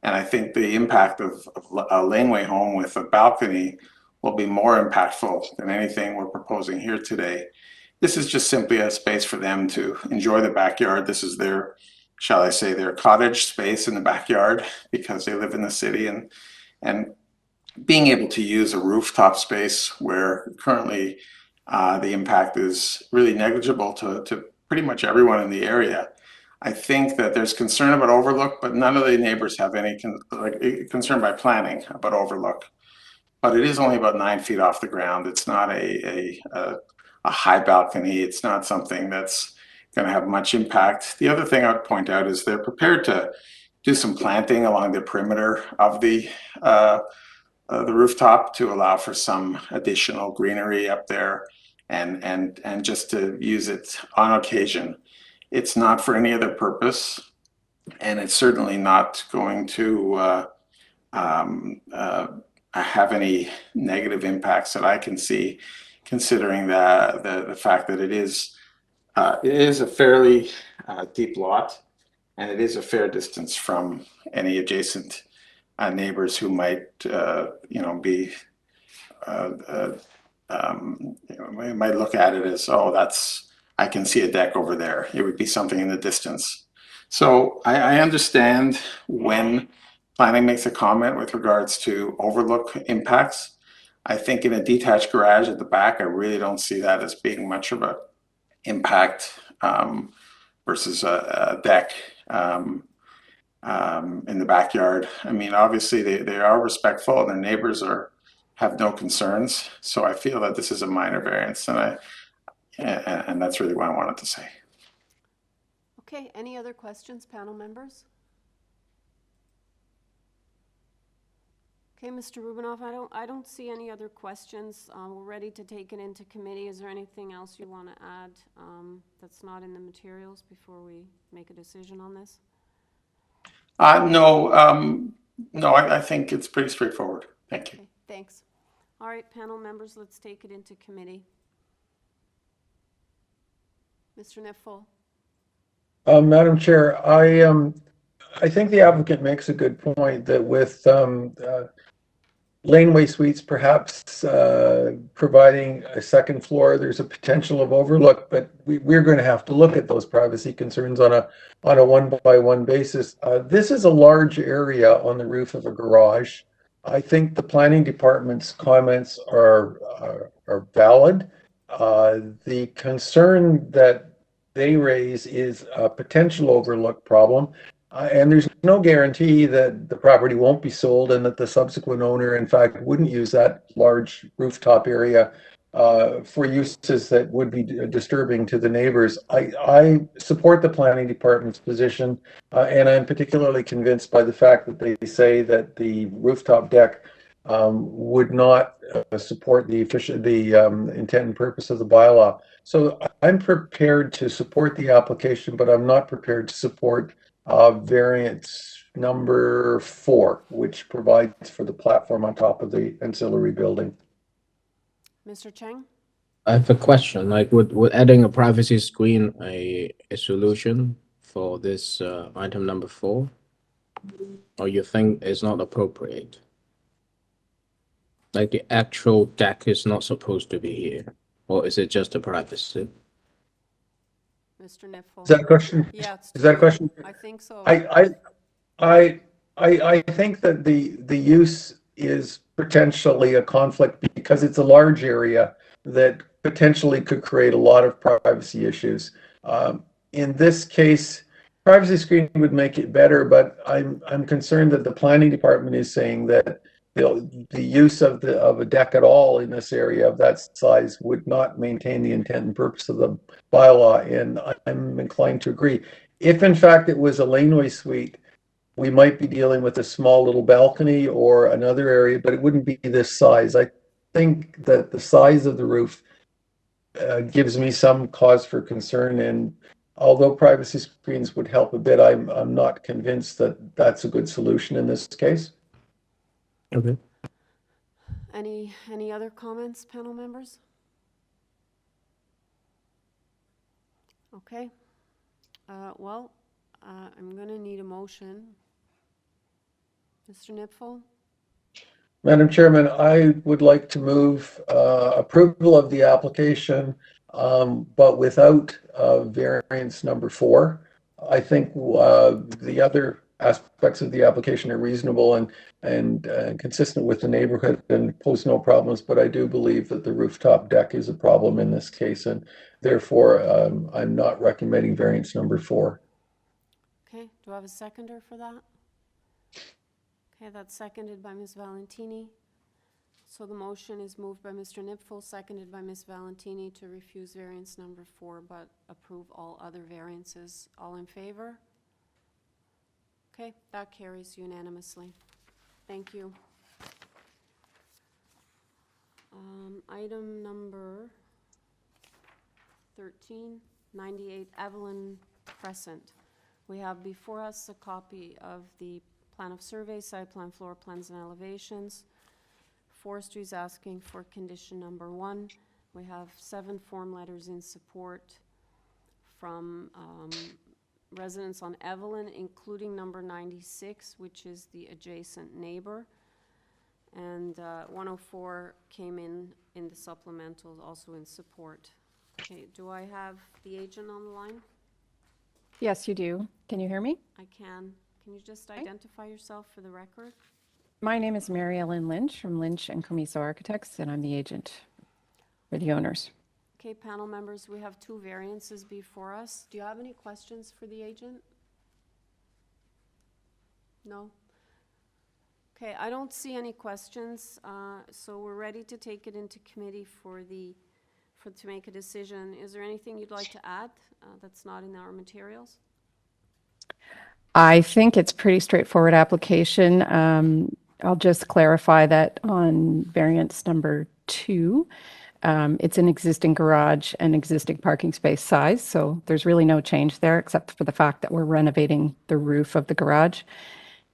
And I think the impact of a laneway home with a balcony will be more impactful than anything we're proposing here today. This is just simply a space for them to enjoy the backyard. This is their, shall I say, their cottage space in the backyard because they live in the city, and being able to use a rooftop space where currently the impact is really negligible to pretty much everyone in the area. I think that there's concern about overlook, but none of the neighbors have any concern by planning about overlook. But it is only about 9 feet off the ground. It's not a high balcony. It's not something that's going to have much impact. The other thing I would point out is they're prepared to do some planting along the perimeter of the rooftop to allow for some additional greenery up there, and just to use it on occasion. It's not for any other purpose, and it's certainly not going to have any negative impacts that I can see, considering the fact that it is a fairly deep lot, and it is a fair distance from any adjacent neighbors who might might look at it as, oh, I can see a deck over there. It would be something in the distance. So I understand when planning makes a comment with regards to overlook impacts. I think in a detached garage at the back, I really don't see that as being much of a impact versus a deck in the backyard. I mean, obviously they are respectful and their neighbors have no concerns. So I feel that this is a minor variance, and that's really what I wanted to say. Okay, any other questions, panel members? Okay, Mr. Rubinoff, I don't see any other questions. We're ready to take it into committee. Is there anything else you want to add that's not in the materials before we make a decision on this? No, I think it's pretty straightforward. Thank you. Okay, thanks. All right, panel members, let's take it into committee. Mr. Nipfel. Madam Chair, I think the applicant makes a good point that with laneway suites perhaps providing a second floor, there's a potential of overlook, but we're going to have to look at those privacy concerns on a one-by-one basis. This is a large area on the roof of a garage. I think the planning department's comments are valid. The concern that they raise is a potential overlook problem. And there's no guarantee that the property won't be sold and that the subsequent owner, in fact, wouldn't use that large rooftop area for uses that would be disturbing to the neighbors. I support the planning department's position, and I'm particularly convinced by the fact that they say that the rooftop deck would not support the intent and purpose of the bylaw. So I'm prepared to support the application, but I'm not prepared to support variance number 4, which provides for the platform on top of the ancillary building. Mr. Cheng? I have a question, like would adding a privacy screen a solution for this item number 4? Or you think it's not appropriate? Like the actual deck is not supposed to be here, or is it just a privacy? Mr. Nipfel. Is that a question? Yeah, is that a question? I think so. I think that the use is potentially a conflict because it's a large area that potentially could create a lot of privacy issues. In this case, privacy screen would make it better, but I'm concerned that the planning department is saying that the use of a deck at all in this area of that size would not maintain the intent and purpose of the bylaw, and I'm inclined to agree. If in fact it was a laneway suite, we might be dealing with a small little balcony or another area, but it wouldn't be this size. I think that the size of the roof gives me some cause for concern, and although privacy screens would help a bit, I'm not convinced that that's a good solution in this case. Okay. Any other comments, panel members? Okay. Well, I'm going to need a motion. Mr. Nipfel? Madam Chairman, I would like to move approval of the application, but without variance number 4. I think the other aspects of the application are reasonable and consistent with the neighborhood and pose no problems, but I do believe that the rooftop deck is a problem in this case, and therefore I'm not recommending variance number 4. Okay, do I have a seconder for that? Okay, that's seconded by Ms. Valentini. So the motion is moved by Mr. Nipfel, seconded by Ms. Valentini to refuse variance number 4, but approve all other variances. All in favor? Okay, that carries unanimously. Thank you. Item number 13, 98 Evelyn Crescent. We have before us a copy of the plan of survey, site plan, floor plans, and elevations. Forestry is asking for condition number 1. We have 7 form letters in support from residents on Evelyn, including number 96, which is the adjacent neighbor. And 104 came in the supplemental, also in support. Okay, do I have the agent on the line? Yes, you do. Can you hear me? I can. Can you just identify yourself for the record? My name is Mary Ellen Lynch from Lynch and Comiso Architects, and I'm the agent for the owners. Okay, panel members, we have 2 variances before us. Do you have any questions for the agent? No? Okay, I don't see any questions, so we're ready to take it into committee to make a decision. Is there anything you'd like to add that's not in our materials? I think it's pretty straightforward application. I'll just clarify that on variance number 2, it's an existing garage and existing parking space size, so there's really no change there except for the fact that we're renovating the roof of the garage.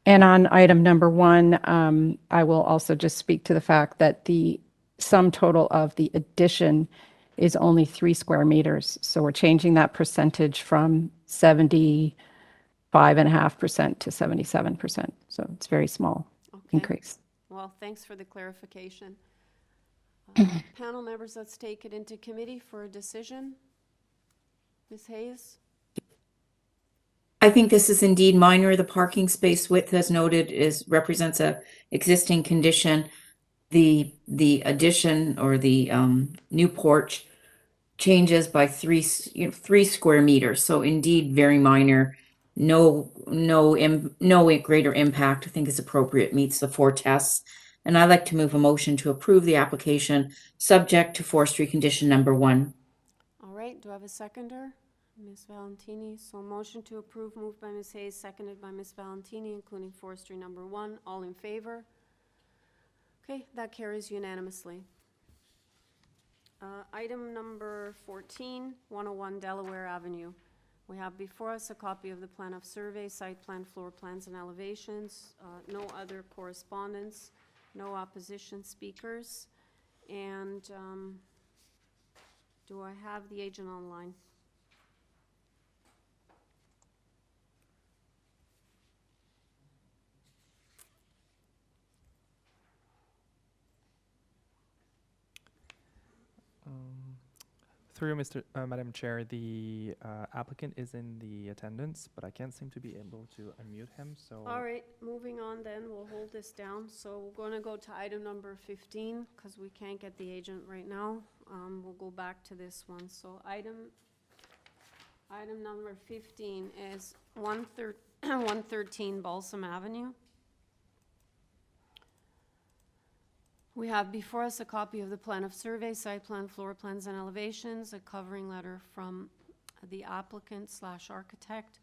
And on item number 1, I will also just speak to the fact that the sum total of the addition is only 3 square meters. So we're changing that percentage from 75.5% to 77%. So it's very small increase. Well, thanks for the clarification. Panel members, let's take it into committee for a decision. Ms. Hayes? I think this is indeed minor. The parking space width, as noted, represents a existing condition. The addition or the new porch changes by 3 square meters. So indeed, very minor. No greater impact. I think is appropriate. Meets the 4 tests. And I'd like to move a motion to approve the application subject to forestry condition number 1. All right. Do I have a seconder? Ms. Valentini. So motion to approve moved by Ms. Hayes, seconded by Ms. Valentini, including forestry number 1. All in favor? Okay, that carries unanimously. Item number 14, 101 Delaware Avenue. We have before us a copy of the plan of survey, site plan, floor plans, and elevations. No other correspondence, no opposition speakers. And do I have the agent online? Through Madam Chair, the applicant is in the attendance, but I can't seem to be able to unmute him, so. All right, moving on then, we'll hold this down. So we're going to go to item number 15 because we can't get the agent right now. We'll go back to this one. So item number 15 is 113 BALSAM Avenue. We have before us a copy of the plan of survey, site plan, floor plans, and elevations, a covering letter from the applicant/architect.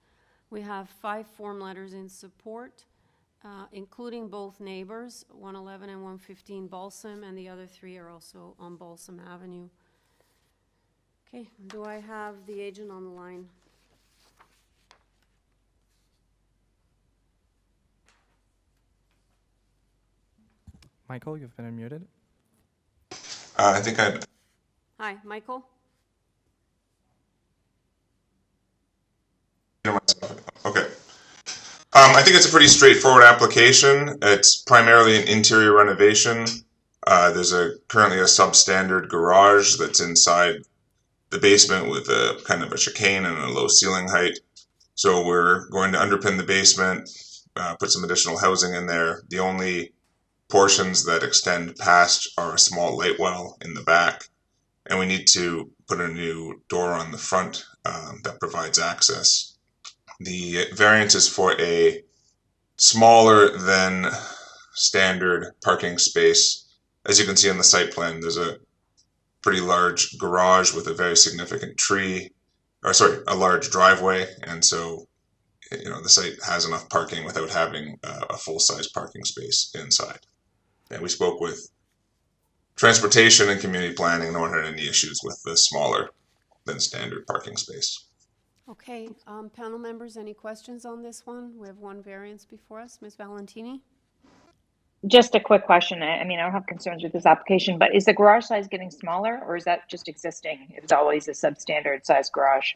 We have 5 form letters in support, including both neighbors, 111 and 115 BALSAM, and the other 3 are also on BALSAM Avenue. Okay, do I have the agent on the line? Michael, you've been unmuted. I think I'd. Hi, Michael? Okay. I think it's a pretty straightforward application. It's primarily an interior renovation. There's currently a substandard garage that's inside the basement with a kind of a chicane and a low ceiling height. So we're going to underpin the basement, put some additional housing in there. The only portions that extend past are a small light well in the back, and we need to put a new door on the front that provides access. The variance is for a smaller than standard parking space. As you can see on the site plan, there's a pretty large garage with a very significant a large driveway, and so the site has enough parking without having a full-size parking space inside. And we spoke with transportation and community planning. No one had any issues with the smaller than standard parking space. Okay, panel members, any questions on this one? We have 1 variance before us. Ms. Valentini? Just a quick question. I mean, I don't have concerns with this application, but is the garage size getting smaller, or is that just existing? It was always a substandard size garage.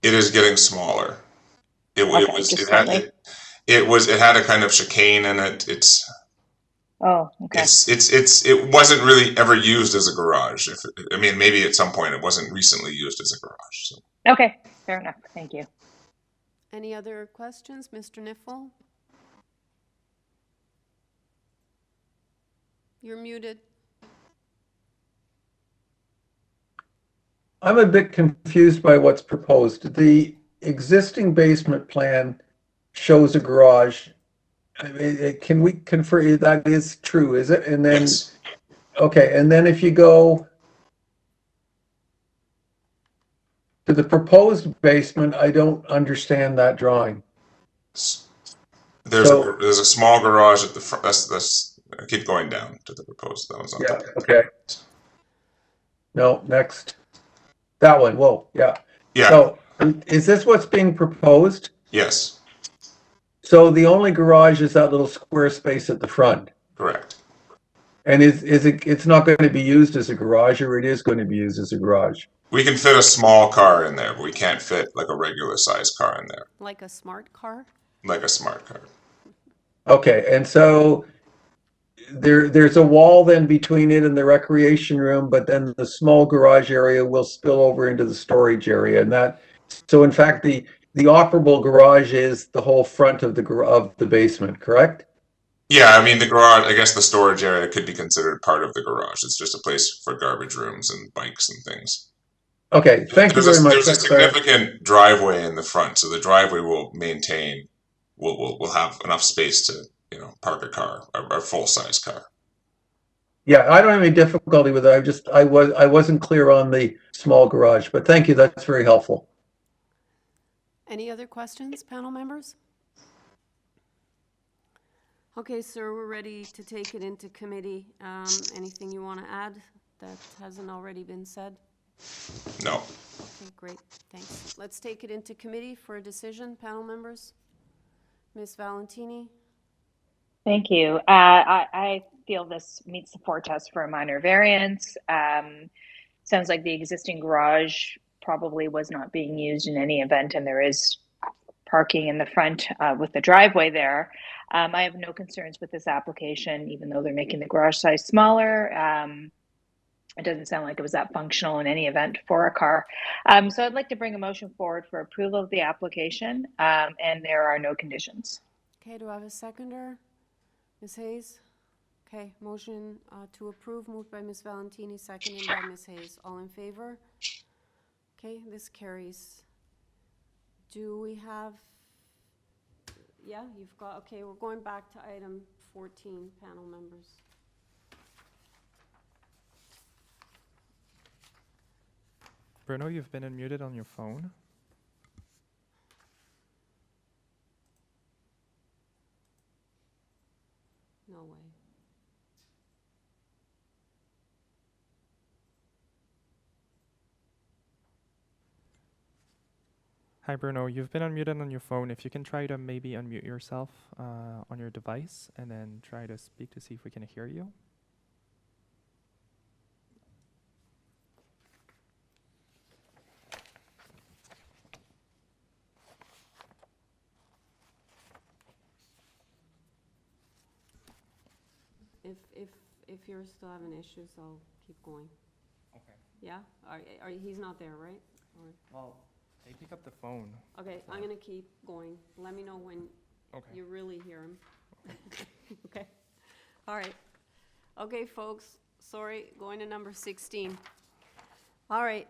It is getting smaller. It had a kind of chicane in it. Oh, okay. It wasn't really ever used as a garage. Maybe at some point it wasn't recently used as a garage. So. Okay, fair enough. Thank you. Any other questions, Mr. Niffel? You're muted. I'm a bit confused by what's proposed. The existing basement plan shows a garage. I mean, can we confirm that is true, is it? And then, Yes. okay, and then if you go to the proposed basement, I don't understand that drawing. There's a small garage at the front. That's keep going down to the proposed. That one's on Yeah, the okay. No, next. That one, whoa, yeah. Yeah. So is this what's being proposed? Yes. So the only garage is that little square space at the front? Correct. And it's not going to be used as a garage, or it is going to be used as a garage? We can fit a small car in there, but we can't fit like a regular sized car in there. Like a smart car? Like a smart car. Okay, and so there's a wall then between it and the recreation room, but then the small garage area will spill over into the storage area, and that. So in fact, the operable garage is the whole front of the basement, correct? Yeah, I mean the garage. I guess the storage area could be considered part of the garage. It's just a place for garbage rooms and bikes and things. Okay, thank you very much. There's a significant driveway in the front, so the driveway will maintain. We'll have enough space to park a car, a full size car. Yeah, I don't have any difficulty with it. I wasn't clear on the small garage, but thank you. That's very helpful. Any other questions, panel members? Okay, sir, we're ready to take it into committee. Anything you want to add that hasn't already been said? No. Okay, great, thanks. Let's take it into committee for a decision, panel members. Ms. Valentini? Thank you. I feel this meets the 4 test for a minor variance. Sounds like the existing garage probably was not being used in any event, and there is parking in the front with the driveway there. I have no concerns with this application, even though they're making the garage size smaller. It doesn't sound like it was that functional in any event for a car. So I'd like to bring a motion forward for approval of the application, and there are no conditions. Okay, do I have a seconder? Ms. Hayes? Okay, motion to approve, moved by Ms. Valentini, seconded by Ms. Hayes. All in favor? Okay, this carries. Do we have, yeah, you've got, okay, we're going back to item 14, panel members. Bruno, you've been unmuted on your phone. No way. Hi, Bruno. You've been unmuted on your phone. If you can try to maybe unmute yourself on your device and then try to speak to see if we can hear you. If you're still having issues, I'll keep going. Okay. Yeah? He's not there, right? Or, well, they pick up the phone. Okay, I'm gonna keep going. Let me know when you really hear him. Okay. All right. Okay, folks, sorry, going to number 16. All right,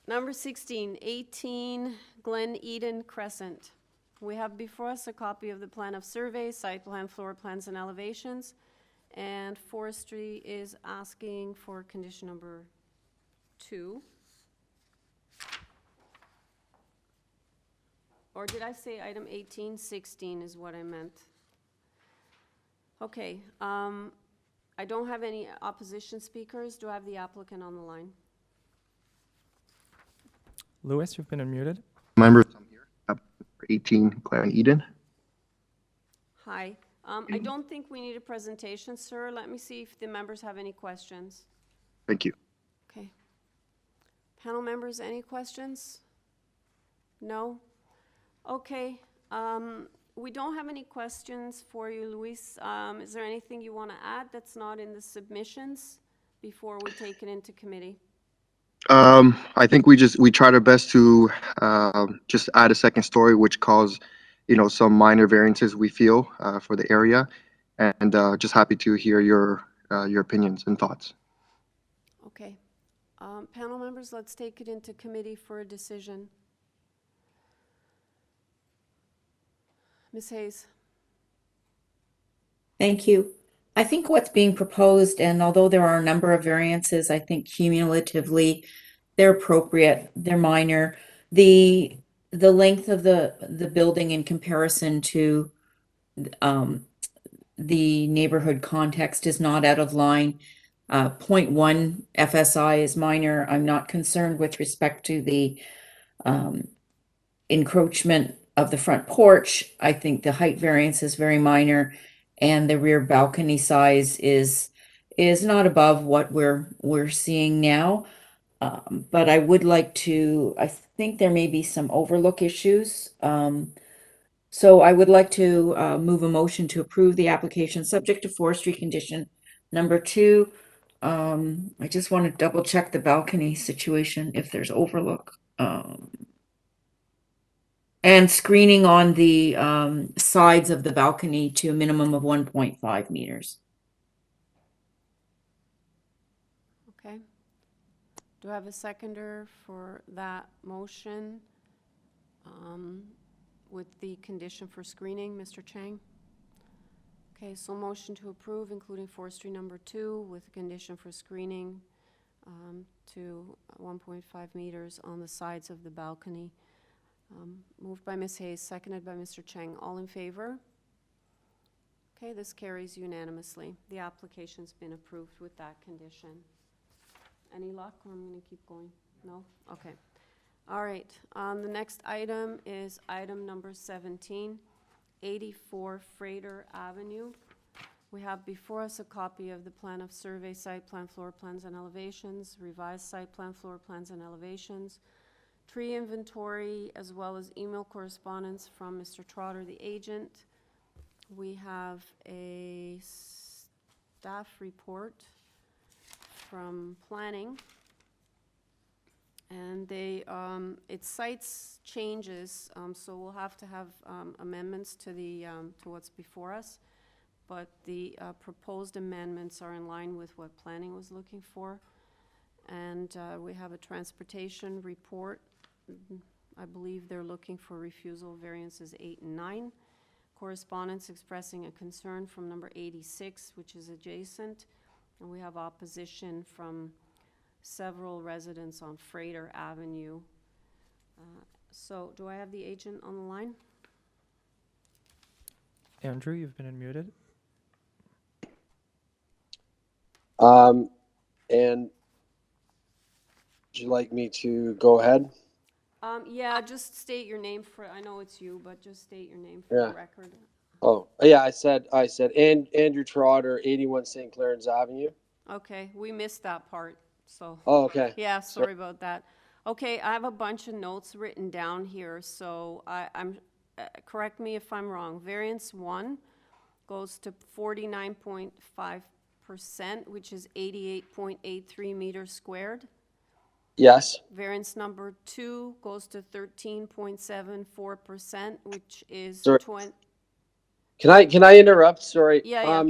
number 16, 18 Glen Eden Crescent. We have before us a copy of the plan of survey, site plan, floor plans, and elevations. And forestry is asking for condition number 2. Or did I say item 18? 16 is what I meant. Okay, I don't have any opposition speakers. Do I have the applicant on the line? Lewis, you've been unmuted. Members, I'm here. 18 Glen Eden. Hi. I don't think we need a presentation, sir. Let me see if the members have any questions. Thank you. Okay. Panel members, any questions? No? Okay. We don't have any questions for you, Luis. Is there anything you want to add that's not in the submissions before we take it into committee? I think we tried our best to just add a second story, which caused, some minor variances we feel for the area, and just happy to hear your opinions and thoughts. Okay. Panel members, let's take it into committee for a decision. Ms. Hayes. Thank you. I think what's being proposed, and although there are a number of variances, I think cumulatively they're appropriate, they're minor. The length of the building in comparison to the neighborhood context is not out of line. 0.1 FSI is minor. I'm not concerned with respect to the encroachment of the front porch. I think the height variance is very minor, and the rear balcony size is not above what we're seeing now. But I would like to, I think there may be some overlook issues. So I would like to move a motion to approve the application subject to forestry condition number 2. I just want to double check the balcony situation if there's overlook. And screening on the sides of the balcony to a minimum of 1.5 meters. Okay. Do I have a seconder for that motion with the condition for screening, Mr. Chang? Okay, so motion to approve, including forestry number 2 with condition for screening to 1.5 meters on the sides of the balcony. Moved by Ms. Hayes, seconded by Mr. Chang. All in favor? Okay, this carries unanimously. The application's been approved with that condition. Any luck, or I'm going to keep going? No? Okay. All right. The next item is item number 17, 84 Freighter Avenue. We have before us a copy of the plan of survey, site plan, floor plans, and elevations, revised site plan, floor plans, and elevations, tree inventory, as well as email correspondence from Mr. Trotter, the agent. We have a staff report from planning, and it cites changes, so we'll have to have amendments to to what's before us, but the proposed amendments are in line with what planning was looking for. And we have a transportation report. I believe they're looking for refusal variances 8 and 9. Correspondence expressing a concern from number 86, which is adjacent. And we have opposition from several residents on Freighter Avenue. So do I have the agent on the line? Andrew, you've been unmuted. And would you like me to go ahead? Yeah, just state your name for, I know it's you, but just state your name for the record. Oh, yeah, I said, Andrew Trotter, 81 St. Clarence Avenue. Okay, we missed that part, so. Oh, okay. Yeah, sorry about that. Okay, I have a bunch of notes written down here, so I'm correct me if I'm wrong. Variance 1 goes to 49.5%, which is 88.83 meters squared. Yes. Variance number 2 goes to 13.74%, which is Sorry. 20. Can I interrupt? Sorry. Yeah.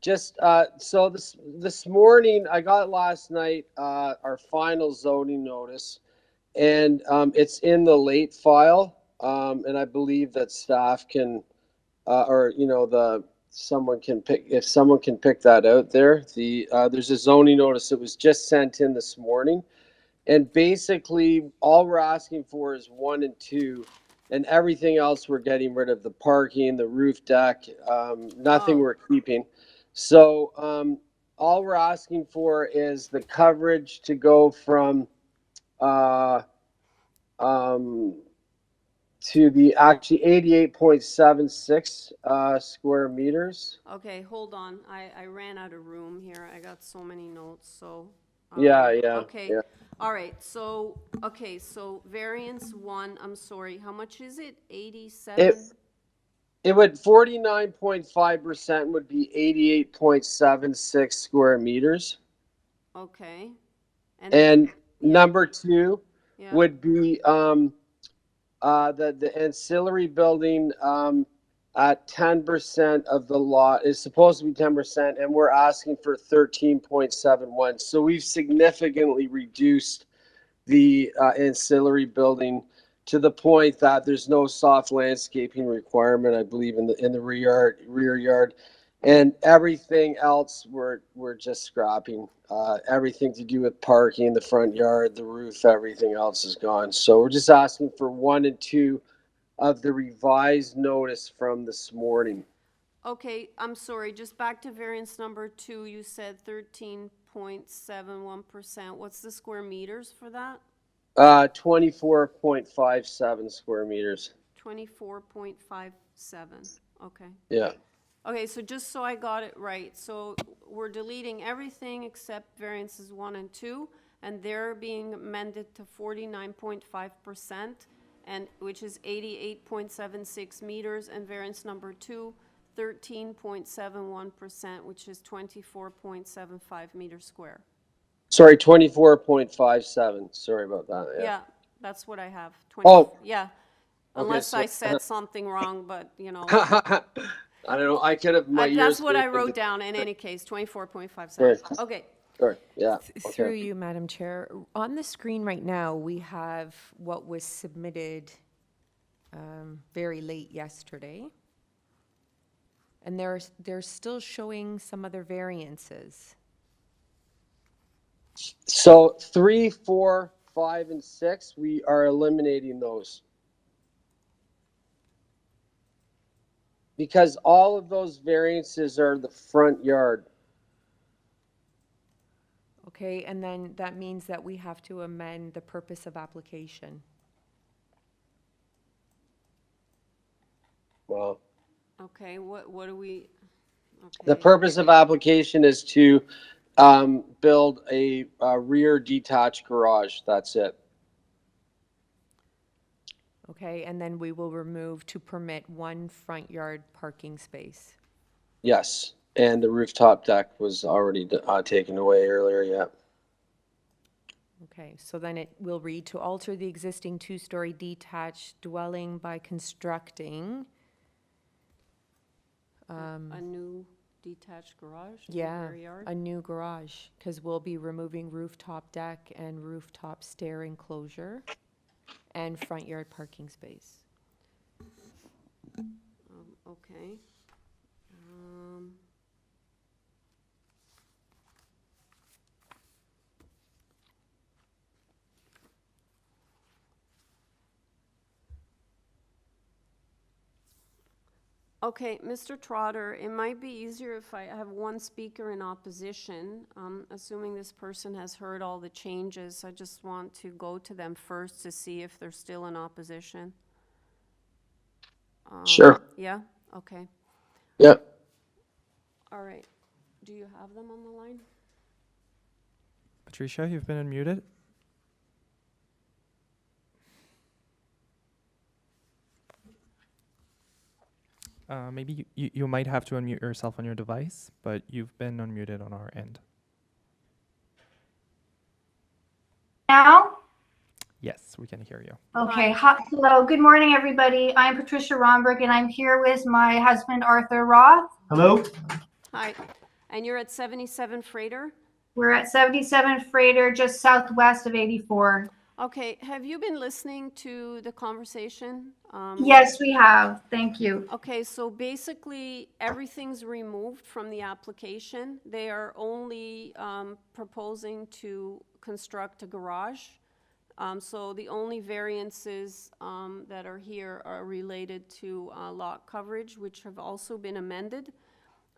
Just so this morning I got last night our final zoning notice, and it's in the late file, and I believe that staff can or someone can pick that out there. There's a zoning notice that was just sent in this morning. And basically, all we're asking for is 1 and 2, and everything else we're getting rid of: the parking, the roof deck, nothing we're keeping. So all we're asking for is the coverage to go from to the actually 88.76 square meters. Okay, hold on. I ran out of room here. I got so many notes, so. Yeah. Okay. Yeah. All right. So, okay. So variance 1, I'm sorry. How much is it? 87? It would 49.5% would be 88.76 square meters. Okay. And Number two Yeah. would be the ancillary building at 10% of the lot is supposed to be 10%, and we're asking for 13.71. So we've significantly reduced the ancillary building to the point that there's no soft landscaping requirement, I believe, in the rear yard, and everything else we're just scrapping. Everything to do with parking, the front yard, the roof, everything else is gone. So we're just asking for 1 and 2 of the revised notice from this morning. Okay, I'm sorry, just back to variance number 2, you said 13.71%. What's the square meters for that? 24.57 square meters. 24.57, okay. Yeah. Okay, so just so I got it right, so we're deleting everything except variances 1 and 2, and they're being amended to 49.5%, and which is 88.76 meters, and variance number 2, 13.71%, which is 24.75 meters square. Sorry, 24.57. Sorry about that. Yeah, that's what I have. 20, Oh. yeah. Okay, Unless so- I said something wrong, but you know. I don't know. I could have my ears. That's what I big. wrote down in any case, 24.57. Sorry. Okay. Sorry. Yeah. Through Okay. you, Madam Chair. On the screen right now, we have what was submitted very late yesterday. And they're still showing some other variances. So 3, 4, 5, and 6, we are eliminating those. Because all of those variances are the front yard. Okay, and then that means that we have to amend the purpose of application. Well, Okay, what do we, okay. the purpose of application is to build a rear detached garage. That's it. Okay, and then we will remove to permit 1 front yard parking space. Yes. And the rooftop deck was already taken away earlier. Yeah. Okay, so then it will read to alter the existing 2-story detached dwelling by constructing. A new detached garage in the Yeah, rear yard? a new garage, because we'll be removing rooftop deck and rooftop stair enclosure and front yard parking space. Okay. Okay, Mr. Trotter, it might be easier if I have 1 speaker in opposition. Assuming this person has heard all the changes, I just want to go to them first to see if they're still in opposition. Sure. Yeah? Okay. Yeah. All right. Do you have them on the line? Patricia, you've been unmuted. Maybe you might have to unmute yourself on your device, but you've been unmuted on our end. Now? Yes, we can hear you. Okay. Hello. Good morning, everybody. I'm Patricia Romberg, and I'm here with my husband, Arthur Roth. Hello. Hi. And you're at 77 Freighter? We're at 77 Freighter, just southwest of 84. Okay. Have you been listening to the conversation? Yes, we have. Thank you. Okay, so basically everything's removed from the application. They are only proposing to construct a garage. So the only variances that are here are related to lot coverage, which have also been amended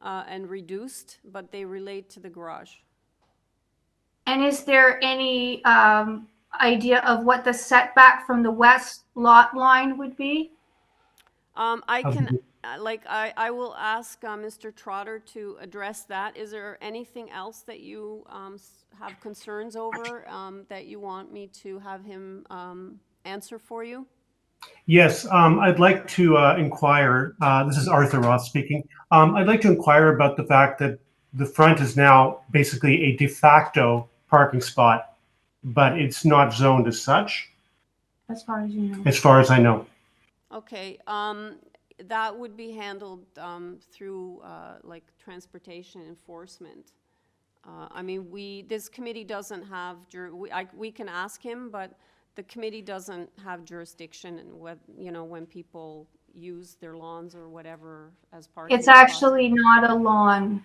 and reduced, but they relate to the garage. And is there any idea of what the setback from the west lot line would be? I can, I will ask Mr. Trotter to address that. Is there anything else that you have concerns over that you want me to have him answer for you? Yes, I'd like to inquire. This is Arthur Roth speaking. I'd like to inquire about the fact that the front is now basically a de facto parking spot. but it's not zoned as such, as far as you know. as far as I know. Okay, that would be handled through like transportation enforcement. I mean, this committee doesn't have, we can ask him, but the committee doesn't have jurisdiction and when people use their lawns or whatever as parking It's spots. actually not a lawn.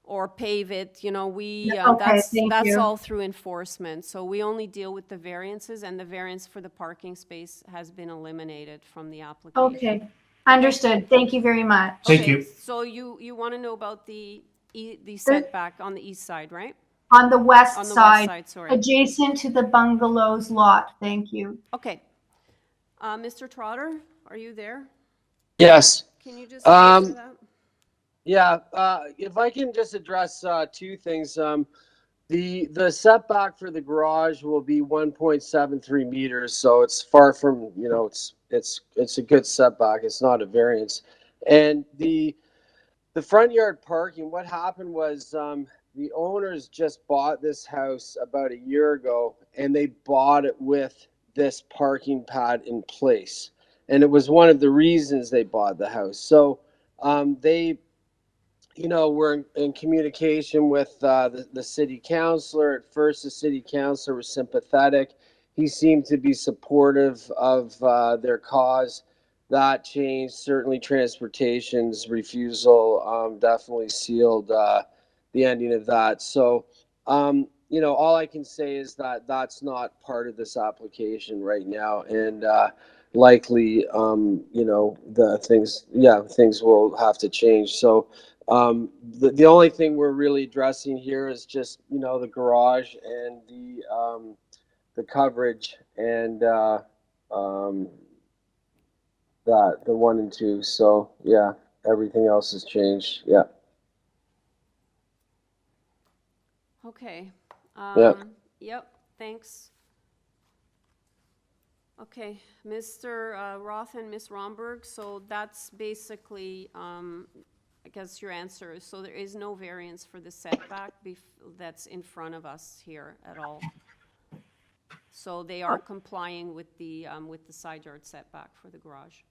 Or pave it, Okay, that's thank you. all through enforcement. So we only deal with the variances, and the variance for the parking space has been eliminated from the application. Okay, understood. Thank you very much. Thank Okay, you. so you want to know about the setback on the east side, right? On the west On the west side, side, sorry. adjacent to the bungalow's lot. Thank you. Okay. Mr. Trotter, are you there? Yes. Can you just answer that? Yeah, if I can just address two things. The setback for the garage will be 1.73 meters, so it's far from, it's a good setback. It's not a variance. And the front yard parking, what happened was the owners just bought this house about a year ago, and they bought it with this parking pad in place. And it was one of the reasons they bought the house. So they we're in communication with the city councilor. At first, the city councilor was sympathetic. He seemed to be supportive of their cause. That changed. Certainly, transportation's refusal definitely sealed the ending of that. So, all I can say is that that's not part of this application right now, and likely, things will have to change. So. The only thing we're really addressing here is just the garage and the coverage and that the 1 and 2. So yeah, everything else has changed. Yeah. Okay. Yep. Thanks. Okay, Mr. Roth and Ms. Romberg. So that's basically. I guess your answer is, so there is no variance for the setback that's in front of us here at all. So they are complying with the side yard setback for the garage.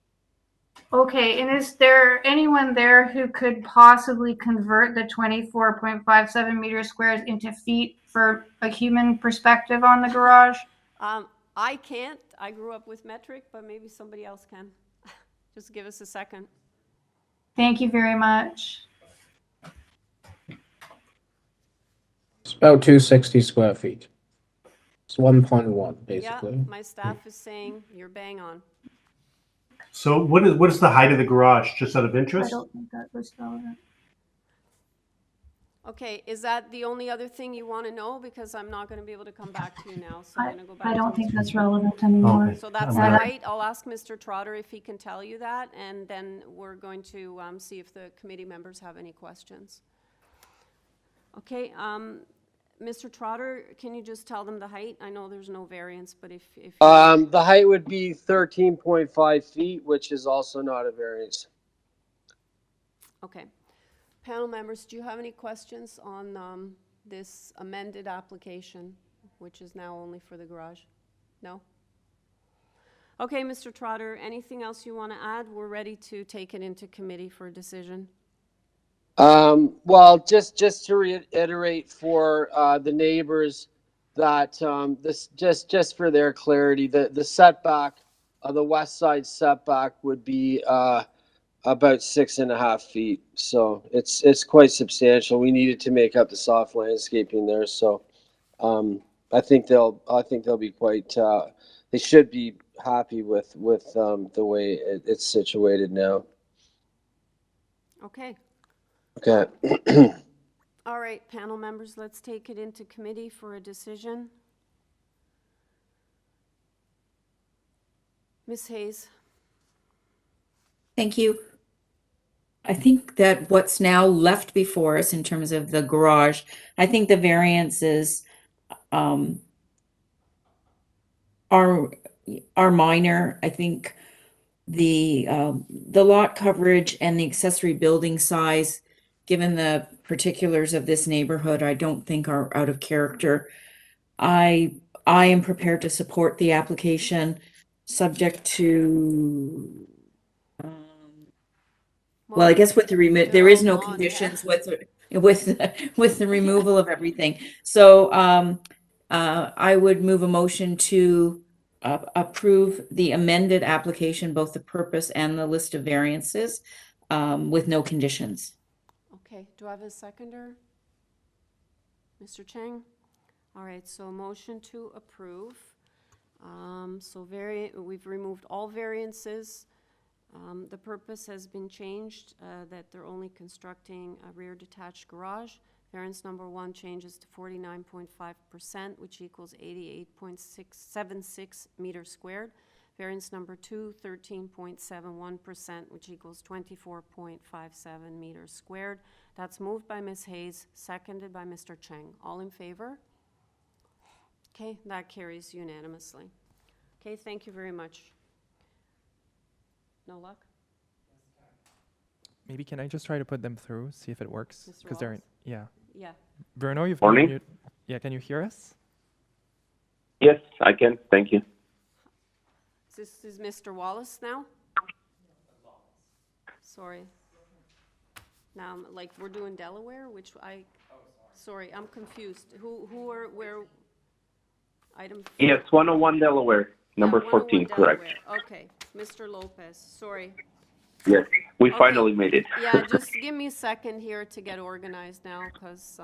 Okay, and is there anyone there who could possibly convert the 24.57 meters squares into feet for a human perspective on the garage? I can't. I grew up with metric, but maybe somebody else can. Just give us a second. Thank you very much. It's about 260 square feet. It's 1.1 basically. Yeah, my staff is saying you're bang on. So what is the height of the garage, just out of I interest? don't think that was relevant. Okay, is that the only other thing you want to know? Because I'm not going to be able to come back to you now, so I'm going to go back I to don't Mr. think that's relevant anymore. So that's the height. I'll ask Mr. Trotter if he can tell you that, and then we're going to see if the committee members have any questions. Okay, Mr. Trotter, can you just tell them the height? I know there's no variance, but if the height would be 13.5 feet, which is also not a variance. Okay. Panel members, do you have any questions on this amended application, which is now only for the garage? No? Okay, Mr. Trotter, anything else you want to add? We're ready to take it into committee for a decision. Well, just to reiterate for the neighbors that this just for their clarity, the setback, the west side setback would be about 6.5 feet. So it's quite substantial. We needed to make up the soft landscaping there. So I think they'll be quite. They should be happy with the way it's situated now. Okay. Okay. All right, panel members, let's take it into committee for a decision. Ms. Hayes. Thank you. I think that what's now left before us in terms of the garage, I think the variances are minor. I think the lot coverage and the accessory building size, given the particulars of this neighborhood, I don't think are out of character. I am prepared to support the application, subject to, well, I guess with the there is no conditions with the removal of everything. So I would move a motion to approve the amended application, both the purpose and the list of variances, with no conditions. Okay, do I have a seconder? Mr. Chang? All right, so motion to approve. We've removed all variances. The purpose has been changed, that they're only constructing a rear detached garage. Variance number 1 changes to 49.5%, which equals 88.676 meters squared. Variance number 2, 13.71%, which equals 24.57 meters squared. That's moved by Ms. Hayes, seconded by Mr. Chang. All in favor? Okay, that carries unanimously. Okay, thank you very much. No luck? Maybe can I just try to put them through, see if it works? Mr. Because they're, Wallace? yeah. Yeah. Bruno, you've Morning. mute. Yeah, can you hear us? Yes, I can. Thank you. This is Mr. Wallace now? Sorry. Now, like, we're doing Delaware, sorry, I'm confused. Where, item? Yes, 101 Delaware, number 101 14, correct. Delaware. Okay, Mr. Lopez, sorry. Yes, we Okay. finally made it. Yeah, just give me a second here to get organized now, because,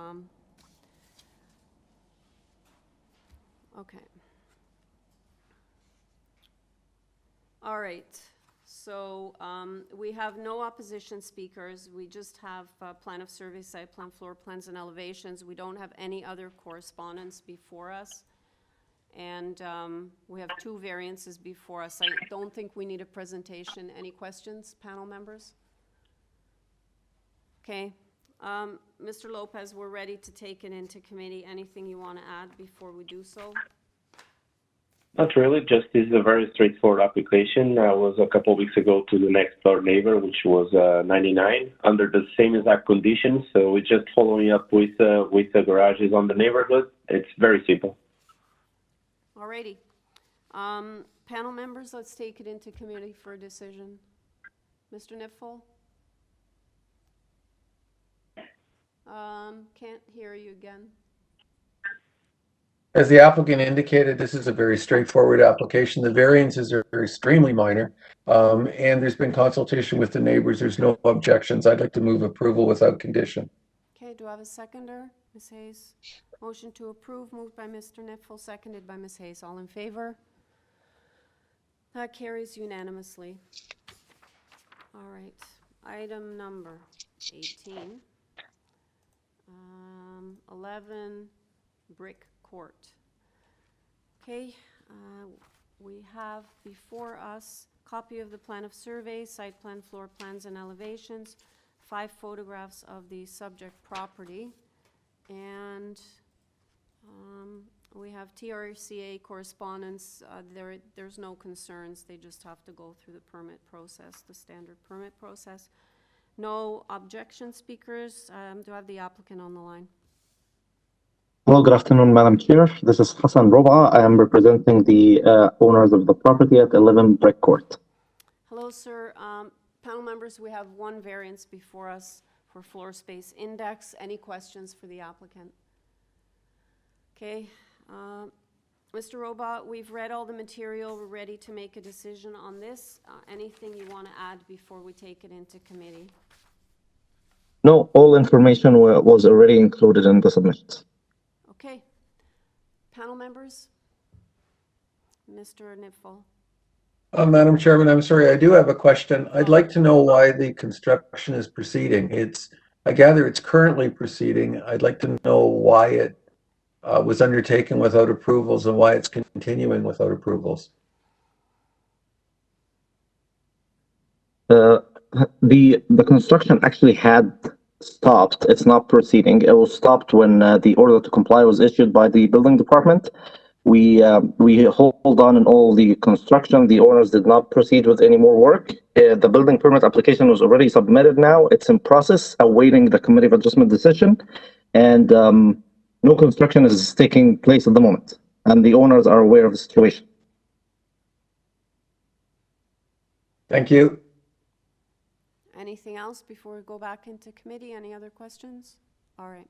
okay. All right, so we have no opposition speakers. We just have plan of survey, site plan, floor plans, and elevations. We don't have any other correspondence before us. And we have 2 variances before us. I don't think we need a presentation. Any questions, panel members? Okay. Mr. Lopez, we're ready to take it into committee. Anything you want to add before we do so? Not really, just this is a very straightforward application. I was a couple of weeks ago to the next door neighbor, which was 99, under the same exact conditions. So we're just following up with the garages on the neighborhood. It's very simple. Alrighty. Panel members, let's take it into committee for a decision. Mr. Nipfel? Can't hear you again. As the applicant indicated, this is a very straightforward application. The variances are extremely minor, and there's been consultation with the neighbors. There's no objections. I'd like to move approval without condition. Okay, do I have a seconder? Ms. Hayes? Motion to approve, moved by Mr. Nipfel, seconded by Ms. Hayes. All in favor? That carries unanimously. All right, item number 18. 11 Brick Court. Okay, we have before us copy of the plan of survey, site plan, floor plans, and elevations, 5 photographs of the subject property, and we have TRCA correspondence. There's no concerns. They just have to go through the permit process, the standard permit process. No objection, speakers. Do I have the applicant on the line? Hello, good afternoon, Madam Chair. This is Hassan Roba. I am representing the owners of the property at 11 Brick Court. Hello, sir. Panel members, we have 1 variance before us for floor space index. Any questions for the applicant? Okay. Mr. Roba, we've read all the material. We're ready to make a decision on this. Anything you want to add before we take it into committee? No, all information was already included in the submissions. Okay. Panel members? Mr. Nipfel. Madam Chairman, I'm sorry, I do have a question. I'd like to know why the construction is proceeding. I gather it's currently proceeding. I'd like to know why it was undertaken without approvals and why it's continuing without approvals. The construction actually had stopped. It's not proceeding. It was stopped when the order to comply was issued by the building department. We hold on in all the construction. The owners did not proceed with any more work. The building permit application was already submitted now. It's in process, awaiting the Committee of Adjustment decision. And No construction is taking place at the moment, and the owners are aware of the situation. Thank you. Anything else before we go back into committee? Any other questions? All right.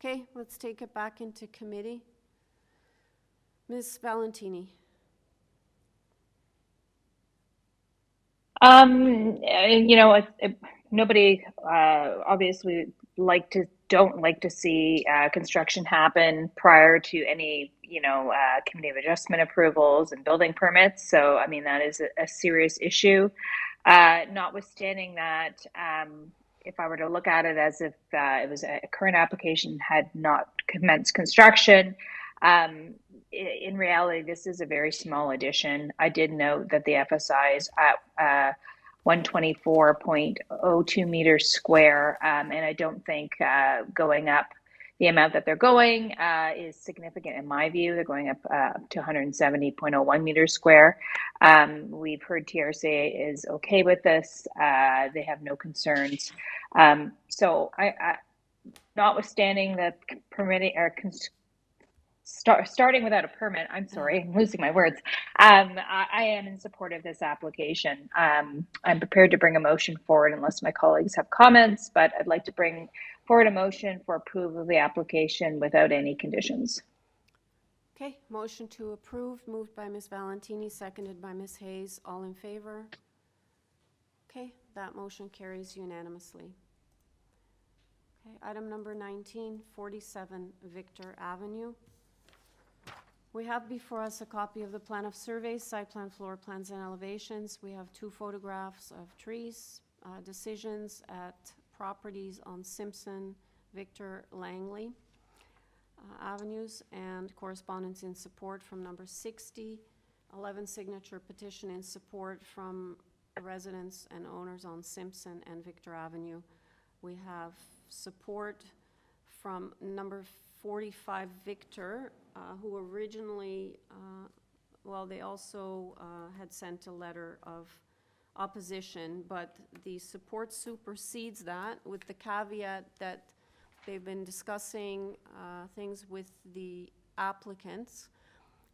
Okay, let's take it back into committee. Ms. Valentini. Nobody obviously don't like to see construction happen prior to any, committee of adjustment approvals and building permits. So, I mean, that is a serious issue. Notwithstanding that, if I were to look at it as if it was a current application had not commenced construction, in reality, this is a very small addition. I did note that the FSI is at 124.02 meters square, and I don't think going up the amount that they're going is significant in my view. They're going up to 170.01 meters square. We've heard TRCA is okay with this. They have no concerns. So I notwithstanding the permitting or starting without a permit, I'm sorry, I'm losing my words. I am in support of this application. I'm prepared to bring a motion forward unless my colleagues have comments, but I'd like to bring forward a motion for approval of the application without any conditions. Okay, motion to approve, moved by Ms. Valentini, seconded by Ms. Hayes. All in favor? Okay, that motion carries unanimously. Okay, item number 19, 47 Victor Avenue. We have before us a copy of the plan of surveys, site plan, floor plans, and elevations. We have 2 photographs of trees, decisions at properties on Simpson, Victor, Langley avenues, and correspondence in support from number 60, 11 signature petition in support from residents and owners on Simpson and Victor Avenue. We have support from number 45 Victor, who originally, they also had sent a letter of opposition, but the support supersedes that with the caveat that they've been discussing things with the applicants,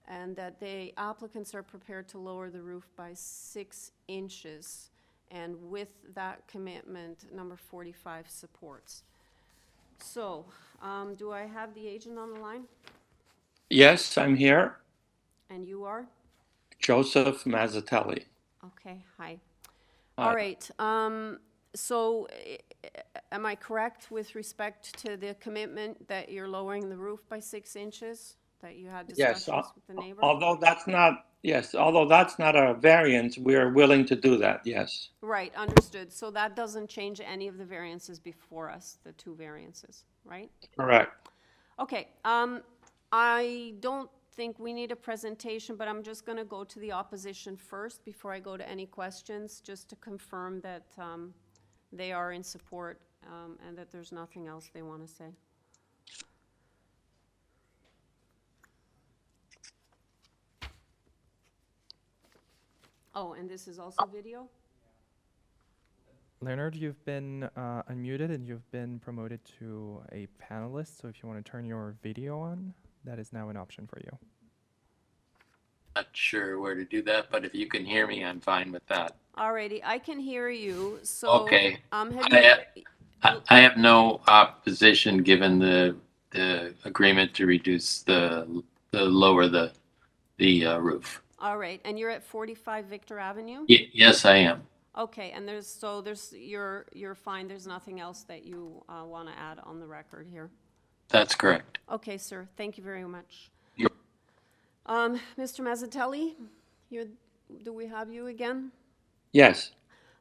and that the applicants are prepared to lower the roof by 6 inches. And with that commitment, number 45 supports. So, do I have the agent on the line? Yes, I'm here. And you are? Joseph Mazzatelli. Okay, hi. Hi. All right, so am I correct with respect to the commitment that you're lowering the roof by 6 inches? That you had discussions with the neighbor? Although that's not a variance, we're willing to do that, yes. Right, understood. So that doesn't change any of the variances before us, the 2 variances, right? Correct. Okay, I don't think we need a presentation, but I'm just going to go to the opposition first before I go to any questions, just to confirm that they are in support and that there's nothing else they want to say. Oh, and this is also video? Leonard, you've been unmuted and you've been promoted to a panelist. So if you want to turn your video on, that is now an option for you. Not sure where to do that, but if you can hear me, I'm fine with that. Alrighty, I can hear you. So, Okay. I have no opposition given the agreement to reduce lower the roof. All right, and you're at 45 Victor Avenue? Yes, I am. Okay, and you're fine. There's nothing else that you want to add on the record here. That's correct. Okay, sir. Thank you very much. You're Mr. Mazzatelli, do we have you again? Yes.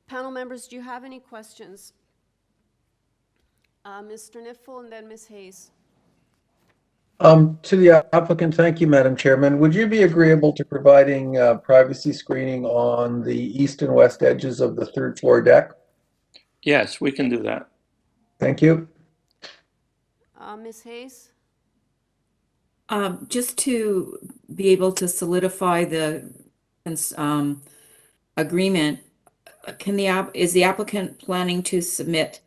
Panel members, do you have any questions? Mr. Niffel and then Ms. Hayes. To the applicant, thank you, Madam Chairman. Would you be agreeable to providing privacy screening on the east and west edges of the 3rd floor deck? Yes, we can do that. Thank you. Ms. Hayes? Just to be able to solidify the agreement, is the applicant planning to submit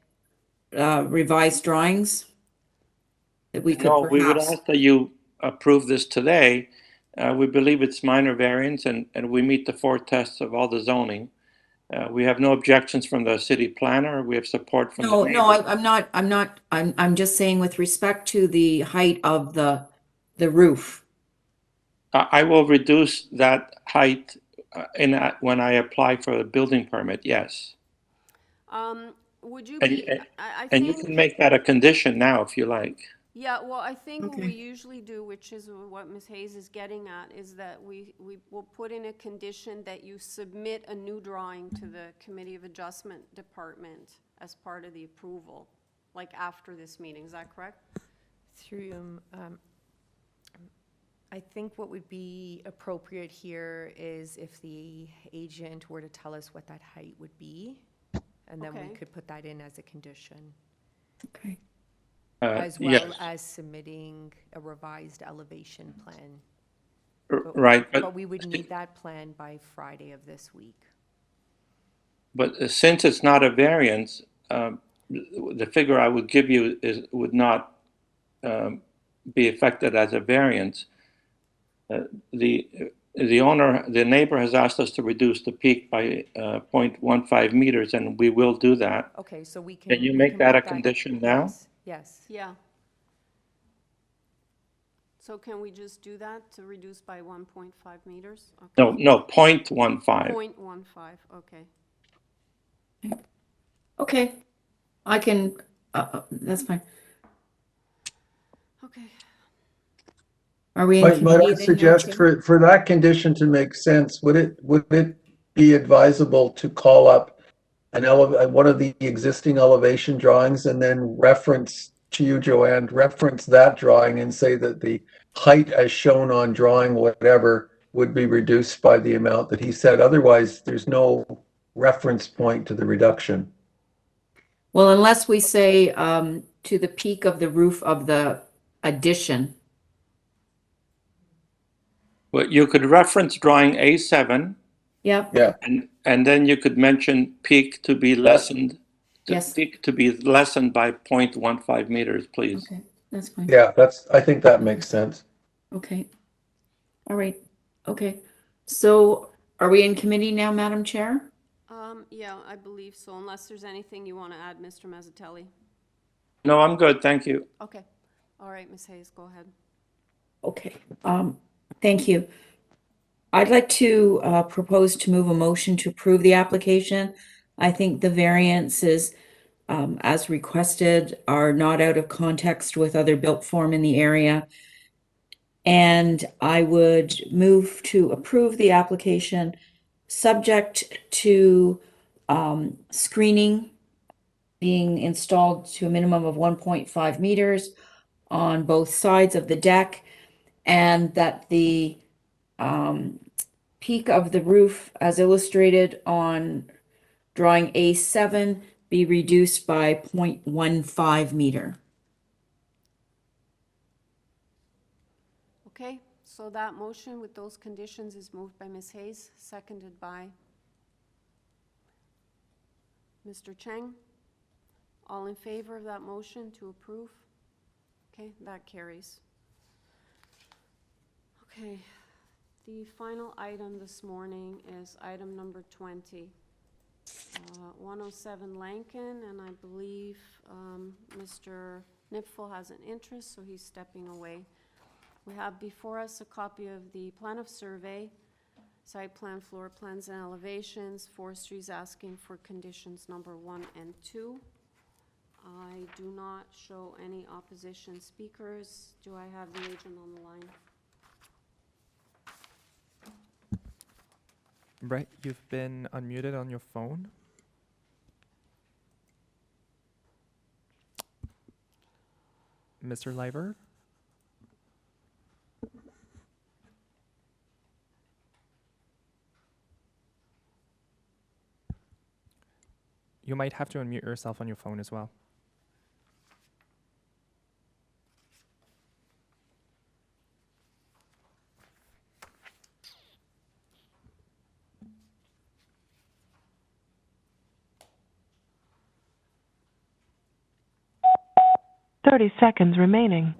revised drawings? that we could No, we would perhaps? ask that you approve this today. We believe it's minor variance and we meet the 4 tests of all the zoning. We have no objections from the city planner. We have support from the No, no, neighbors. I'm just saying with respect to the height of the roof. I will reduce that height when I apply for a building permit, yes. Would you And, be, and, I and you think, can make that a condition now if you like. yeah, well, I think what Okay. we usually do, which is what Ms. Hayes is getting at, is that we will put in a condition that you submit a new drawing to the Committee of Adjustment Department as part of the approval, like after this meeting, is that correct? Through, I think what would be appropriate here is if the agent were to tell us what that height would be, and then Okay. we could put that in as a condition, Okay. as well Yes, as submitting a revised elevation plan. right. But we would need that plan by Friday of this week. But since it's not a variance, the figure I would give you would not be affected as a variance. The neighbor has asked us to reduce the peak by 0.15 meters, and we will do that. Okay, so we can. Can you we make can that put a condition now? Yes, yes. Yeah. So can we just do that to reduce by 1.5 meters? Okay. No, 0.15. 0.15, okay. Okay. I can, that's fine. Okay. Are we in Might I committee then, suggest Chair? for that condition to make sense, would it be advisable to call up one of the existing elevation drawings and then reference to you, Joanne, reference that drawing and say that the height as shown on drawing whatever would be reduced by the amount that he said. Otherwise, there's no reference point to the reduction. Well, unless we say to the peak of the roof of the addition. Well, you could reference drawing A7. Yep. Yeah. And then you could mention peak to be lessened. Yes. Peak to be lessened by 0.15 meters, please. Okay, that's fine. Yeah, I think that makes sense. Okay. All right. Okay. So are we in committee now, Madam Chair? Yeah, I believe so, unless there's anything you want to add, Mr. Mazzatelli. No, I'm good, thank you. Okay. All right, Ms. Hayes, go ahead. Okay. Thank you. I'd like to propose to move a motion to approve the application. I think the variances, as requested, are not out of context with other built form in the area. And I would move to approve the application subject to screening being installed to a minimum of 1.5 meters on both sides of the deck, and that the peak of the roof, as illustrated on drawing A7, be reduced by 0.15 meter. Okay, so that motion with those conditions is moved by Ms. Hayes, seconded by Mr. Cheng. All in favor of that motion to approve? Okay, that carries. Okay, the final item this morning is item number 20. 107 Lankin, and I believe Mr. Nipfel has an interest, so he's stepping away. We have before us a copy of the plan of survey, site plan, floor plans, and elevations. Forestry's asking for conditions number 1 and 2. I do not show any opposition speakers. Do I have the agent on the line? Brett, you've been unmuted on your phone. Mr. Liver? You might have to unmute yourself on your phone as well. Seconds remaining.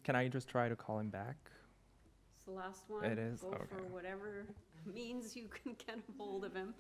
can I just try to call him back? It's the last one. It is? Go Okay. for whatever means you can get a hold of him.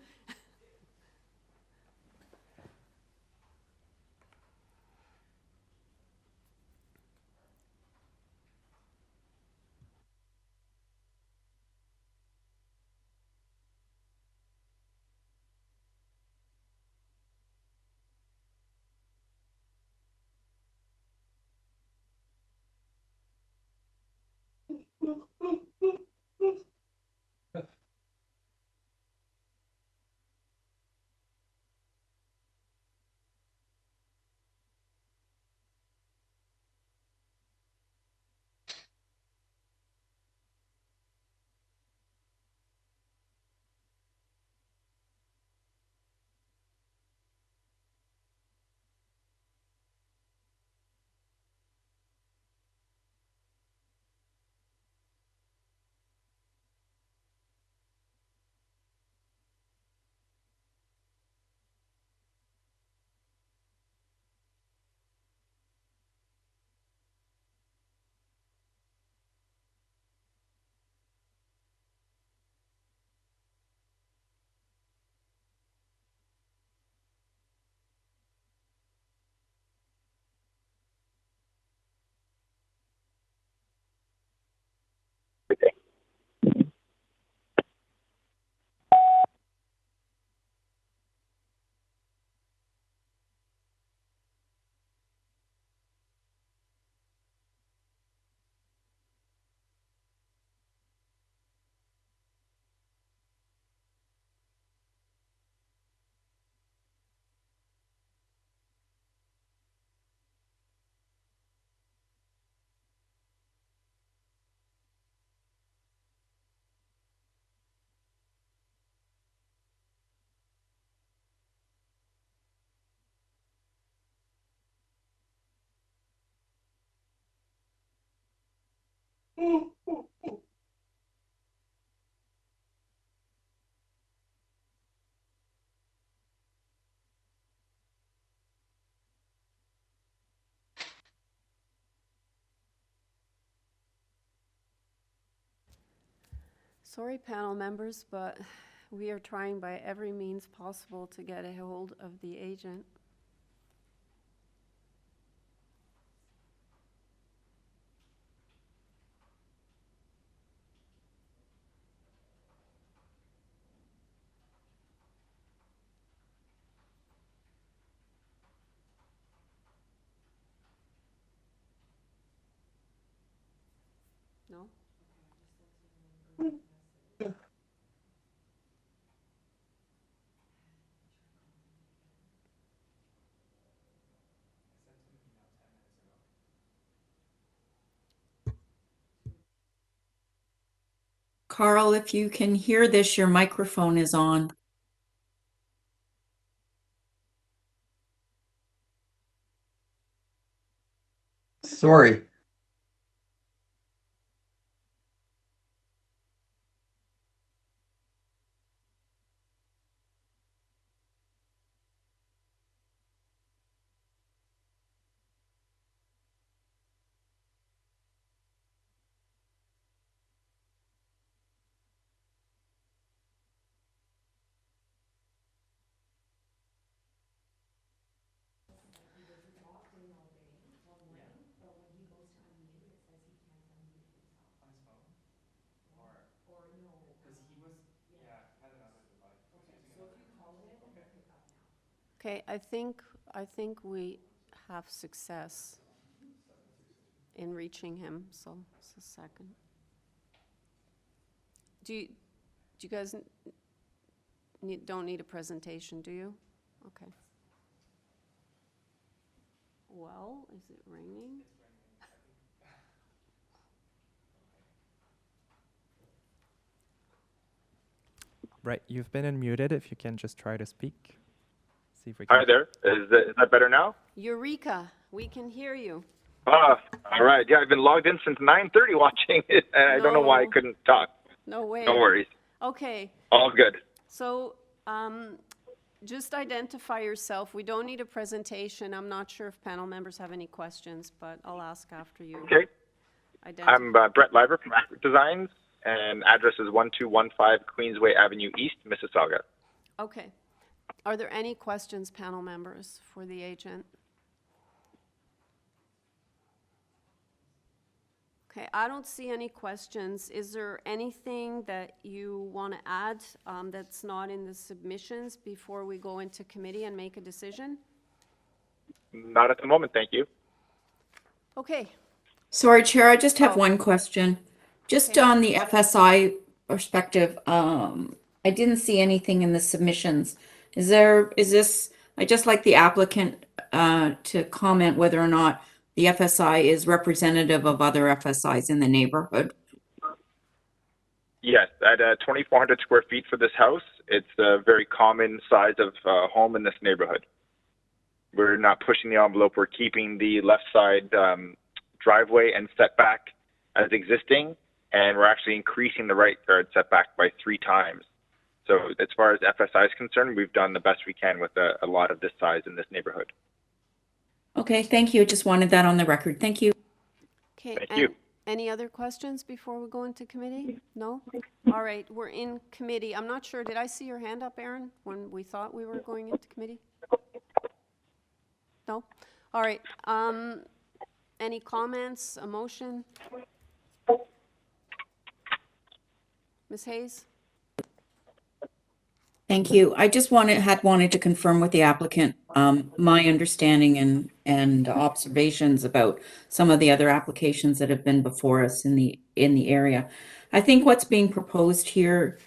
Sorry, panel members, but we are trying by every means possible to get a hold of the agent. No? Carl, if you can hear this, your microphone is on. Sorry. Okay, I think we have success in reaching him, so just a second. Do you guys don't need a presentation, do you? Okay. Well, is it raining? Right, you've been unmuted. If you can just try to speak. See if we can. Hi there. Is that better now? Eureka, we can hear you. All right. Yeah, I've been logged in since 9:30 watching it, and I don't know why I couldn't talk. No way. No worries. Okay. All good. So, just identify yourself. We don't need a presentation. I'm not sure if panel members have any questions, but I'll ask after you. Okay. Identify. I'm Brett Liver from Accurate Designs, and address is 1215 Queensway Avenue East, Mississauga. Okay. Are there any questions, panel members, for the agent? Okay, I don't see any questions. Is there anything that you want to add that's not in the submissions before we go into committee and make a decision? Not at the moment, thank you. Okay. Sorry, Chair, I just have one question. Just Okay. on the FSI perspective, I didn't see anything in the submissions. Is this, I just like the applicant to comment whether or not the FSI is representative of other FSIs in the neighborhood. Yes, at 2,400 square feet for this house, it's a very common size of home in this neighborhood. We're not pushing the envelope. We're keeping the left side driveway and setback as existing, and we're actually increasing the right yard setback by 3 times. So as far as FSI is concerned, we've done the best we can with a lot of this size in this neighborhood. Okay, thank you. Just wanted that on the record. Thank you. Okay. Thank you. Any other questions before we go into committee? No? All right, we're in committee. I'm not sure, did I see your hand up, Aaron, when we thought we were going into committee? No? All right. Any comments, a motion? Ms. Hayes? Thank you. I just wanted to confirm with the applicant my understanding and observations about some of the other applications that have been before us in the area. I think what's being proposed here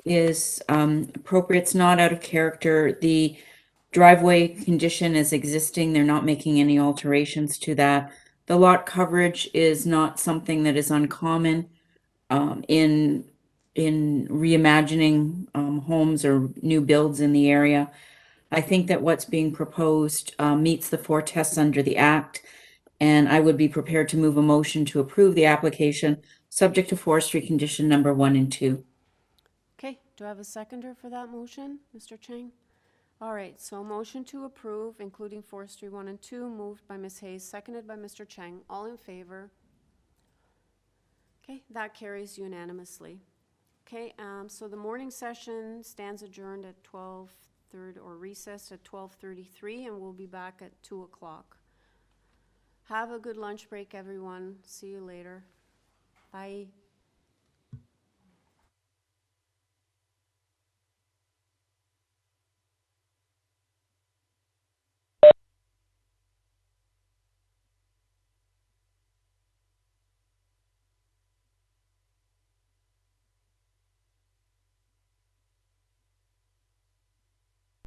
is appropriate. It's not out of character. The driveway condition is existing. They're not making any alterations to that. The lot coverage is not something that is uncommon in reimagining homes or new builds in the area. I think that what's being proposed meets the 4 tests under the Act, and I would be prepared to move a motion to approve the application subject to forestry condition number 1 and 2. Okay, do I have a seconder for that motion, Mr. Chang? All right, so motion to approve, including forestry 1 and 2, moved by Ms. Hayes, seconded by Mr. Chang. All in favor? Okay, that carries unanimously. Okay, so the morning session stands adjourned at 12:30 or recessed at 12:33, and we'll be back at 2 o'clock. Have a good lunch break, everyone. See you later. Bye.